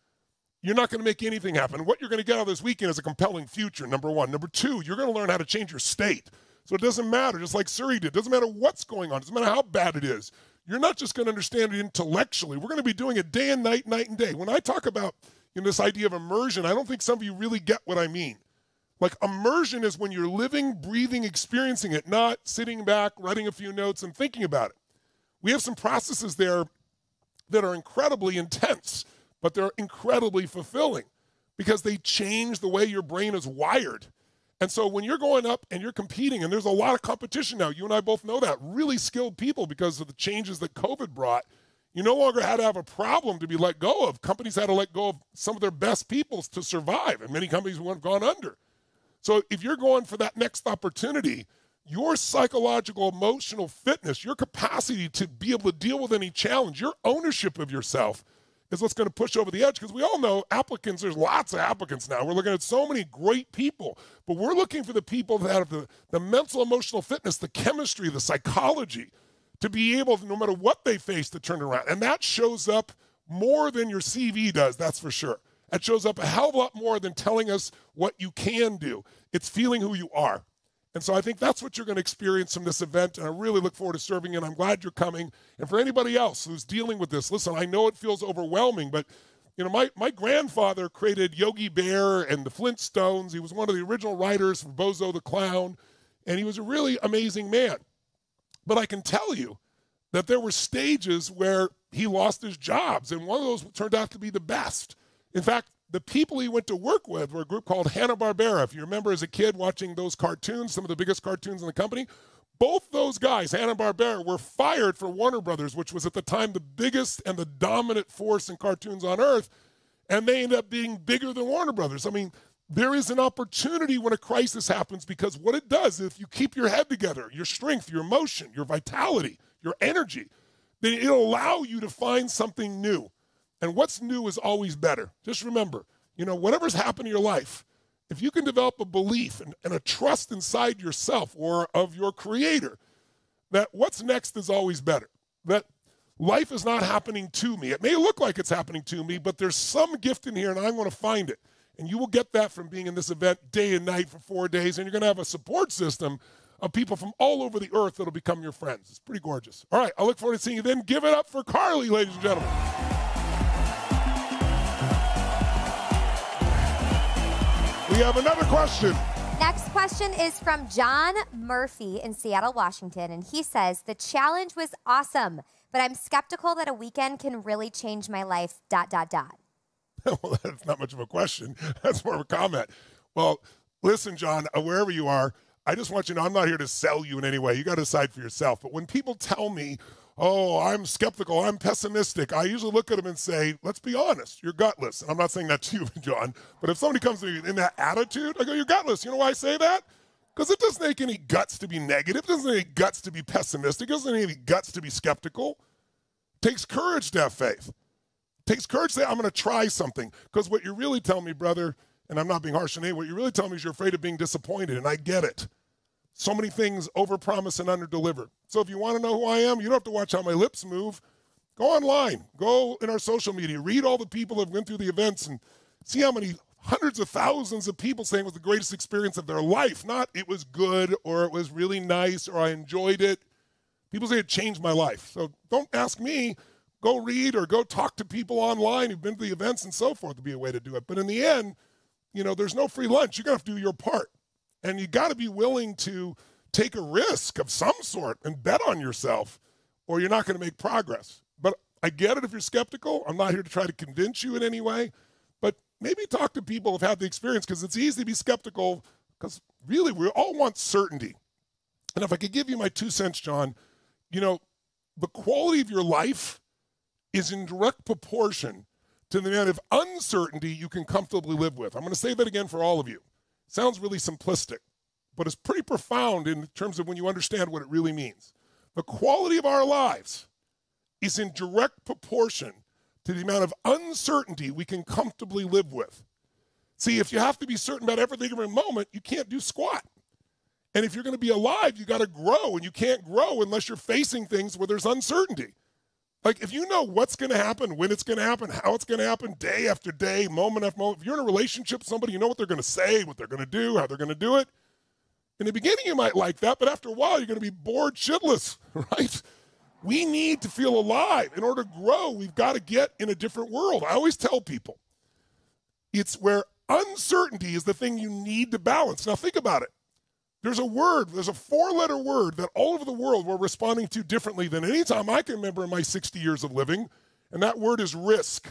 you're not going to make anything happen. What you're going to get out of this weekend is a compelling future, number one. Number two, you're going to learn how to change your state. So it doesn't matter, just like Siri did. It doesn't matter what's going on. It doesn't matter how bad it is. You're not just going to understand it intellectually. We're going to be doing it day and night, night and day. When I talk about this idea of immersion, I don't think some of you really get what I mean. Like immersion is when you're living, breathing, experiencing it, not sitting back, writing a few notes and thinking about it. We have some processes there that are incredibly intense, but they're incredibly fulfilling because they change the way your brain is wired. And so when you're going up and you're competing, and there's a lot of competition now, you and I both know that, really skilled people because of the changes that COVID brought, you no longer had to have a problem to be let go of. Companies had to let go of some of their best people to survive, and many companies have gone under. So if you're going for that next opportunity, your psychological, emotional fitness, your capacity to be able to deal with any challenge, your ownership of yourself is what's going to push over the edge. Because we all know applicants, there's lots of applicants now. We're looking at so many great people, but we're looking for the people that have the mental, emotional fitness, the chemistry, the psychology to be able, no matter what they face, to turn it around. And that shows up more than your CV does, that's for sure. It shows up a hell of a lot more than telling us what you can do. It's feeling who you are. And so I think that's what you're going to experience from this event, and I really look forward to serving you, and I'm glad you're coming. And for anybody else who's dealing with this, listen, I know it feels overwhelming, but you know, my grandfather created Yogi Bear and the Flintstones. He was one of the original writers for Bozo the Clown, and he was a really amazing man. But I can tell you that there were stages where he lost his jobs, and one of those turned out to be the best. In fact, the people he went to work with were a group called Hanna-Barbera. If you remember as a kid watching those cartoons, some of the biggest cartoons in the company, both those guys, Hanna-Barbera, were fired for Warner Brothers, which was at the time the biggest and the dominant force in cartoons on earth, and they ended up being bigger than Warner Brothers. I mean, there is an opportunity when a crisis happens, because what it does, if you keep your head together, your strength, your emotion, your vitality, your energy, then it'll allow you to find something new. And what's new is always better. Just remember, you know, whatever's happened in your life, if you can develop a belief and a trust inside yourself or of your creator, that what's next is always better. That life is not happening to me. It may look like it's happening to me, but there's some gift in here and I'm going to find it. And you will get that from being in this event day and night for 4 days. And you're going to have a support system of people from all over the earth that'll become your friends. It's pretty gorgeous. All right, I look forward to seeing you then. Give it up for Carly, ladies and gentlemen. We have another question. Next question is from John Murphy in Seattle, Washington. And he says, the challenge was awesome, but I'm skeptical that a weekend can really change my life, ... Well, that's not much of a question. That's more of a comment. Well, listen, John, wherever you are, I just want you to know I'm not here to sell you in any way. You got to decide for yourself. But when people tell me, oh, I'm skeptical, I'm pessimistic, I usually look at them and say, let's be honest, you're gutless. And I'm not saying that to you, John, but if somebody comes to me in that attitude, I go, you're gutless. You know why I say that? Because it doesn't take any guts to be negative. It doesn't take any guts to be pessimistic. It doesn't take any guts to be skeptical. It takes courage to have faith. It takes courage to say, I'm going to try something. Because what you're really telling me, brother, and I'm not being harsh on anyone, what you're really telling me is you're afraid of being disappointed, and I get it. So many things overpromise and underdeliver. So if you want to know who I am, you don't have to watch how my lips move. Go online. Go in our social media. Read all the people that have been through the events and see how many hundreds of thousands of people saying it was the greatest experience of their life. Not it was good or it was really nice or I enjoyed it. People say it changed my life. So don't ask me. Go read or go talk to people online who've been to the events and so forth to be a way to do it. But in the end, you know, there's no free lunch. You're going to have to do your part. And you got to be willing to take a risk of some sort and bet on yourself, or you're not going to make progress. But I get it if you're skeptical. I'm not here to try to convince you in any way. But maybe talk to people who've had the experience, because it's easy to be skeptical, because really we all want certainty. And if I could give you my 2 cents, John, you know, the quality of your life is in direct proportion to the amount of uncertainty you can comfortably live with. I'm going to say that again for all of you. Sounds really simplistic, but it's pretty profound in terms of when you understand what it really means. The quality of our lives is in direct proportion to the amount of uncertainty we can comfortably live with. See, if you have to be certain about everything every moment, you can't do squat. And if you're going to be alive, you got to grow, and you can't grow unless you're facing things where there's uncertainty. Like, if you know what's going to happen, when it's going to happen, how it's going to happen, day after day, moment after moment, if you're in a relationship with somebody, you know what they're going to say, what they're going to do, how they're going to do it. In the beginning, you might like that, but after a while, you're going to be bored shitless, right? We need to feel alive. In order to grow, we've got to get in a different world. I always tell people, it's where uncertainty is the thing you need to balance. Now, think about it. There's a word, there's a 4-letter word that all over the world we're responding to differently than any time I can remember in my 60 years of living, and that word is risk.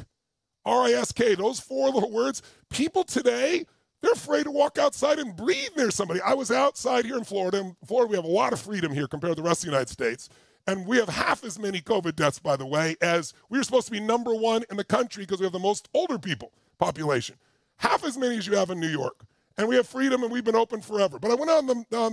R-I-S-K, those 4 little words. People today, they're afraid to walk outside and breathe near somebody. I was outside here in Florida. In Florida, we have a lot of freedom here compared to the rest of the United States, and we have half as many COVID deaths, by the way, as we were supposed to be #1 in the country because we have the most older people population. Half as many as you have in New York. and we have freedom, and we've been open forever. But I went on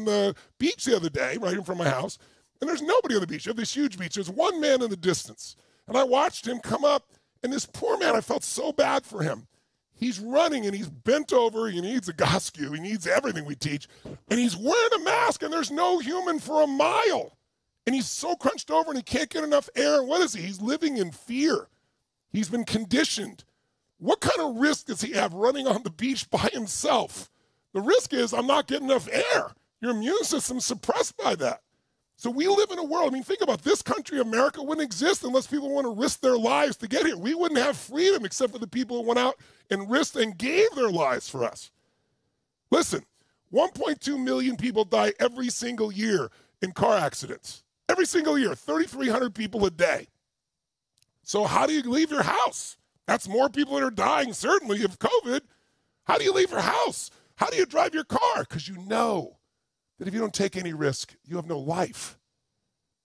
the beach the other day, right in front of my house, and there's nobody on the beach. You have this huge beach. There's one man in the distance, and I watched him come up, and this poor man, I felt so bad for him. He's running, and he's bent over. He needs a GOSCU. He needs everything we teach, and he's wearing a mask, and there's no human for a mile. And he's so crunched over, and he can't get enough air. And what is he? He's living in fear. He's been conditioned. What kind of risk does he have running on the beach by himself? The risk is I'm not getting enough air. Your immune system's suppressed by that. So we live in a world, I mean, think about this country, America wouldn't exist unless people want to risk their lives to get here. We wouldn't have freedom except for the people who went out and risked and gave their lives for us. Listen, 1.2 million people die every single year in car accidents. Every single year, 3,300 people a day. So how do you leave your house? That's more people that are dying, certainly, of COVID. How do you leave your house? How do you drive your car? Because you know that if you don't take any risk, you have no life.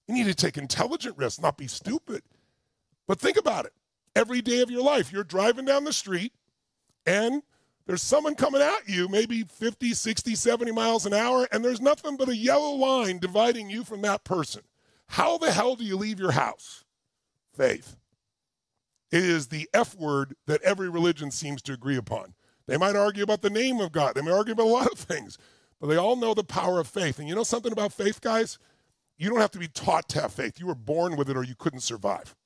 You need to take intelligent risks, not be stupid. But think about it. Every day of your life, you're driving down the street, and there's someone coming at you, maybe 50, 60, 70 miles an hour, and there's nothing but a yellow line dividing you from that person. How the hell do you leave your house? Faith. It is the F word that every religion seems to agree upon. They might argue about the name of God. They might argue about a lot of things, but they all know the power of faith. And you know something about faith, guys? You don't have to be taught to have faith. You were born with it or you couldn't survive.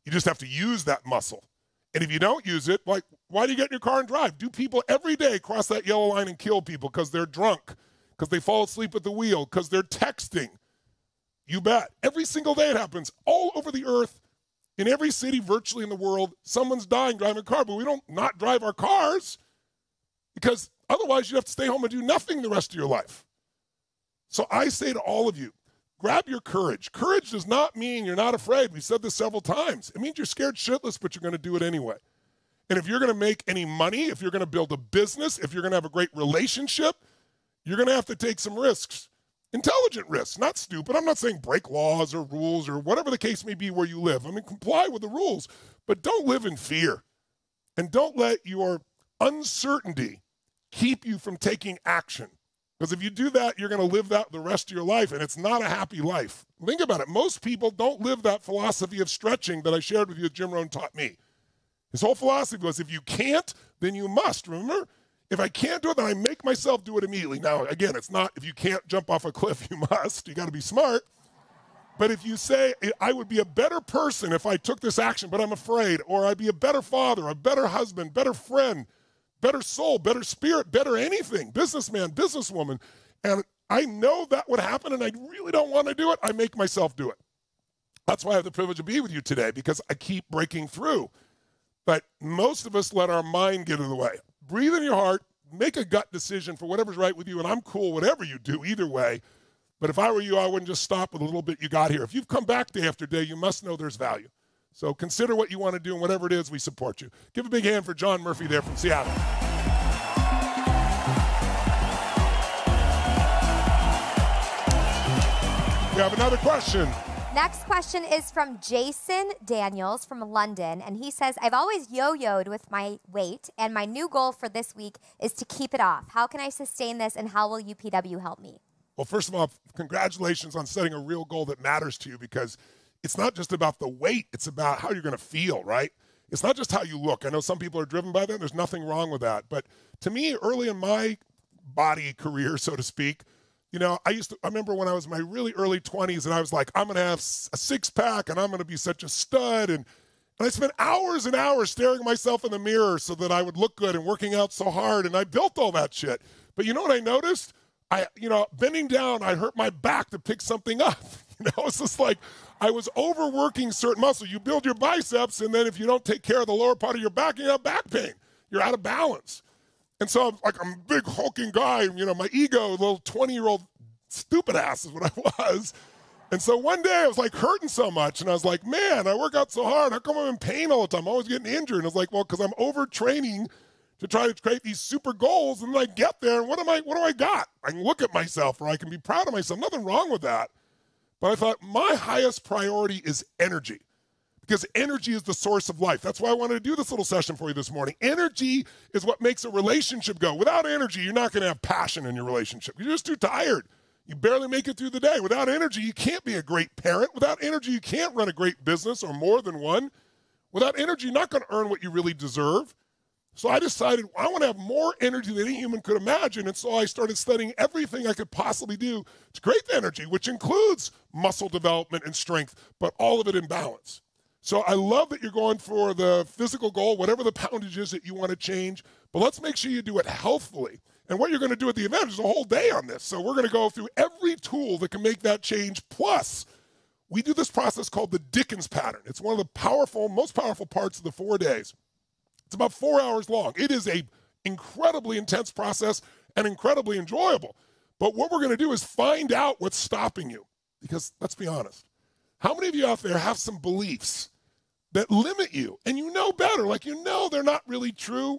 You just have to use that muscle. And if you don't use it, like, why do you get in your car and drive? Do people every day cross that yellow line and kill people because they're drunk, because they fall asleep at the wheel, because they're texting? You bet. Every single day it happens all over the earth. In every city virtually in the world, someone's dying driving a car, but we don't not drive our cars because otherwise you have to stay home and do nothing the rest of your life. So I say to all of you, grab your courage. Courage does not mean you're not afraid. We've said this several times. It means you're scared shitless, but you're going to do it anyway. And if you're going to make any money, if you're going to build a business, if you're going to have a great relationship, you're going to have to take some risks. Intelligent risks, not stupid. I'm not saying break laws or rules or whatever the case may be where you live. I mean, comply with the rules, but don't live in fear. And don't let your uncertainty keep you from taking action. Because if you do that, you're going to live that the rest of your life, and it's not a happy life. Think about it. Most people don't live that philosophy of stretching that I shared with you that Jim Rohn taught me. His whole philosophy was if you can't, then you must. Remember? If I can't do it, then I make myself do it immediately. Now, again, it's not if you can't jump off a cliff, you must. You got to be smart. But if you say, I would be a better person if I took this action, but I'm afraid, or I'd be a better father, a better husband, better friend, better soul, better spirit, better anything, businessman, businesswoman, and I know that would happen and I really don't want to do it, I make myself do it. That's why I have the privilege of being with you today, because I keep breaking through. But most of us let our mind get in the way. Breathe in your heart, make a gut decision for whatever's right with you, and I'm cool whatever you do either way. But if I were you, I wouldn't just stop with a little bit you got here. If you've come back day after day, you must know there's value. So consider what you want to do, and whatever it is, we support you. Give a big hand for John Murphy there from Seattle. We have another question. Next question is from Jason Daniels from London, and he says, I've always yo-yoed with my weight, and my new goal for this week is to keep it off. How can I sustain this, and how will UPW help me? Well, first of all, congratulations on setting a real goal that matters to you, because it's not just about the weight, it's about how you're going to feel, right? It's not just how you look. I know some people are driven by that. There's nothing wrong with that. But to me, early in my body career, so to speak, you know, I remember when I was in my really early 20s and I was like, I'm going to have a six-pack and I'm going to be such a stud. And I spent hours and hours staring at myself in the mirror so that I would look good and working out so hard. And I built all that shit. But you know what I noticed? Bending down, I hurt my back to pick something up. It's just like I was overworking certain muscles. You build your biceps, and then if you don't take care of the lower part of your back, you have back pain. You're out of balance. And so I'm a big hulking guy, my ego, little 20-year-old stupid ass is what I was. And so one day I was like hurting so much, and I was like, man, I work out so hard. How come I'm in pain all the time? I'm always getting injured. And I was like, well, because I'm overtraining to try to create these super goals, and then I get there, and what do I got? I can look at myself, or I can be proud of myself. Nothing wrong with that. But I thought my highest priority is energy. because energy is the source of life. That's why I wanted to do this little session for you this morning. Energy is what makes a relationship go. Without energy, you're not going to have passion in your relationship. You're just too tired. You barely make it through the day. Without energy, you can't be a great parent. Without energy, you can't run a great business or more than one. Without energy, you're not going to earn what you really deserve. So I decided I want to have more energy than any human could imagine, and so I started studying everything I could possibly do to create the energy, which includes muscle development and strength, but all of it in balance. So I love that you're going for the physical goal, whatever the poundage is that you want to change, but let's make sure you do it healthfully. And what you're going to do at the event is a whole day on this. So we're going to go through every tool that can make that change. Plus, we do this process called the Dickens pattern. It's one of the most powerful parts of the 4 days. It's about 4 hours long. It is an incredibly intense process and incredibly enjoyable. But what we're going to do is find out what's stopping you. Because let's be honest, how many of you out there have some beliefs that limit you and you know better, like you know they're not really true,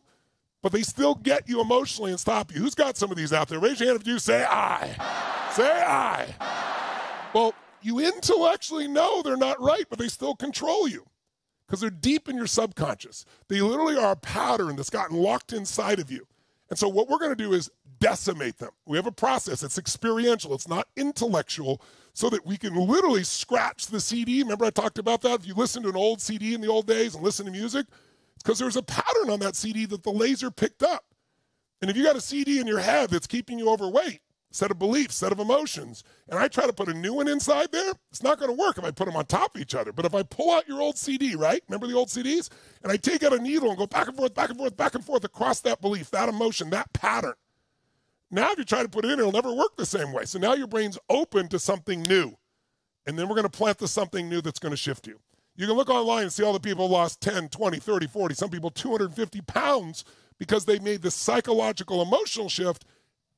but they still get you emotionally and stop you? Who's got some of these out there? Raise your hand if you say I. Say I. Well, you intellectually know they're not right, but they still control you because they're deep in your subconscious. They literally are a pattern that's gotten locked inside of you. And so what we're going to do is decimate them. We have a process. It's experiential. It's not intellectual, so that we can literally scratch the CD. Remember I talked about that? If you listen to an old CD in the old days and listen to music, it's because there's a pattern on that CD that the laser picked up. And if you got a CD in your head that's keeping you overweight, set of beliefs, set of emotions, and I try to put a new one inside there, it's not going to work if I put them on top of each other. But if I pull out your old CD, right? Remember the old CDs? And I take out a needle and go back and forth, back and forth, back and forth across that belief, that emotion, that pattern. Now if you try to put it in, it'll never work the same way. So now your brain's open to something new. And then we're going to plant to something new that's going to shift you. You can look online and see all the people who lost 10, 20, 30, 40, some people 250 pounds because they made this psychological, emotional shift,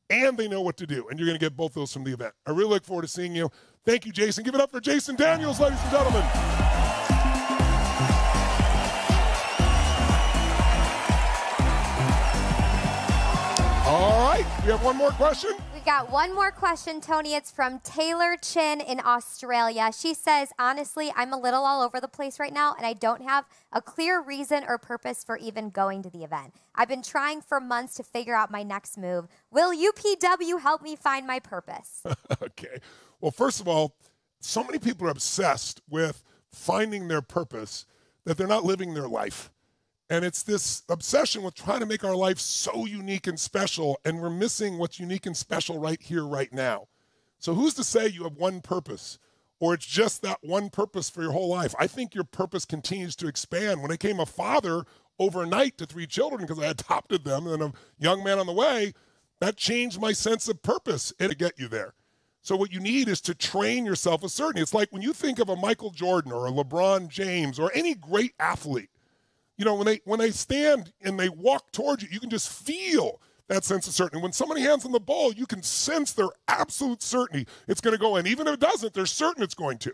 and they know what to do. And you're going to get both those from the event. I really look forward to seeing you. Thank you, Jason. Give it up for Jason Daniels, ladies and gentlemen. All right, we have one more question. We've got one more question, Tony. It's from Taylor Chin in Australia. She says, honestly, I'm a little all over the place right now, and I don't have a clear reason or purpose for even going to the event. I've been trying for months to figure out my next move. Will UPW help me find my purpose? Okay. Well, first of all, so many people are obsessed with finding their purpose that they're not living their life. And it's this obsession with trying to make our life so unique and special, and we're missing what's unique and special right here, right now. So who's to say you have one purpose, or it's just that one purpose for your whole life? I think your purpose continues to expand. When I became a father overnight to 3 children because I adopted them and a young man on the way, that changed my sense of purpose to get you there. So what you need is to train yourself with certainty. It's like when you think of a Michael Jordan or a LeBron James or any great athlete, you know, when they stand and they walk towards you, you can just feel that sense of certainty. When somebody hands them the ball, you can sense their absolute certainty it's going to go in. Even if it doesn't, they're certain it's going to.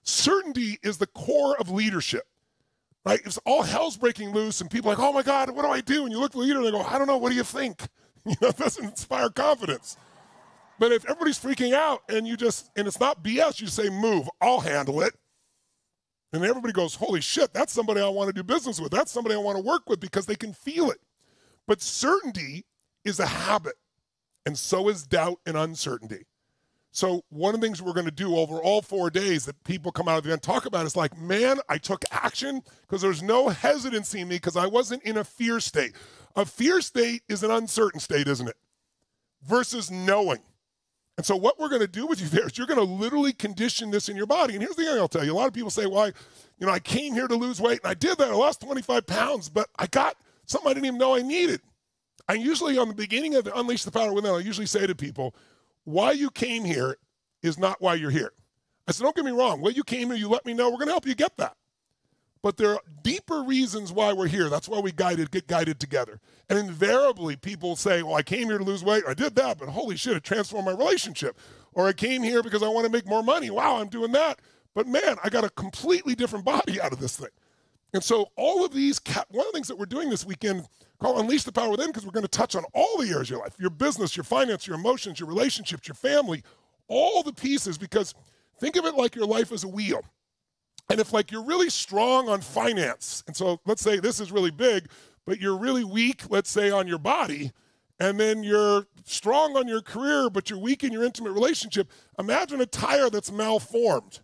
Certainty is the core of leadership, right? If all hell's breaking loose and people are like, oh my God, what do I do? And you look at the leader and they go, I don't know, what do you think? You know, it doesn't inspire confidence. But if everybody's freaking out and it's not BS, you say, move, I'll handle it. And everybody goes, holy shit, that's somebody I want to do business with. That's somebody I want to work with because they can feel it. But certainty is a habit, and so is doubt and uncertainty. So one of the things we're going to do over all 4 days that people come out of the event talk about is like, man, I took action because there's no hesitancy in me because I wasn't in a fear state. A fear state is an uncertain state, isn't it? Versus knowing. And so what we're going to do with you there is you're going to literally condition this in your body. And here's the thing I'll tell you. A lot of people say, well, I came here to lose weight, and I did that. I lost 25 pounds, but I got something I didn't even know I needed. I usually, on the beginning of the Unleash the Power Within, I usually say to people, why you came here is not why you're here. I said, don't get me wrong. Why you came here, you let me know. We're going to help you get that. But there are deeper reasons why we're here. That's why we get guided together. And invariably, people say, well, I came here to lose weight. I did that, but holy shit, it transformed my relationship. Or I came here because I want to make more money. Wow, I'm doing that. But man, I got a completely different body out of this thing. And so all of these, one of the things that we're doing this weekend called Unleash the Power Within, because we're going to touch on all the areas of your life, your business, your finance, your emotions, your relationships, your family, all the pieces, because think of it like your life is a wheel. And if like you're really strong on finance, and so let's say this is really big, but you're really weak, let's say, on your body, and then you're strong on your career, but you're weak in your intimate relationship, imagine a tire that's malformed.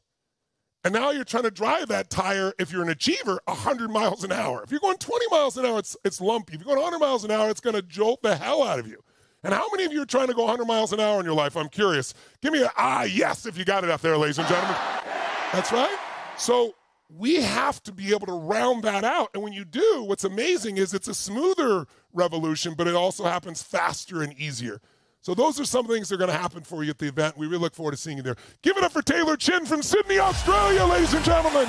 And now you're trying to drive that tire, if you're an achiever, 100 miles an hour. If you're going 20 miles an hour, it's lumpy. If you're going 100 miles an hour, it's going to jolt the hell out of you. And how many of you are trying to go 100 miles an hour in your life? I'm curious. Give me a yes if you got it out there, ladies and gentlemen. That's right. So we have to be able to round that out. And when you do, what's amazing is it's a smoother revolution, but it also happens faster and easier. So those are some things that are going to happen for you at the event. We really look forward to seeing you there. Give it up for Taylor Chin from Sydney, Australia, ladies and gentlemen.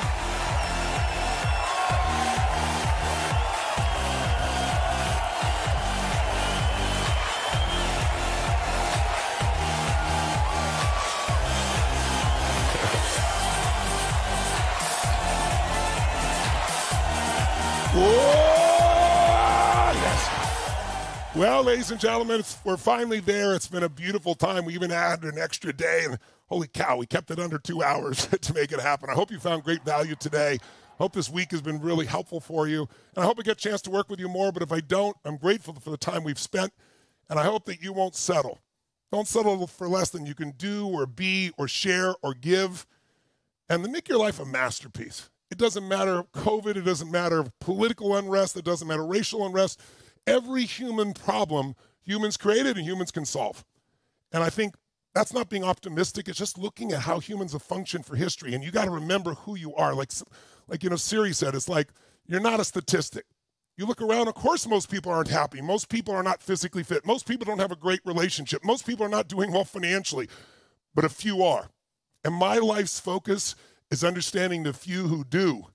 Well, ladies and gentlemen, we're finally there. It's been a beautiful time. We even added an extra day, and holy cow, we kept it under 2 hours to make it happen. I hope you found great value today. Hope this week has been really helpful for you, and I hope I get a chance to work with you more, but if I don't, I'm grateful for the time we've spent, and I hope that you won't settle. Don't settle for less than you can do or be or share or give, and then make your life a masterpiece. It doesn't matter COVID, it doesn't matter political unrest, it doesn't matter racial unrest. Every human problem, humans created and humans can solve. And I think that's not being optimistic. It's just looking at how humans have functioned for history. And you got to remember who you are. Like Siri said, it's like you're not a statistic. You look around, of course, most people aren't happy. Most people are not physically fit. Most people don't have a great relationship. Most people are not doing well financially. But a few are. And my life's focus is understanding the few who do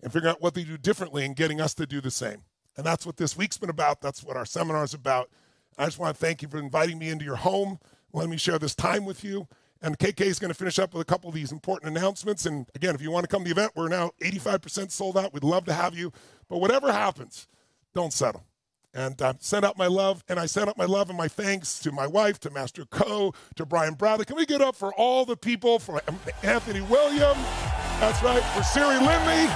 and figuring out what they do differently and getting us to do the same. And that's what this week's been about. That's what our seminar's about. I just want to thank you for inviting me into your home, letting me share this time with you. And KK is going to finish up with a couple of these important announcements. And again, if you want to come to the event, we're now 85% sold out. We'd love to have you. But whatever happens, don't settle. And send out my love. And I send out my love and my thanks to my wife, to Master Co, to Brian Bradley. Can we get up for all the people, for Anthony William? That's right, for Siri Lindley.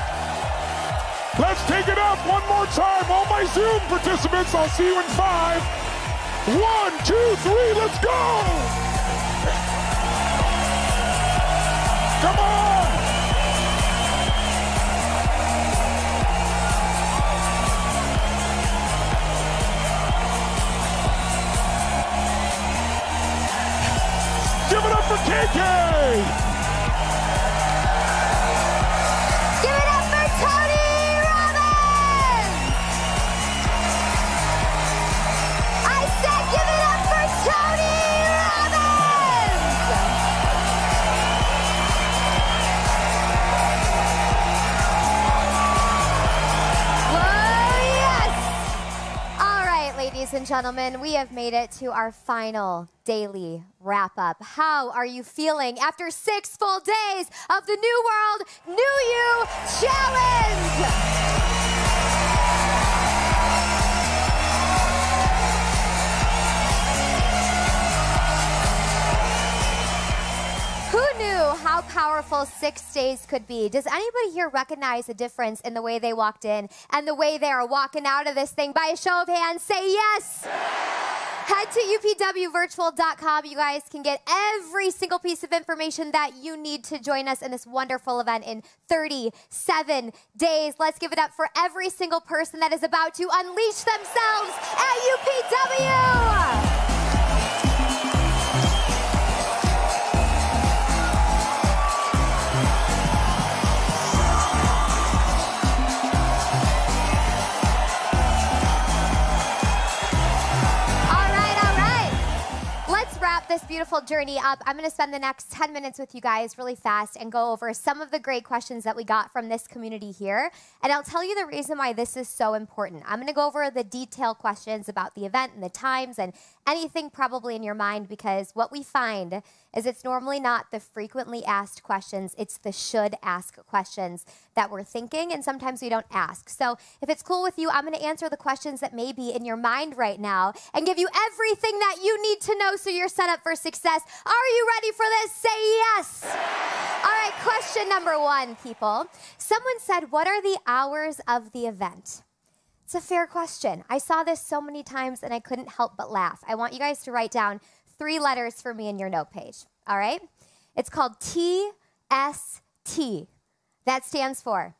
Let's take it up one more time. All my Zoom participants, I'll see you in 5. 1, 2, 3, let's go! Come on! Give it up for KK! Ladies and gentlemen, we have made it to our final daily wrap-up. How are you feeling after 6 full days of the New World, New You Challenge? Who knew how powerful 6 days could be? Does anybody here recognize a difference in the way they walked in and the way they are walking out of this thing? By a show of hands, say yes. Head to upwvirtual.com. You guys can get every single piece of information that you need to join us in this wonderful event in 37 days. Let's give it up for every single person that is about to unleash themselves at UPW. Wrap this beautiful journey up. I'm going to spend the next 10 minutes with you guys really fast and go over some of the great questions that we got from this community here. And I'll tell you the reason why this is so important. I'm going to go over the detailed questions about the event and the times and anything probably in your mind, because what we find is it's normally not the frequently asked questions, it's the should ask questions that we're thinking, and sometimes we don't ask. So if it's cool with you, I'm going to answer the questions that may be in your mind right now and give you everything that you need to know so you're set up for success. Are you ready for this? Say yes. All right. right, question number 1, people. Someone said, what are the hours of the event? It's a fair question. I saw this so many times and I couldn't help but laugh. I want you guys to write down 3 letters for me in your note page, all right? It's called TST. That stands for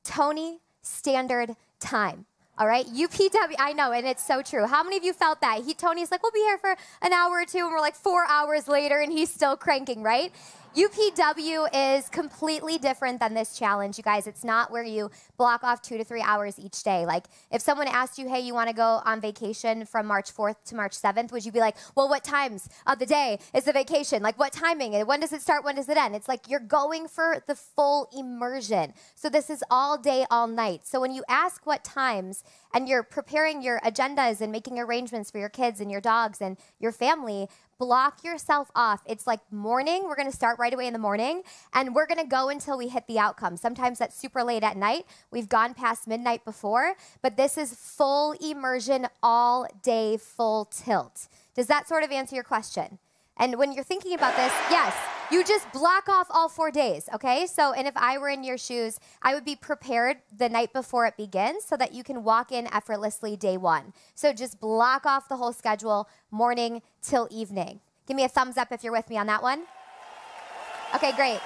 Tony Standard Time. All right, UPW, I know, and it's so true. How many of you felt that? Tony's like, we'll be here for an hour or 2, and we're like 4 hours later, and he's still cranking, right? UPW is completely different than this challenge, you guys. It's not where you block off 2 to 3 hours each day. Like, if someone asked you, hey, you want to go on vacation from March 4th to March 7th, would you be like, well, what times of the day is the vacation? Like, what timing? And when does it start? When does it end? It's like you're going for the full immersion. So this is all day, all night. So when you ask what times, and you're preparing your agendas and making arrangements for your kids and your dogs and your family, block yourself off. It's like morning. We're going to start right away in the morning, and we're going to go until we hit the outcome. Sometimes that's super late at night. We've gone past midnight before, but this is full immersion, all day, full tilt. Does that sort of answer your question? And when you're thinking about this, yes, you just block off all 4 days, okay? So, and if I were in your shoes, I would be prepared the night before it begins so that you can walk in effortlessly day 1. So just block off the whole schedule, morning till evening. Give me a thumbs up if you're with me on that one. Okay, great.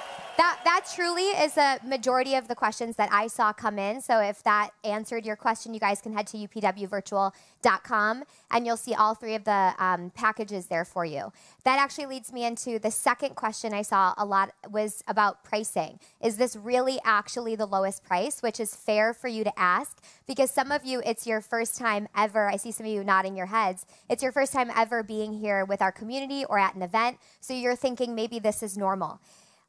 That truly is a majority of the questions that I saw come in. So if that answered your question, you guys can head to upwvirtual.com and you'll see all 3 of the packages there for you. That actually leads me into the second question I saw a lot was about pricing. Is this really actually the lowest price, which is fair for you to ask? Because some of you, it's your first time ever. I see some of you nodding your heads. It's your first time ever being here with our community or at an event. So you're thinking maybe this is normal.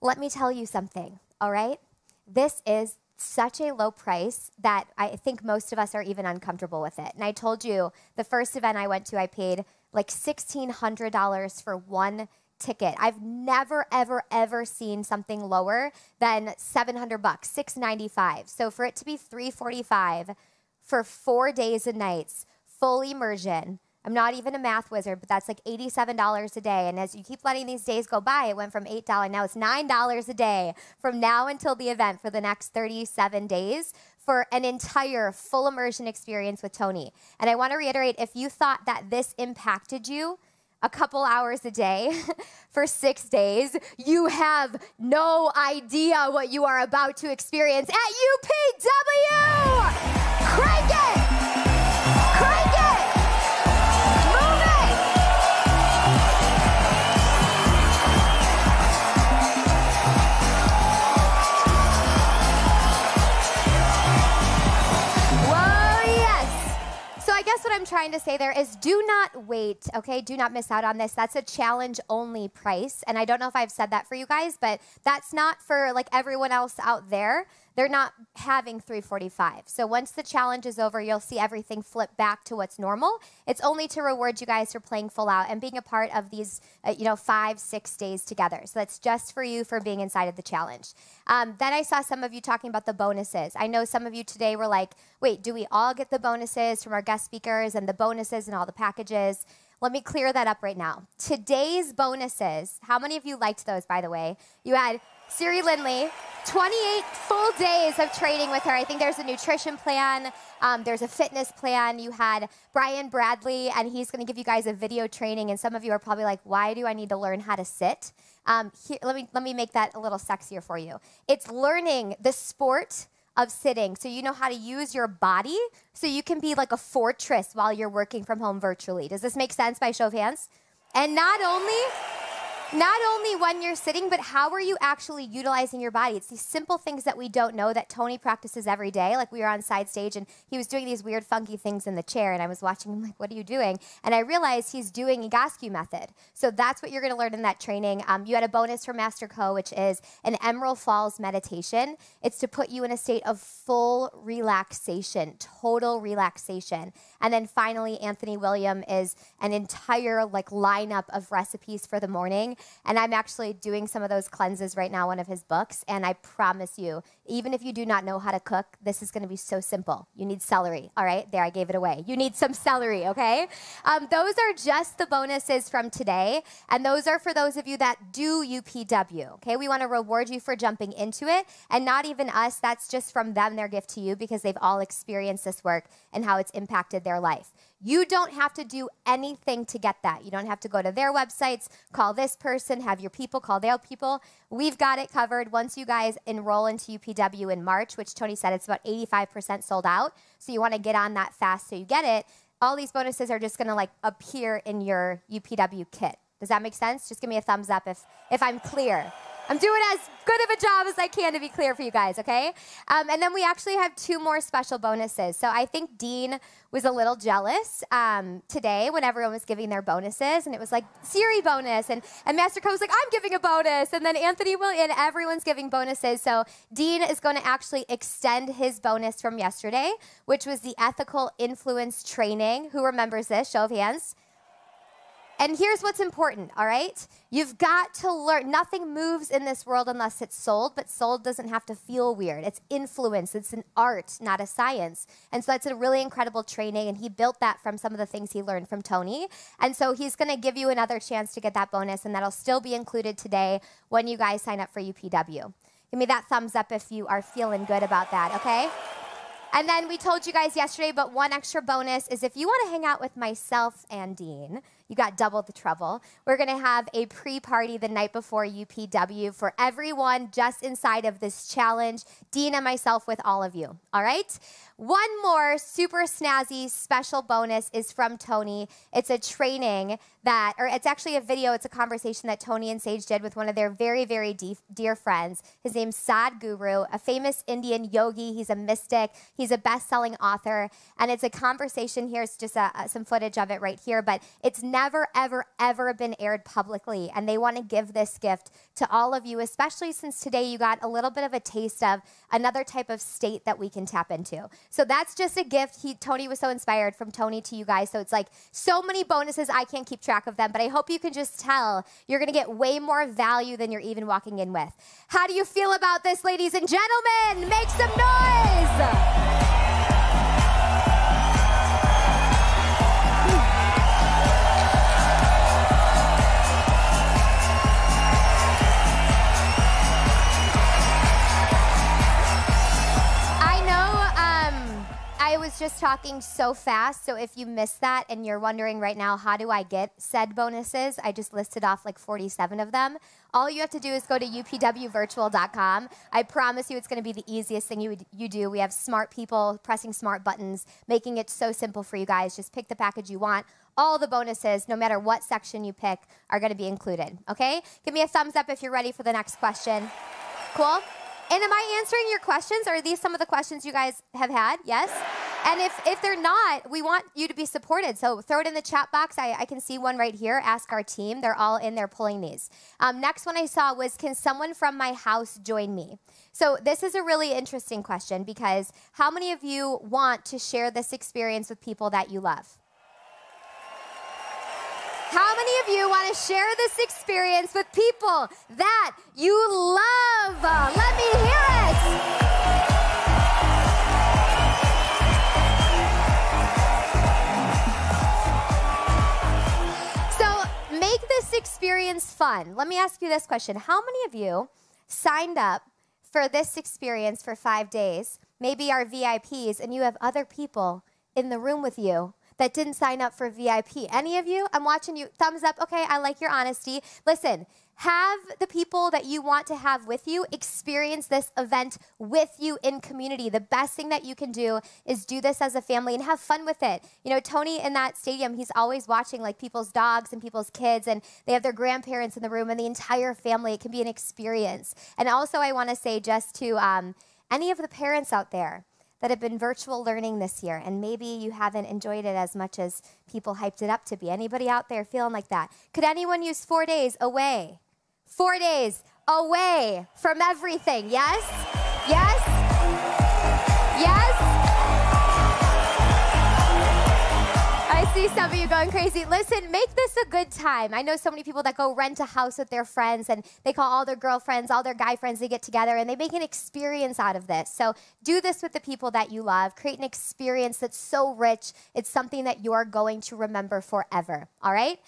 Let me tell you something, all right? This is such a low price that I think most of us are even uncomfortable with it. And I told you, the first event I went to, I paid like $1,600 for 1 ticket. I've never, ever, ever seen something lower than $700, $695. So for it to be $345 for 4 days and nights, full immersion, I'm not even a math wizard, but that's like $87 a day. And as you keep letting these days go by, it went from $8, now it's $9 a day from now until the event for the next 37 days for an entire full immersion experience with Tony. And I want to reiterate, if you thought that this impacted you a couple hours a day for 6 days, you have no idea what you are about to experience at UPW! Crank it! Crank it! I guess what I'm trying to say there is do not wait, okay? Do not miss out on this. That's a challenge-only price. And I don't know if I've said that for you guys, but that's not for like everyone else out there. They're not having $345. So once the challenge is over, you'll see everything flip back to what's normal. It's only to reward you guys for playing full out and being a part of these, 5-6 days together. So that's just for you for being inside of the challenge. Then I saw some of you talking about the bonuses. I know some of you today were like, wait, do we all get the bonuses from our guest speakers and the bonuses and all the packages? Let me clear that up right now. Today's bonuses, how many of you liked those, by the way? You had Siri Lindley, 28 full days of training with her. I think there's a nutrition plan. There's a fitness plan. You had Brian Bradley, and he's going to give you guys a video training. And some of you are probably like, why do I need to learn how to sit? Here, let me make that a little sexier for you. It's learning the sport of sitting, so you know how to use your body so you can be like a fortress while you're working from home virtually. Does this make sense by show of hands? And not only when you're sitting, but how are you actually utilizing your body? It's these simple things that we don't know that Tony practices every day. Like we were on side stage and he was doing these weird funky things in the chair and I was watching him like, what are you doing? And I realized he's doing Egoscue method. So that's what you're gonna learn in that training. You had a bonus from Master Co, which is an Emerald Falls meditation. It's to put you in a state of full relaxation, total relaxation. And then finally, Anthony William is an entire like lineup of recipes for the morning And I'm actually doing some of those cleanses right now, one of his books. And I promise you, even if you do not know how to cook, this is going to be so simple. You need celery. All right, there, I gave it away. You need some celery, okay? Those are just the bonuses from today. And those are for those of you that do UPW, okay? We want to reward you for jumping into it. And not even us, that's just from them, their gift to you, because they've all experienced this work and how it's impacted their life. You don't have to do anything to get that. You don't have to go to their websites, call this person, have your people call their people. We've got it covered. Once you guys enroll into UPW in March, which Tony said it's about 85% sold out, so you want to get on that fast so you get it, all these bonuses are just going to like appear in your UPW kit. Does that make sense? Just give me a thumbs up if I'm clear. I'm doing as good of a job as I can to be clear for you guys, okay? And then we actually have 2 more special bonuses. So I think Dean was a little jealous today when everyone was giving their bonuses, and it was like Siri bonus, and Master Co was like, I'm giving a bonus, and then Anthony will, and everyone's giving bonuses. So Dean is going to actually extend his bonus from yesterday, which was the ethical influence training. Who remembers this? Show of hands. And here's what's important, all right? You've got to learn. Nothing moves in this world unless it's sold, but sold doesn't have to feel weird. It's influence. It's an art, not a science. And so that's a really incredible training, and he built that from some of the things he learned from Tony. And so he's going to give you another chance to get that bonus, and that'll still be included today when you guys sign up for UPW. Give me that thumbs up if you are feeling good about that, okay? And then we told you guys yesterday, but one extra bonus is if you want to hang out with myself and Dean, you got double the trouble. We're going to have a pre-party the night before UPW for everyone just inside of this challenge, Dean and myself with all of you, all right? One more super snazzy special bonus is from Tony. It's a training that, or it's actually a video, it's a conversation that Tony and Sage did with one of their very, very dear friends. His name's Sadhguru, a famous Indian yogi. He's a mystic. He's a best-selling author. And it's a conversation here. It's just some footage of it right here. But it's never, ever, ever been aired publicly. And they want to give this gift to all of you, especially since today you got a little bit of a taste of another type of state that we can tap into. So that's just a gift. Tony was so inspired from Tony to you guys. So it's like so many bonuses, I can't keep track of them, but I hope you can just tell you're going to get way more value than you're even walking in with. How do you feel about this, ladies and gentlemen? Make some noise! I was just talking so fast, so if you missed that and you're wondering right now, how do I get said bonuses? I just listed off like 47 of them. All you have to do is go to upwvirtual.com. I promise you it's going to be the easiest thing you do. We have smart people pressing smart buttons, making it so simple for you guys. Just pick the package you want. All the bonuses, no matter what section you pick, are going to be included, okay? Give me a thumbs up if you're ready for the next question. Cool? And am I answering your questions? Are these some of the questions you guys have had? Yes? And if they're not, we want you to be supported. So throw it in the chat box. I can see one right here. Ask our team. They're all in there pulling these. Next one I saw was, can someone from my house join me? So this is a really interesting question because how many of you want to share this experience with people that you love? How many of you want to share this experience with people that you love? Let me hear it. So make this experience fun. Let me ask you this question. How many of you signed up for this experience for 5 days, maybe our VIPs, and you have other people in the room with you that didn't sign up for VIP? Any of you? I'm watching you. Thumbs up. Okay, I like your honesty. Listen, have the people that you want to have with you experience this event with you in community. The best thing that you can do is do this as a family and have fun with it. You know, Tony in that stadium, he's always watching like people's dogs and people's kids, and they have their grandparents in the room and the entire family. It can be an experience. And also I want to say just to any of the parents out there that have been virtual learning this year, and maybe you haven't enjoyed it as much as people hyped it up to be. Anybody out there feeling like that? Could anyone use 4 days away? 4 days away from everything, yes? Yes? Yes? I see some of you going crazy. Listen, make this a good time. I know so many people that go rent a house with their friends and they call all their girlfriends, all their guy friends, they get together and they make an experience out of this. So do this with the people that you love. Create an experience that's so rich. It's something that you're going to remember forever. All right?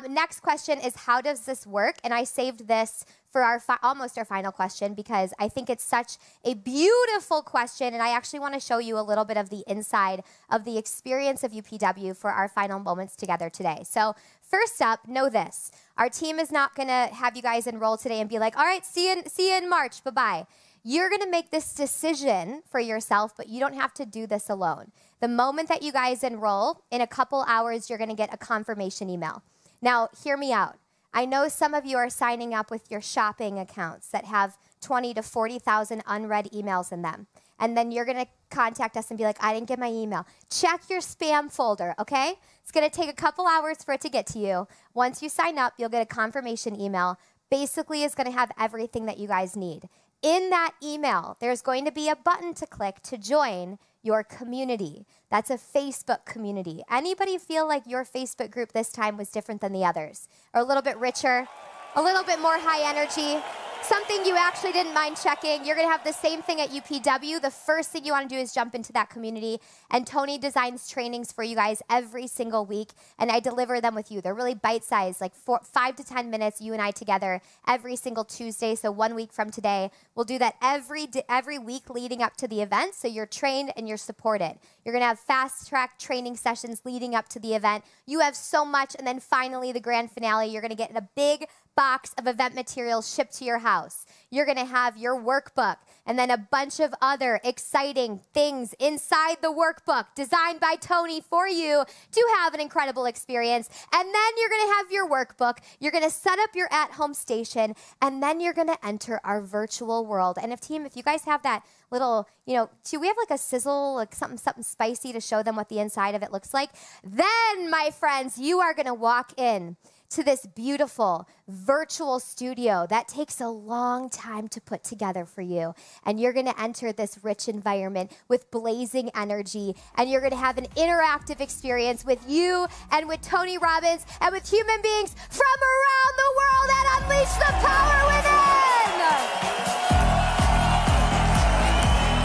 Next question is, how does this work? And I saved this for our almost our final question because I think it's such a beautiful question, and I actually want to show you a little bit of the inside of the experience of UPW for our final moments together today. So first up, know this. Our team is not going to have you guys enroll today and be like, all right, see you in March, bye-bye. You're going to make this decision for yourself, but you don't have to do this alone. The moment that you guys enroll, in a couple hours, you're going to get a confirmation email. Now, hear me out. I know some of you are signing up with your shopping accounts that have 20 to 40,000 unread emails in them. And then you're going to contact us and be like, I didn't get my email. Check your spam folder, okay? It's going to take a couple hours for it to get to you. Once you sign up, you'll get a confirmation email. Basically, it's going to have everything that you guys need. In that email, there's going to be a button to click to join your community. That's a Facebook community. Anybody feel like your Facebook group this time was different than the others? Or a little bit richer? A little bit more high energy? Something you actually didn't mind checking. You're going to have the same thing at UPW. The first thing you want to do is jump into that community. And Tony designs trainings for you guys every single week, and I deliver them with you. They're really bite-sized, like 5 to 10 minutes, you and I together, every single Tuesday. So 1 week from today, we'll do that every week leading up to the event, so you're trained and you're supported. You're going to have fast-track training sessions leading up to the event. You have so much, and then finally, the grand finale, you're going to get in a big box of event materials shipped to your house. You're going to have your workbook and then a bunch of other exciting things inside the workbook designed by Tony for you to have an incredible experience. And then you're going to have your workbook. You're going to set up your at-home station, and then you're going to enter our virtual world. And if you guys have that little, do we have like a sizzle, like something spicy to show them what the inside of it looks like? Then, my friends, you are going to walk in to this beautiful virtual studio that takes a long time to put together for you. And you're going to enter this rich environment with blazing energy, and you're going to have an interactive experience with you and with Tony Robbins and with human beings from around the world that unleash the power within.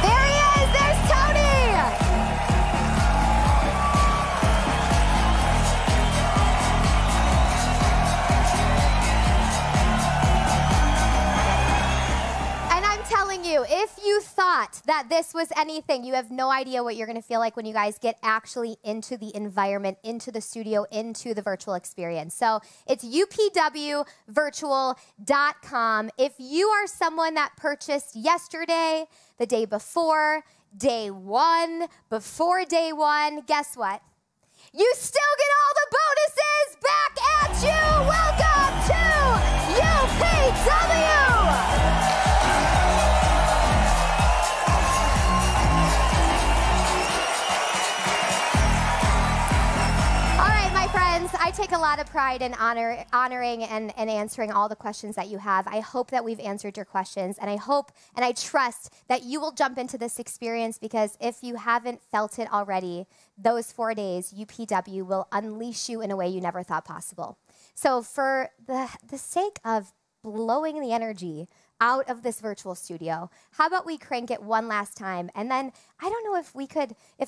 There he is. There's Tony. If you thought that this was anything, you have no idea what you're going to feel like when you guys get actually into the environment, into the studio, into the virtual experience. So it's upwvirtual.com. If you are someone that purchased yesterday, the day before, day one, before day one, guess what? You still get all the bonuses back at you. Welcome to UPW. I take a lot of pride in honoring and answering all the questions that you have. I hope that we've answered your questions, and I hope and I trust that you will jump into this experience, because if you haven't felt it already, those 4 days, UPW will unleash you in a way you never thought possible. So for the sake of blowing the energy out of this virtual studio, how about we crank it one last time? And then I don't know if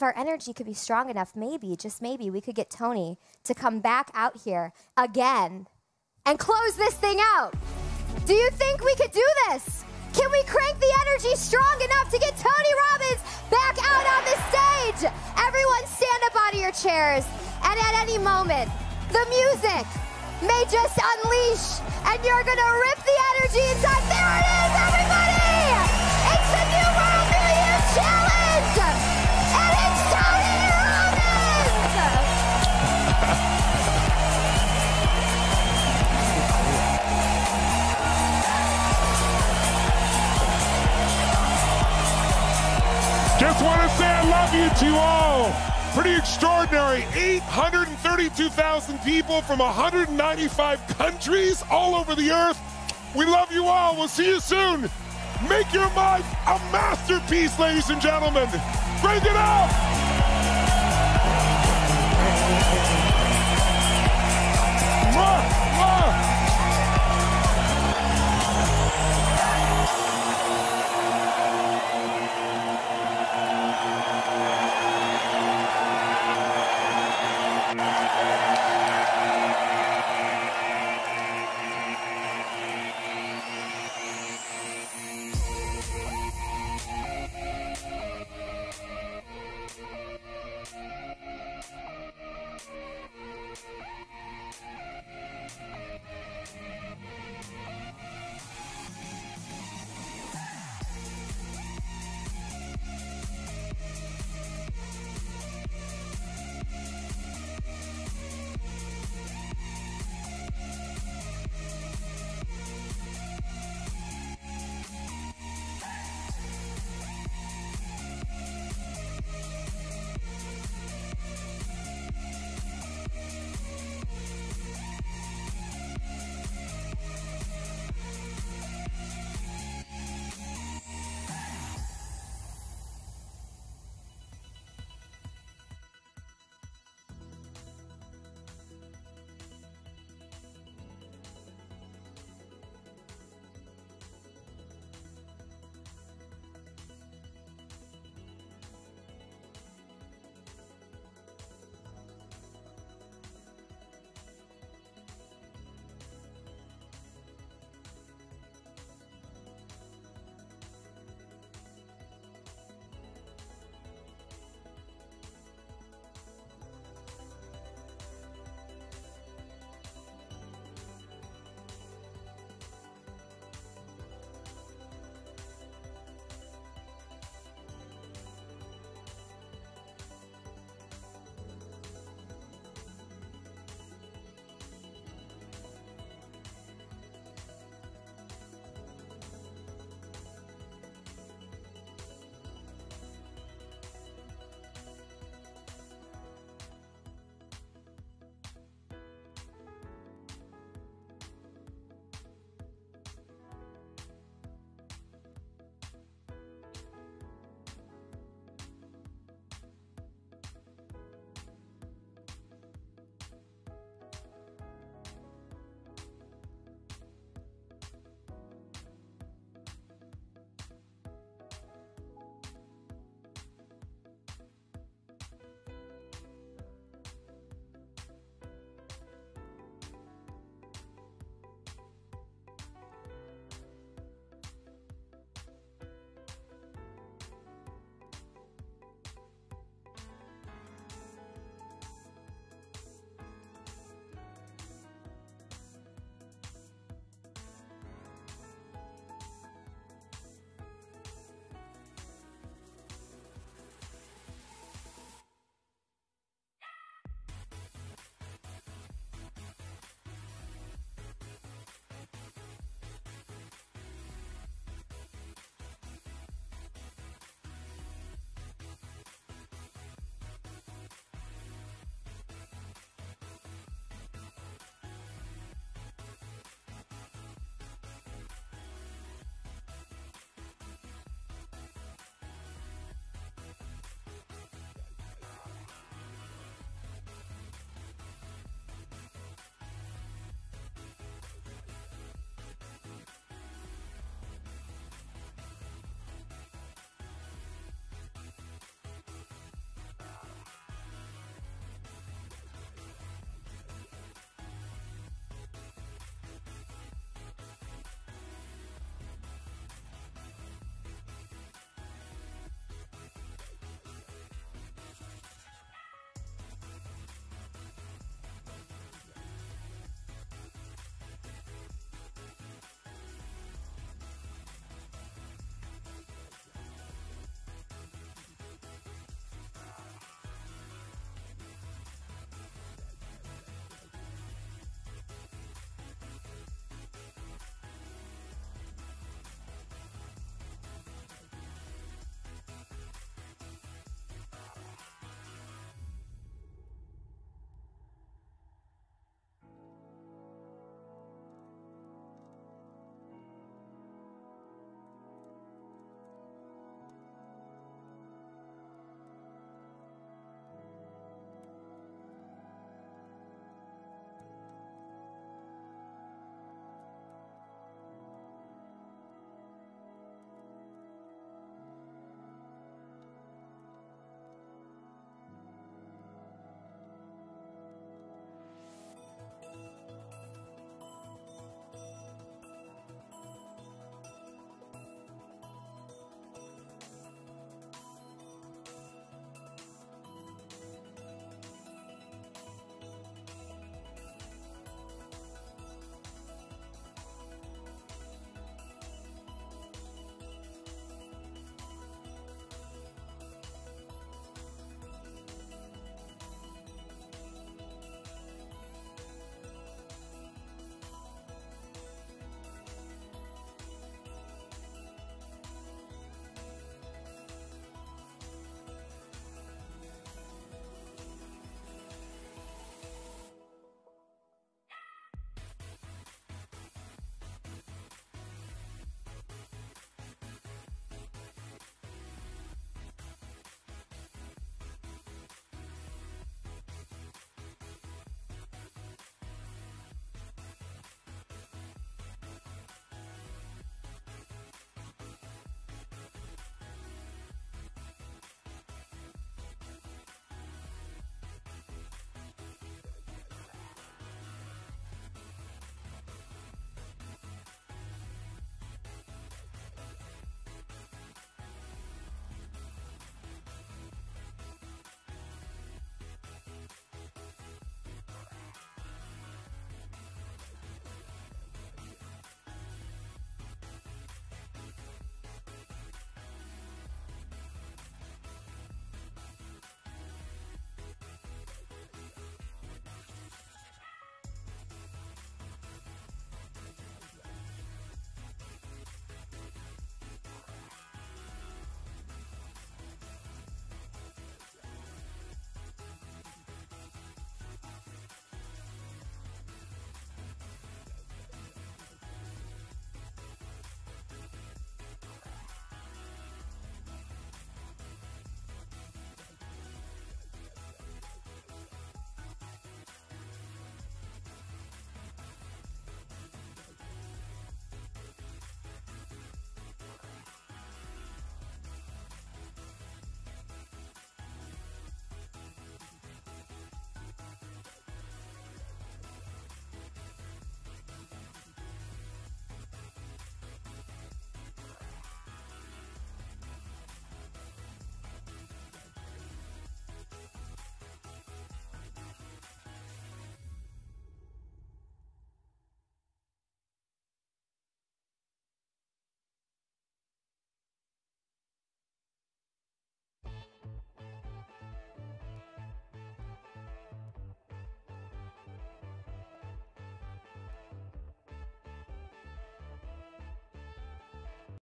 our energy could be strong enough, maybe, just maybe, we could get Tony to come back out here again and close this thing out. Do you think we could do this? Can we crank the energy strong enough to get Tony Robbins back out on the stage? Everyone stand up out of your chairs, and at any moment, the music may just unleash, and you're gonna rip the energy inside. There it is, everybody! It's the New World New Year Challenge! And it's Tony Robbins! Just want to say I love you to all. Pretty extraordinary. 832,000 people from 195 countries all over the earth. We love you all. We'll see you soon. Make your life a masterpiece, ladies and gentlemen. Bring it up. Mwah! Mwah!